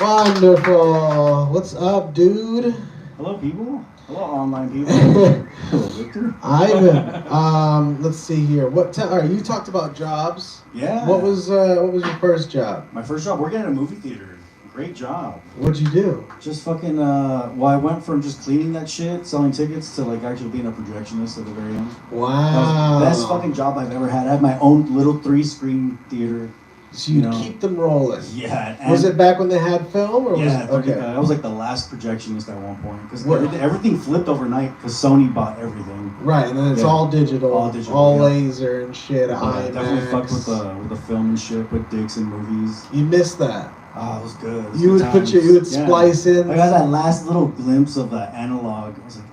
Wonderful. What's up, dude?
Hello, people. Hello, online people. Hello, Victor.
Ivan. Let's see here. All right, you talked about jobs.
Yeah.
What was your first job?
My first job working at a movie theater. Great job.
What'd you do?
Just fucking, well, I went from just cleaning that shit, selling tickets, to like actually being a projectionist at the very end.
Wow.
That was the best fucking job I've ever had. I had my own little 3-screen theater.
So you keep them rolling.
Yeah.
Was it back when they had film? Or
Yeah,
was it, okay.
I was like the last projectionist at one point. Because everything flipped overnight because Sony bought everything.
Right, and then it's all digital. All
yeah.
laser and shit.
I definitely fucked with the film and shit, with dicks and movies.
You missed that.
Oh, it was good. It was
You
good
would you would
yeah.
splice in.
I got that last little glimpse of the analog. I was like,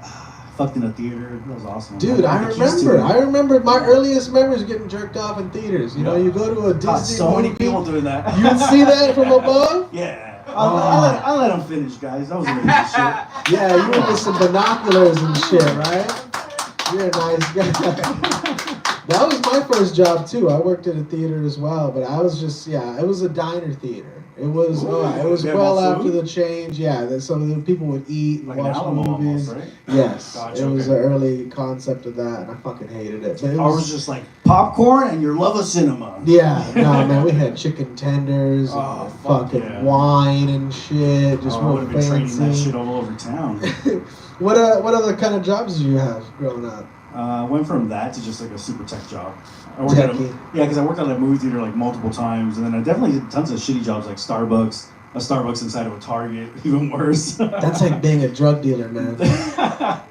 fucked in a theater. That was awesome.
Dude, I remember my earliest memories getting jerked off in theaters. You know, you go to a Disney
so
movie,
many people doing that.
You would see that from above?
Yeah. I let them finish, guys. That was really good shit.
Yeah, you were with some binoculars and shit, right? You're a nice guy. That was my first job too. I worked at a theater as well, but I was just it was a diner theater. It was well after the change. Yeah, so the people would eat and
like
watch movies.
Almost, right?
Yes,
Gotcha,
it was an early concept of that, and I fucking hated it. But it
was just like popcorn and your love of cinema.
Yeah, no man, we had chicken tenders and fucking wine and shit. Just
I
real
would have been trading that
fancy.
shit all over town.
What other kind of jobs did you have growing up?
I went from that to just like a super tech job. I worked because I worked at a movie theater like multiple times, and then I definitely did tons of shitty jobs like Starbucks. A Starbucks inside of a Target, even worse.
That's like being a drug dealer, man.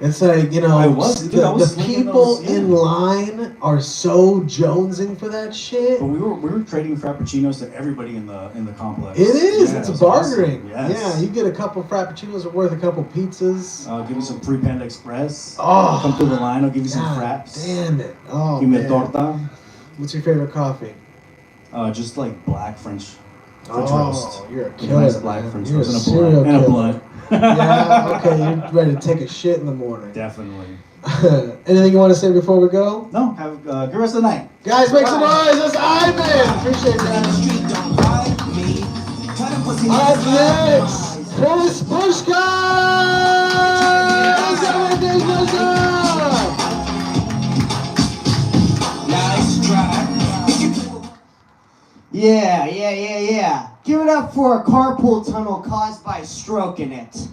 It's like, you know, the people in line are so jonesing for that shit.
But we were trading frappuccinos to everybody in the complex.
It is.
Yeah,
it's a bartering.
Awesome. Yes.
Yeah, you get a couple frappuccinos are worth a couple pizzas.
Give me some free Panda Express.
Oh,
come through the line. I'll give you some fraps.
Damn it. Oh,
give me
man.
a torta.
What's your favorite coffee?
Just like black French
roast. You're a killer.
Nice black French
You're
roast
a serial
and a
killer.
blunt.
Yeah, okay, you're ready to take a shit in the morning.
Definitely.
Anything you want to say before we go?
No, have a good rest of the night.
Guys, make some noise. That's Ivan. Appreciate that. Up next, Chris Pushka.
Yeah. Give it up for a carpool tunnel caused by stroke in it.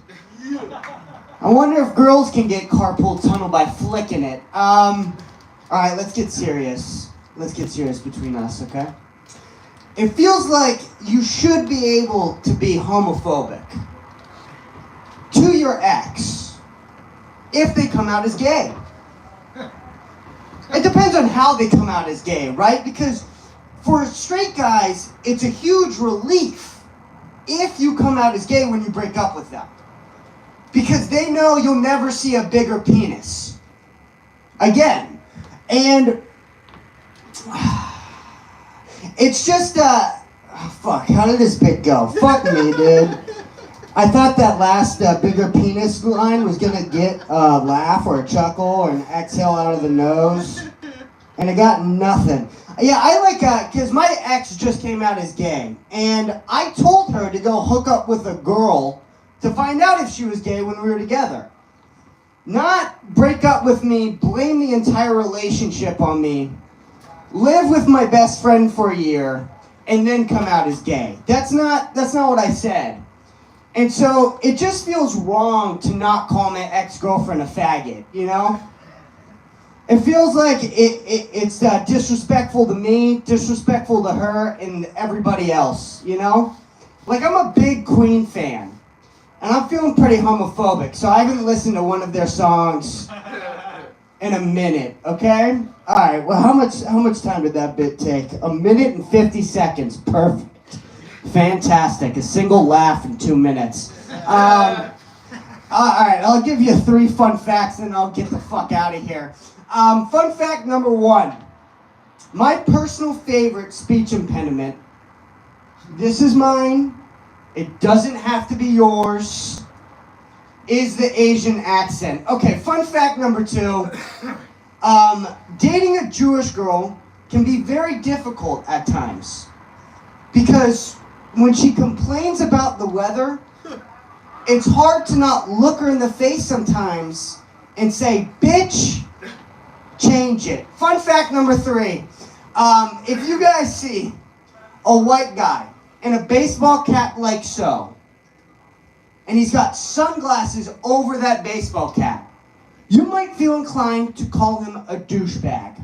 I wonder if girls can get carpool tunnel by flicking it. Alright, let's get serious. Let's get serious between us, okay? It feels like you should be able to be homophobic to your ex if they come out as gay. It depends on how they come out as gay, right? Because for straight guys, it's a huge relief if you come out as gay when you break up with them. Because they know you'll never see a bigger penis again. And it's just, fuck, how did this bit go? Fuck me, dude. I thought that last bigger penis line was gonna get a laugh or a chuckle or an exhale out of the nose.
and I got nothing. Yeah, I like, cause my ex just came out as gay, and I told her to go hook up with a girl to find out if she was gay when we were together. Not break up with me, blame the entire relationship on me, live with my best friend for a year, and then come out as gay. That's not what I said. And so it just feels wrong to not call my ex-girlfriend a faggot, you know? It feels like it's disrespectful to me, disrespectful to her, and everybody else, you know? Like, I'm a big Queen fan, and I'm feeling pretty homophobic, so I haven't listened to one of their songs in a minute, okay? All right, well, how much time did that bit take? 1 minute and 50 seconds, perfect. Fantastic, a single laugh in 2 minutes. All right, I'll give you 3 fun facts and I'll get the fuck out of here. Fun fact number 1. My personal favorite speech impediment, this is mine, it doesn't have to be yours, is the Asian accent. Okay, fun fact number 2. Dating a Jewish girl can be very difficult at times because when she complains about the weather, it's hard to not look her in the face sometimes and say, bitch, change it. Fun fact number 3. If you guys see a white guy in a baseball cap like so, and he's got sunglasses over that baseball cap, you might feel inclined to call him a douchebag.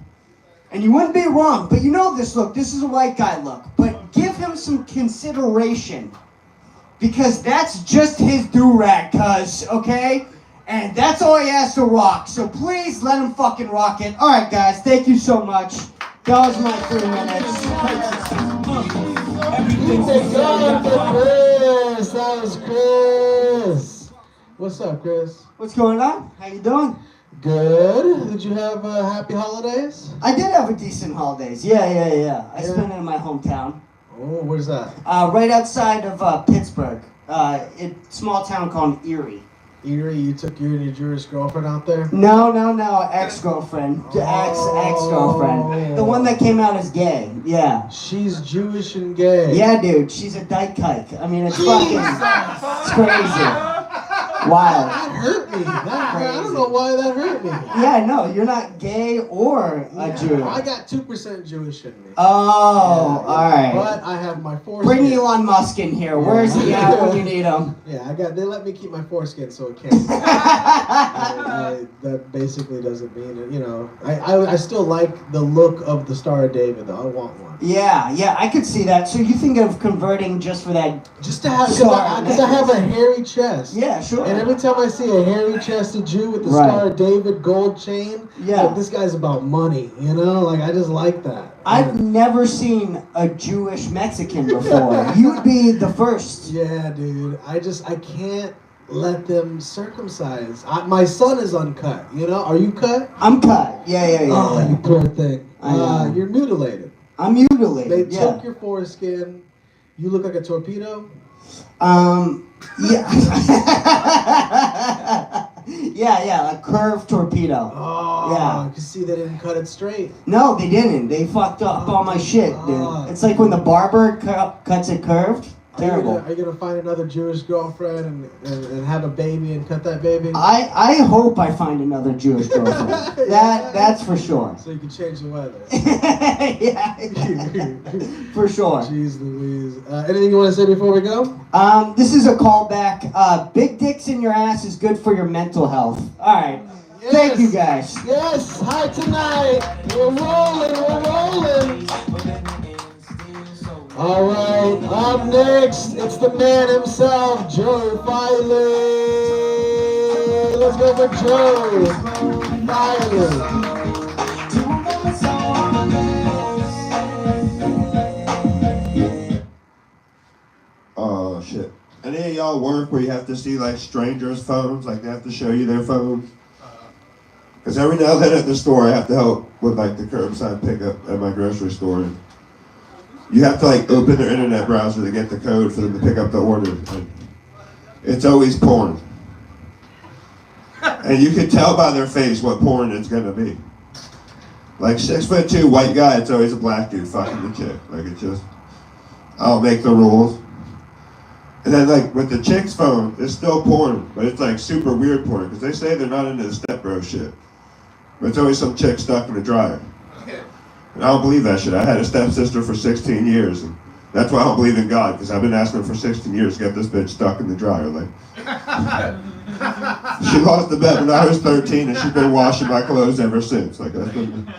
And you wouldn't be wrong, but you know this look. This is a white guy look. But give him some consideration, because that's just his do-rag, cuz, okay? And that's all he has to rock. So please let him fucking rock it. All right, guys, thank you so much. That was my 3 minutes.
Thank God for Chris. That was Chris.
What's up, Chris?
What's going on? How you doing?
Good. Did you have happy holidays?
I did have a decent holidays. Yeah. I spent it in my hometown.
Oh, where's that?
Right outside of Pittsburgh. Small town called Erie.
Erie, you took your Jewish girlfriend out there?
No, ex-girlfriend. Ex-girlfriend. The one that came out as gay, yeah.
She's Jewish and gay.
Yeah, dude, she's a dyke kike. I mean, it's it's crazy. Wow.
That hurt me. I don't know why that hurt me.
Yeah, no, you're not gay or a Jew.
I got 2% Jewish in me.
Oh, alright.
But I have my foreskin.
Bring Elon Musk in here. Where's he at when you need him?
Yeah, they let me keep my foreskin so it can't. That basically doesn't mean it, you know. I still like the look of the Star of David, though. I want one.
Yeah, I could see that. So you think of converting just for that?
Just to have, because I have a hairy chest.
Yeah, sure.
And every time I see a hairy-chested Jew with the Star of David gold chain, like, this guy's about money, you know? Like, I just like that.
I've never seen a Jewish Mexican before. You'd be the first.
Yeah, dude. I can't let them circumcise. My son is uncut, you know? Are you cut?
I'm cut. Yeah.
Oh, you poor thing. You're mutilated.
I'm mutilated.
They took your foreskin. You look like a torpedo.
Yeah. yeah, a curved torpedo.
Oh,
yeah.
You can see they didn't cut it straight.
No, they didn't. They fucked up all my shit, dude. It's like when the barber cuts it curved. Terrible.
Are you gonna find another Jewish girlfriend and have a baby and cut that baby?
I hope I find another Jewish girlfriend. That's for sure.
So you can change the weather.
Yeah. For sure.
Jeez Louise. Anything you want to say before we go?
This is a callback. Big dicks in your ass is good for your mental health. All right.
Yes.
Thank you guys.
Yes. Hi tonight. We're rolling. All right, up next, it's the man himself, Joe Filey. Let's go for Joe Filey.
Oh, shit. Any of y'all work where you have to see, like, strangers' phones? Like, they have to show you their phones? Because every now and then at the store, I have to help with, like, the curbside pickup at my grocery store. You have to, like, open their internet browser to get the code for them to pick up the order. And it's always porn. And you can tell by their face what porn it's going to be. Like 6'2" white guy, it's always a black dude fucking the chick. Like it's just, I'll make the rules. And then like with the chick's phone, it's still porn, but it's like super weird porn because they say they're not into the stepbro shit. But it's always some chick stuck in the dryer. And I don't believe that shit. I had a stepsister for 16 years, and that's why I don't believe in God, because I've been asking her for 16 years to get this bitch stuck in the dryer. Like, she lost the bet when I was 13, and she's been washing my clothes ever since. Like, that's been...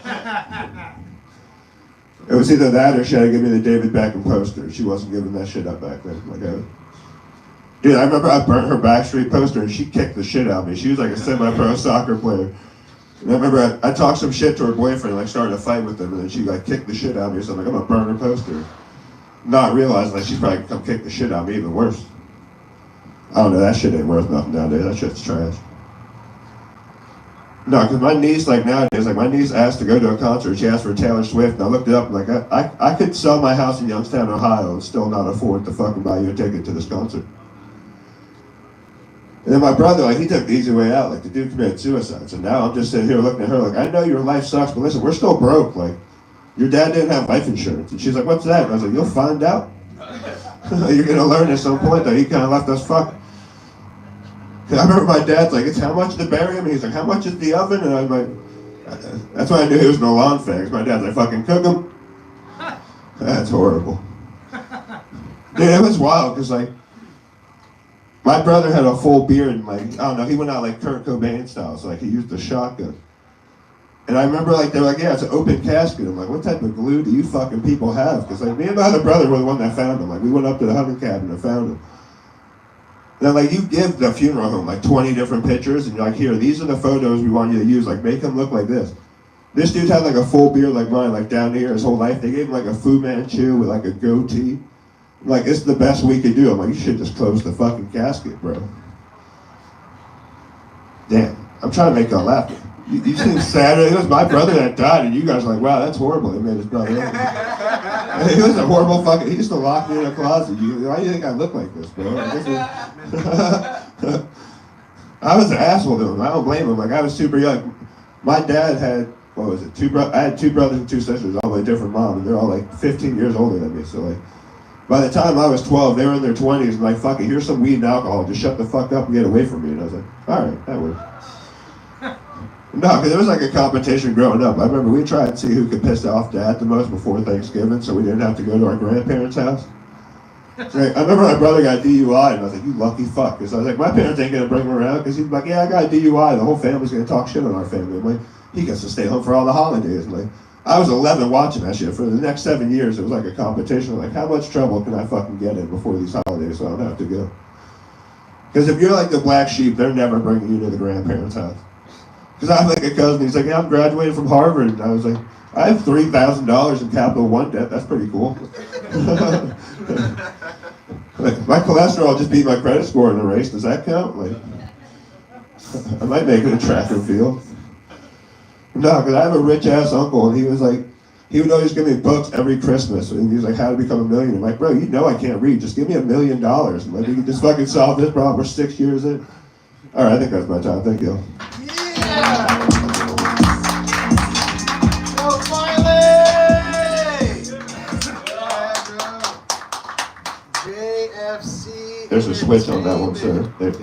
It was either that or she had to give me the David Beckham poster. She wasn't giving that shit up back then. Like, dude, I remember I burnt her Backstreet poster, and she kicked the shit out of me. She was like a semi-pro soccer player. And I remember I talked some shit to her boyfriend, like started a fight with him, and then she like kicked the shit out of me. So I'm like, I'm gonna burn her poster. Not realizing like she's probably gonna come kick the shit out of me even worse. I don't know, that shit ain't worth nothing nowadays. That shit's trash. No, because my niece, like nowadays, like my niece asked to go to a concert. She asked for Taylor Swift, and I looked it up, and like I could sell my house in Youngstown, Ohio, and still not afford to fucking buy you a ticket to this concert. And then my brother, like, he took the easy way out. Like, the dude committed suicide. So now I'm just sitting here looking at her like, I know your life sucks, but listen, we're still broke. Like, your dad didn't have life insurance. And she's like, what's that? And I was like, you'll find out. You're going to learn at some point that he kind of left us fucked. I remember my dad's like, it's how much to bury him? And he's like, how much is the oven? And I was like, that's why I knew he was no lawn fags. My dad's like, fucking cook him. That's horrible. Dude, it was wild, because, like, my brother had a full beard, and like, I don't know, he went out like Kurt Cobain style, so like he used a shotgun. And I remember like, they're like, yeah, it's an open casket. I'm like, what type of glue do you fucking people have? Because like me and my other brother were the one that found him. Like we went up to the hunting cabin and found him. And then like you give the funeral home like 20 different pictures, and you're like, here, these are the photos we want you to use, like make them look like this. This dude had like a full beard like mine, like down here his whole life. They gave him like a Fu Manchu with like a goatee. Like, it's the best we could do. I'm like, you should just close the fucking casket, bro. Damn, I'm trying to make y'all laugh. You seem sad. It was my brother that died, and you guys are like, wow, that's horrible. They made his brother. He was a horrible fucking, he used to lock me in a closet. Why do you think I look like this, bro? I was an asshole to him. I don't blame him. Like, I was super young. My dad had, what was it, I had 2 brothers and 2 sisters, all by different moms, and they're all like 15 years older than me, so like, by the time I was 12, they were in their 20s, and like, fuck it, here's some weed and alcohol, just shut the fuck up and get away from me. And I was like, alright, that works. No, because it was like a competition growing up. I remember we tried to see who could piss off Dad the most before Thanksgiving, so we didn't have to go to our grandparents' house. So, I remember my brother got DUI, and I was like, you lucky fuck. Because I was like, my parents ain't going to bring him around, because he's like, yeah, I got a DUI, the whole family's going to talk shit on our family. I'm like, he gets to stay home for all the holidays. I'm like, I was 11 watching that shit. For the next 7 years, it was like a competition. Like, how much trouble can I fucking get in before these holidays so I don't have to go? Because if you're like the black sheep, they're never bringing you to the grandparents' house. Because I have like a cousin, he's like, yeah, I'm graduating from Harvard. And I was like, I have $3,000 in Capital One debt. That's pretty cool. Like, my cholesterol just beat my credit score in the race. Does that count? Like, I might make it a track and field. No, because I have a rich-ass uncle, and he was like, he would always give me books every Christmas, and he was like, how to become a millionaire. I'm like, bro, you know I can't read. Just give me $1 million. And like, we can just fucking solve this problem. We're 6 years in. All right, I think that's my time. Thank you.
Yeah! Oh, finally! JFC.
There's a switch on that one, sir. There.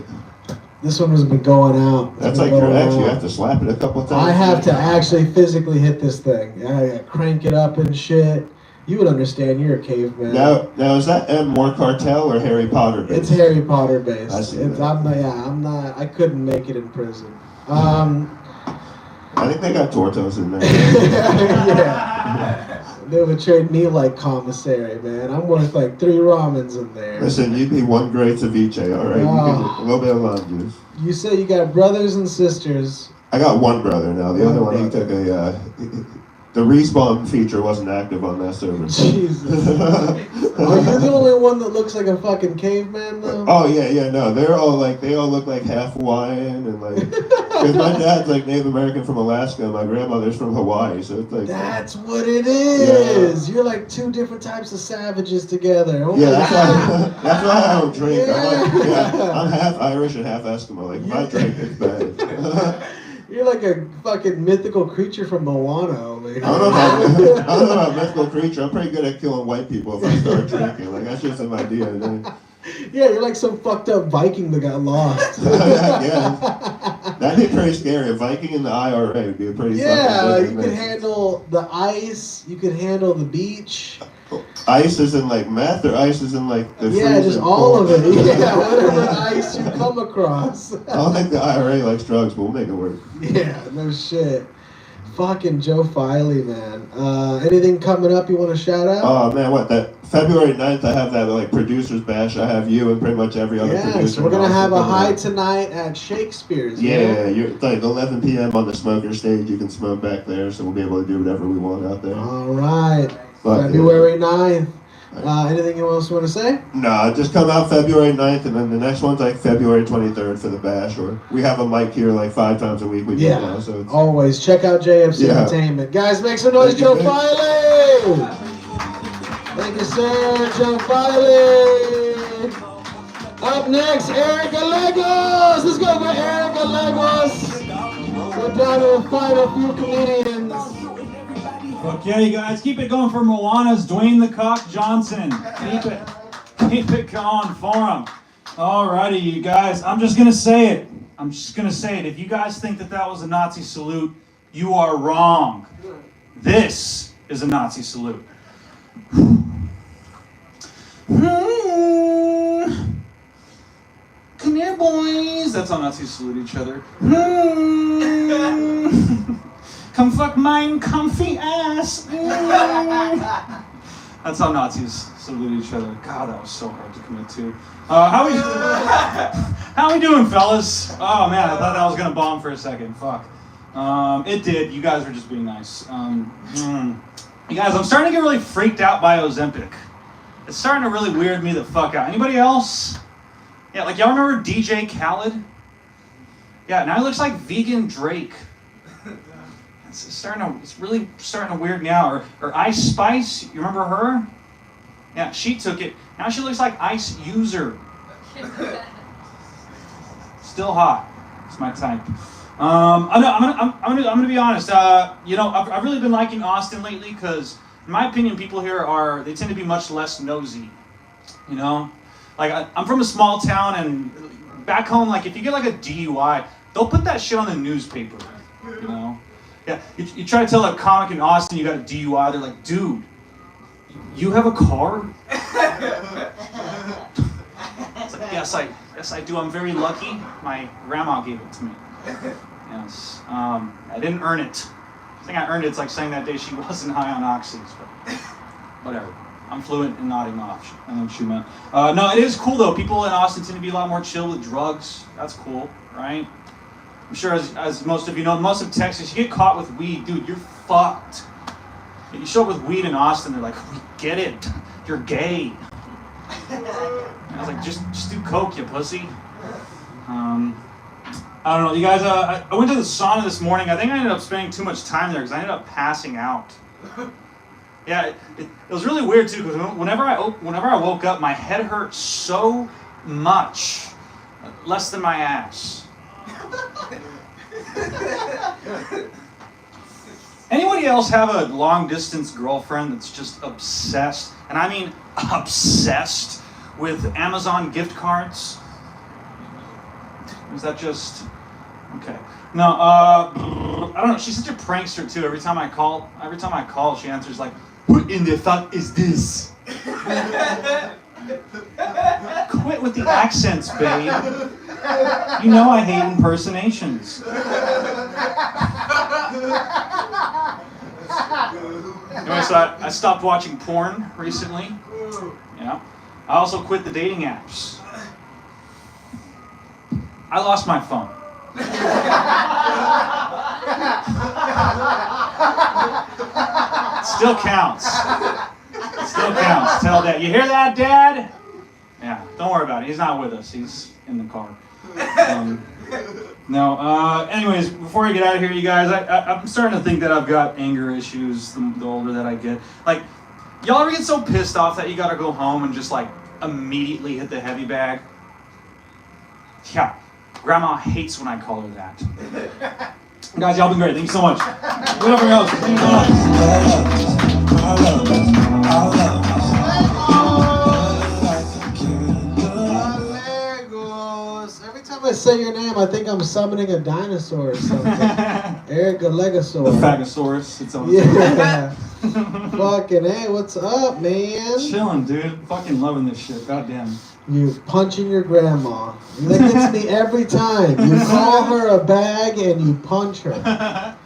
This one has been going out.
That's like your ex. You have to slap it a couple of times.
I have to actually physically hit this thing. I crank it up and shit. You would understand. You're a caveman.
Now is that M more cartel or Harry Potter based?
It's Harry Potter based.
I see.
I'm not. I couldn't make it in prison.
I think they got Tortos in there.
Yeah. They would trade me like commissary, man. I'm worth like 3 ramens in there.
Listen, you'd be 1 great ceviche, all right? A little bit of lime juice.
You say you got brothers and sisters.
I got 1 brother now. The other one, he took a. The respawn feature wasn't active on that server.
Jesus. Are you the only one that looks like a fucking caveman though?
Oh yeah, no. They all look like half Hawaiian and like. Because my dad's like Native American from Alaska, and my grandmother's from Hawaii, so it's like.
That's what it is. Yeah. You're like 2 different types of savages together. Oh
yeah, that's why I don't drink. Yeah. I'm half Irish and half Eskimo. Like if I drink, it's bad.
You're like a fucking mythical creature from Moana only.
I don't know about mythical creature. I'm pretty good at killing white people if I start drinking. Like, that's just in my DNA.
Yeah, you're like some fucked up Viking that got lost.
Yeah. That'd be pretty scary. A Viking in the IRA would be a pretty
Yeah,
fucking
you could handle the ice, you could handle the beach.
Ice is in like meth, or ice is in like the
Yeah, just
freezing
all
cold?
of it. Yeah, whatever ice you come across.
I don't think the IRA likes drugs, but we'll make it work.
Yeah, no shit. Fucking Joe Filey, man. Anything coming up you want to shout out?
Oh man, what, that February 9th I have that like producers bash. I have you and pretty much every other producer.
Yes, we're gonna
in
have a
Austin
high
coming
tonight at Shakespeare's.
Yeah, you're like 11 p.m. on the smoker stage. You can smoke back there, so we'll be able to do whatever we want out there.
All right,
But,
February 9th. Anything else you want to say?
No, just come out February 9th, and then the next one's like February 23rd for the bash. Or we have a mic here like 5 times a week. We do now, so it's,
Always check out JFC
Yeah.
Entertainment. Guys, make some noise,
Thank you,
Joe
man.
Filey! Thank you, sir, Joe Filey! Up next, Eric Gallegos! Let's go for Eric Gallegos! We're down to the final few comedians.
Fuck yeah, you guys. Keep it going for Moana's Dwayne the Cock Johnson. Keep it going for him. Alrighty, you guys. I'm just going to say it. If you guys think that was a Nazi salute, you are wrong. This is a Nazi salute. Come here, boys. That's how Nazis salute each other. Come fuck mine comfy ass. That's how Nazis salute each other. God, that was so hard to commit to. How we doing, fellas? Oh man, I thought that was gonna bomb for a second. Fuck. It did. You guys were just being nice. You guys, I'm starting to get really freaked out by Ozempic. It's starting to really weird me the fuck out. Anybody else? Yeah, like y'all remember DJ Khaled? Yeah, now he looks like vegan Drake. It's really starting to weird me out. Or Ice Spice, you remember her? Yeah, she took it. Now she looks like Ice User. Still hot. It's my type. I'm gonna be honest. I've really been liking Austin lately because, in my opinion, people here they tend to be much less nosy. You know, like I'm from a small town, and back home, like if you get like a DUI, they'll put that shit on the newspaper. You know. Yeah, you try to tell a comic in Austin you got a DUI, they're like, dude, you have a car? It's like, yes I do. I'm very lucky. My grandma gave it to me. Yes. I didn't earn it. I think I earned it. It's like saying that day she wasn't high on oxys, but whatever. I'm fluent in nodding off. I know what you meant. No, it is cool though. People in Austin tend to be a lot more chill with drugs. That's cool, right? I'm sure as most of you know, most of Texas, you get caught with weed, dude, you're fucked. You show up with weed in Austin, they're like, we get it, you're gay. And I was like, just do coke, you pussy. I don't know, you guys, I went to the sauna this morning. I think I ended up spending too much time there because I ended up passing out. Yeah, it was really weird too, because whenever I woke up, my head hurt so much, less than my ass. Anybody else have a long distance girlfriend that's just obsessed, and I mean obsessed, with Amazon gift cards? Is that just okay? No, I don't know. She's such a prankster too. Every time I call, she answers like, "What in the fuck is this?" Quit with the accents, babe. You know I hate impersonations. Anyway, so I stopped watching porn recently. Yeah. I also quit the dating apps. I lost my phone. Still counts. Still counts. Tell Dad. You hear that, Dad? Yeah, don't worry about it. He's not with us. He's in the car. Anyways, before I get out of here, you guys, I'm starting to think that I've got anger issues the older that I get. Like, y'all ever get so pissed off that you gotta go home and just, like, immediately hit the heavy bag? Yeah, Grandma hates when I call her that.
Guys, y'all been great. Thank you so much. Whatever else. Thank you so much.
Every time I say your name, I think I'm summoning a dinosaur or something. Eric Legosaur.
The Fagosaurus. It's on.
Yeah. Fucking hey, what's up, man?
Chilling, dude. Fucking loving this shit. Goddamn.
You punching your grandma. That gets me every time. You call her a bag and you punch her.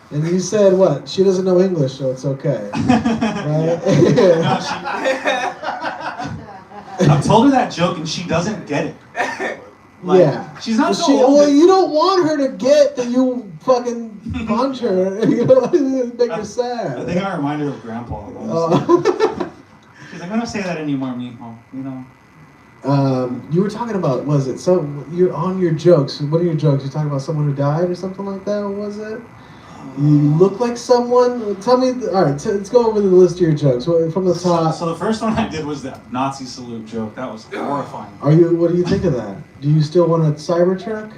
And you said what? She doesn't know English, so it's okay. Right?
I've told her that joke and she doesn't get it. Like,
yeah.
She's not so
well,
old.
you don't want her to get that you fucking punch her. You know, make her sad.
I think I remind her of Grandpa. She's like, I don't say that anymore, mijo. You know.
You were talking about, was it? So you're on your jokes. What are your jokes? You're talking about someone who died or something like that? What was it? You look like someone. Tell me. All right, let's go over the list of your jokes from the top.
So the first one I did was that Nazi salute joke. That was horrifying.
What do you think of that? Do you still want a Cybertruck?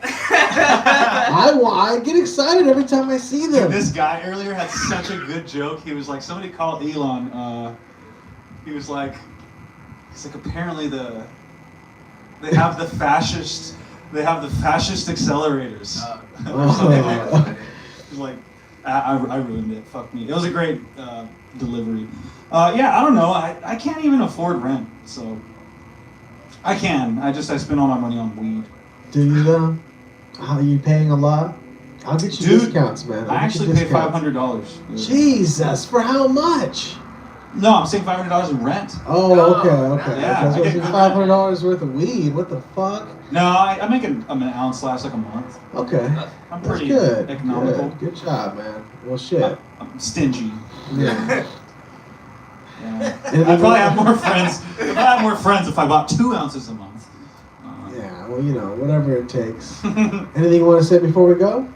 I get excited every time I see them.
This guy earlier had such a good joke. He was like, somebody called Elon. He was like, apparently they have the fascist accelerators. Or something like that. He's like, I ruined it. Fuck me. It was a great delivery. Yeah, I don't know. I can't even afford rent, so I can. I spend all my money on weed.
Do you though? Are you paying a lot? I'll get you discounts, man.
I actually pay $500.
Jesus, for how much?
No, I'm saying $500 in rent.
Oh, okay.
Yeah,
That's $500 worth of weed. What the fuck?
No, I make an ounce last like a month.
Okay.
I'm pretty
good.
economical.
Good job, man. Well, shit.
I'm stingy.
Yeah.
I'd probably have more friends. I'd have more friends if I bought 2 ounces a month.
Yeah, well, whatever it takes. Anything you want to say before we go?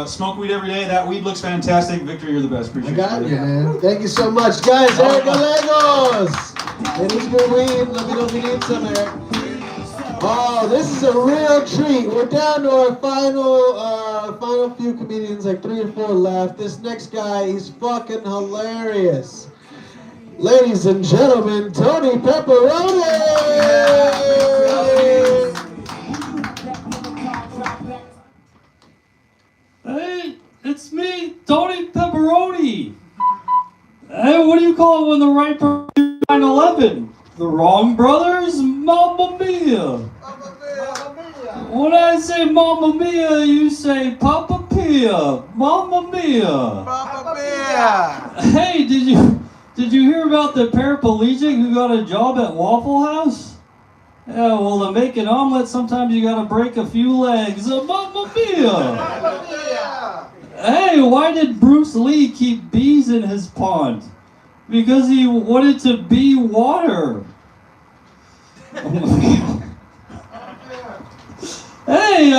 Smoke weed every day. That weed looks fantastic. Victor, you're the best. Appreciate
I got you, man. Thank you so much, guys. Eric Legos. It is good weed. Let me know if you need some, Eric. Oh, this is a real treat. We're down to our final few comedians, like 3 or 4 left. This next guy, he's fucking hilarious. Ladies and gentlemen, Tony Pepperoni!
Hey, it's me, Tony Pepperoni. Hey, what do you call it when the right person is 9/11? The wrong brothers? Mamma mia. When I say Mamma mia, you say Papa Pia. Mamma mia.
Papa Pia.
Hey, did you hear about the paraplegic who got a job at Waffle House? Yeah, well, to make an omelet, sometimes you gotta break a few legs. Mamma mia!
Mamma mia!
Hey, why did Bruce Lee keep bees in his pond? Because he wanted to be water. Hey,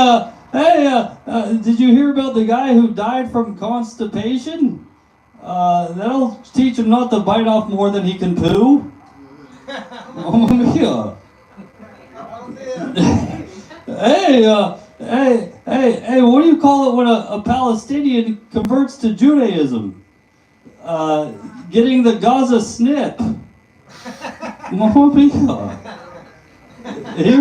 did you hear about the guy who died from constipation? That'll teach him not to bite off more than he can poo. Mamma mia. Hey, what do you call it when a Palestinian converts to Judaism? Getting the Gaza snip. Mamma mia. He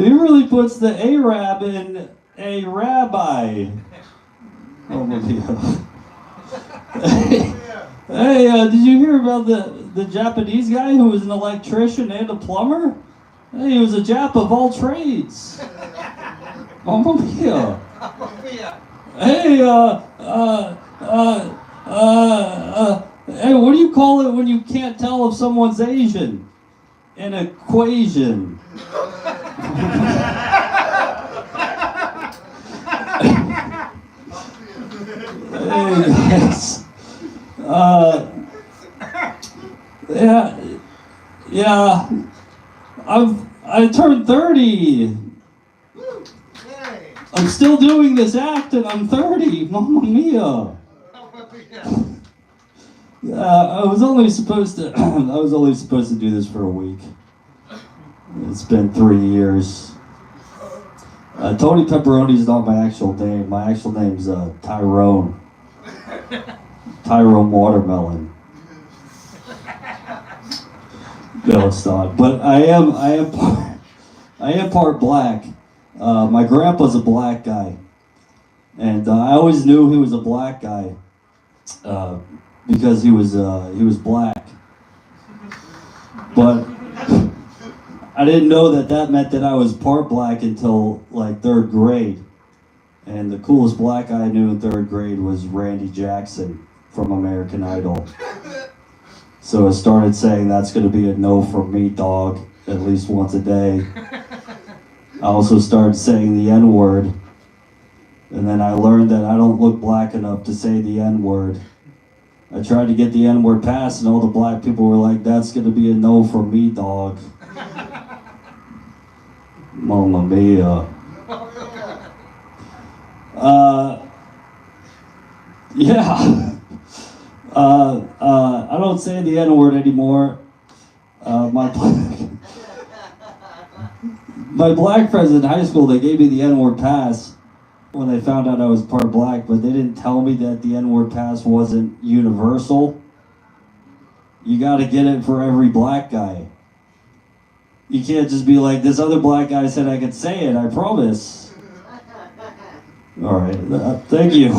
really puts the Arab in a rabbi. Mamma mia. Hey, did you hear about the Japanese guy who was an electrician and a plumber? Hey, he was a Jap of all trades. Mamma mia. Hey, hey, what do you call it when you can't tell if someone's Asian? An equation. Yes. Yeah. I turned 30. I'm still doing this act and I'm 30. Mamma mia. I was only supposed to do this for a week. It's been 3 years. Tony Pepperoni is not my actual name. My actual name's Tyrone. Tyrone Watermelon. No, it's not. But I am part black. My grandpa's a black guy, and I always knew he was a black guy because he was black. But I didn't know that meant that I was part black until like 3rd grade. And the coolest black guy I knew in 3rd grade was Randy Jackson from American Idol. So I started saying that's going to be a no for me, dog, at least once a day. I also started saying the N-word. And then I learned that I don't look black enough to say the N-word. I tried to get the N-word passed, and all the black people were like, that's going to be a no for me, dog. Mamma mia. Yeah. I don't say the N-word anymore. My black friends in high school, they gave me the N-word pass when they found out I was part black, but they didn't tell me that the N-word pass wasn't universal. You gotta get it for every black guy. You can't just be like, this other black guy said I could say it, I promise. All right, thank you.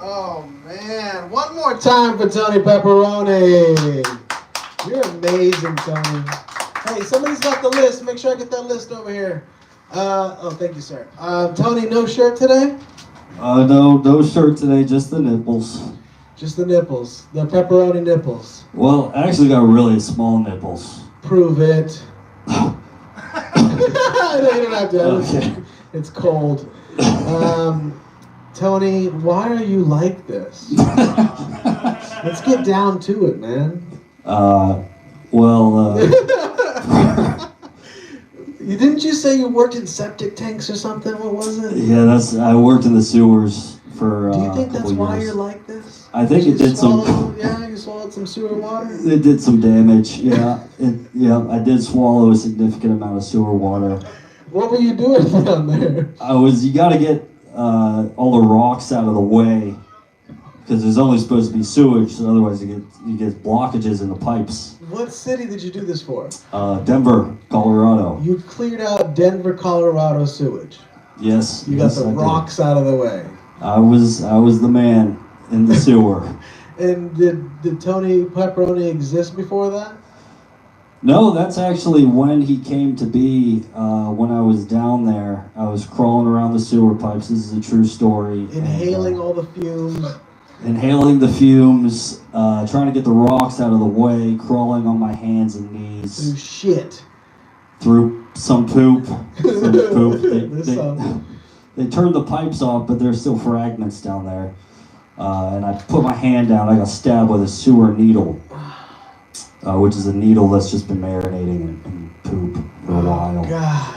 Oh man, one more time for Tony Pepperoni. You're amazing, Tony. Hey, somebody's got the list. Make sure I get that list over here. Oh, thank you, sir. Tony, no shirt today?
No shirt today, just the nipples.
Just the nipples, the pepperoni nipples.
Well, I actually got really small nipples.
Prove it. No, you don't have to.
Okay.
It's cold. Tony, why are you like this? Let's get down to it, man. Didn't you say you worked in septic tanks or something? What was it?
Yeah, I worked in the sewers for
Do you think
a
that's
couple
why
years.
you're like this?
I think it did some.
Yeah, you swallowed some sewer water?
It did some damage. Yeah, I did swallow a significant amount of sewer water.
What were you doing down there?
You got to get all the rocks out of the way because there's only supposed to be sewage, so otherwise you get blockages in the pipes.
What city did you do this for?
Denver, Colorado.
You cleared out Denver, Colorado sewage.
Yes.
You got the rocks out of the way.
I was the man in the sewer.
And did Tony Pepperoni exist before that?
No, that's actually when he came to be. When I was down there, I was crawling around the sewer pipes. This is a true story.
Inhaling all the fumes.
Inhaling the fumes, trying to get the rocks out of the way, crawling on my hands and knees.
Through shit.
Through some poop. They turned the pipes off, but there's still fragments down there. And I put my hand down, I got stabbed with a sewer needle, which is a needle that's just been marinating in poop for a while.
God.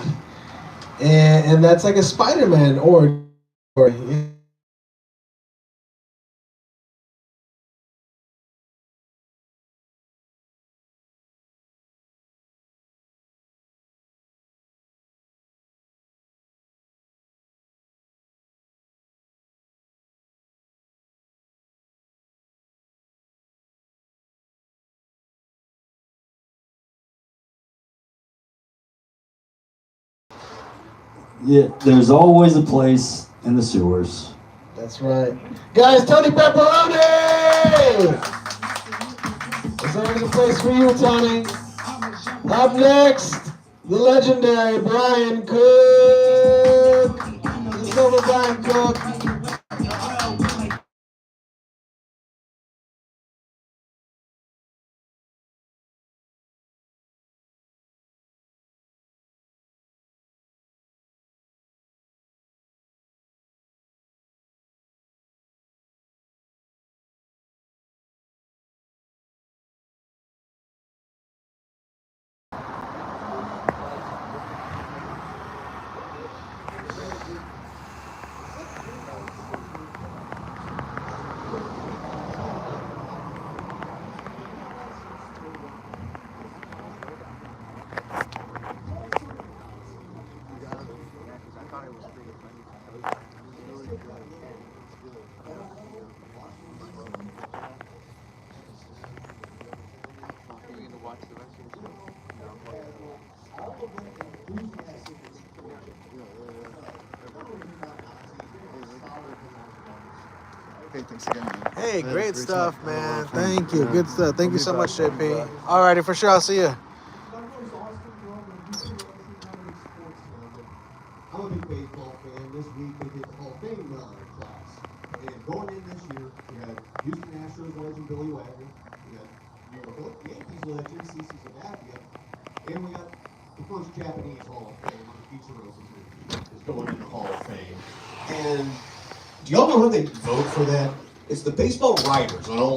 And that's like a Spider-Man or
Yeah, there's always a place in the sewers.
That's right. Guys, Tony Pepperoni! There's always a place for you, Tony. Up next, the legendary Brian Cook. The silver Brian Cook.
Okay, thanks again, man.
Hey,
Yeah,
great stuff,
talk.
man.
Oh,
Thank you.
yeah.
Good stuff. Thank you so much, JP. All righty, for sure. I'll see you.
I'm a big baseball fan. This week they did the Hall of Fame class. And going in this year, we had Houston Astros legend Billy Wagner. We got New York Yankees legend CC Sabathia. And we got the first Japanese Hall of Fame, Ichiro Suzuki, is going in the Hall of Fame. And do y'all know how they vote for that? It's the baseball writers on all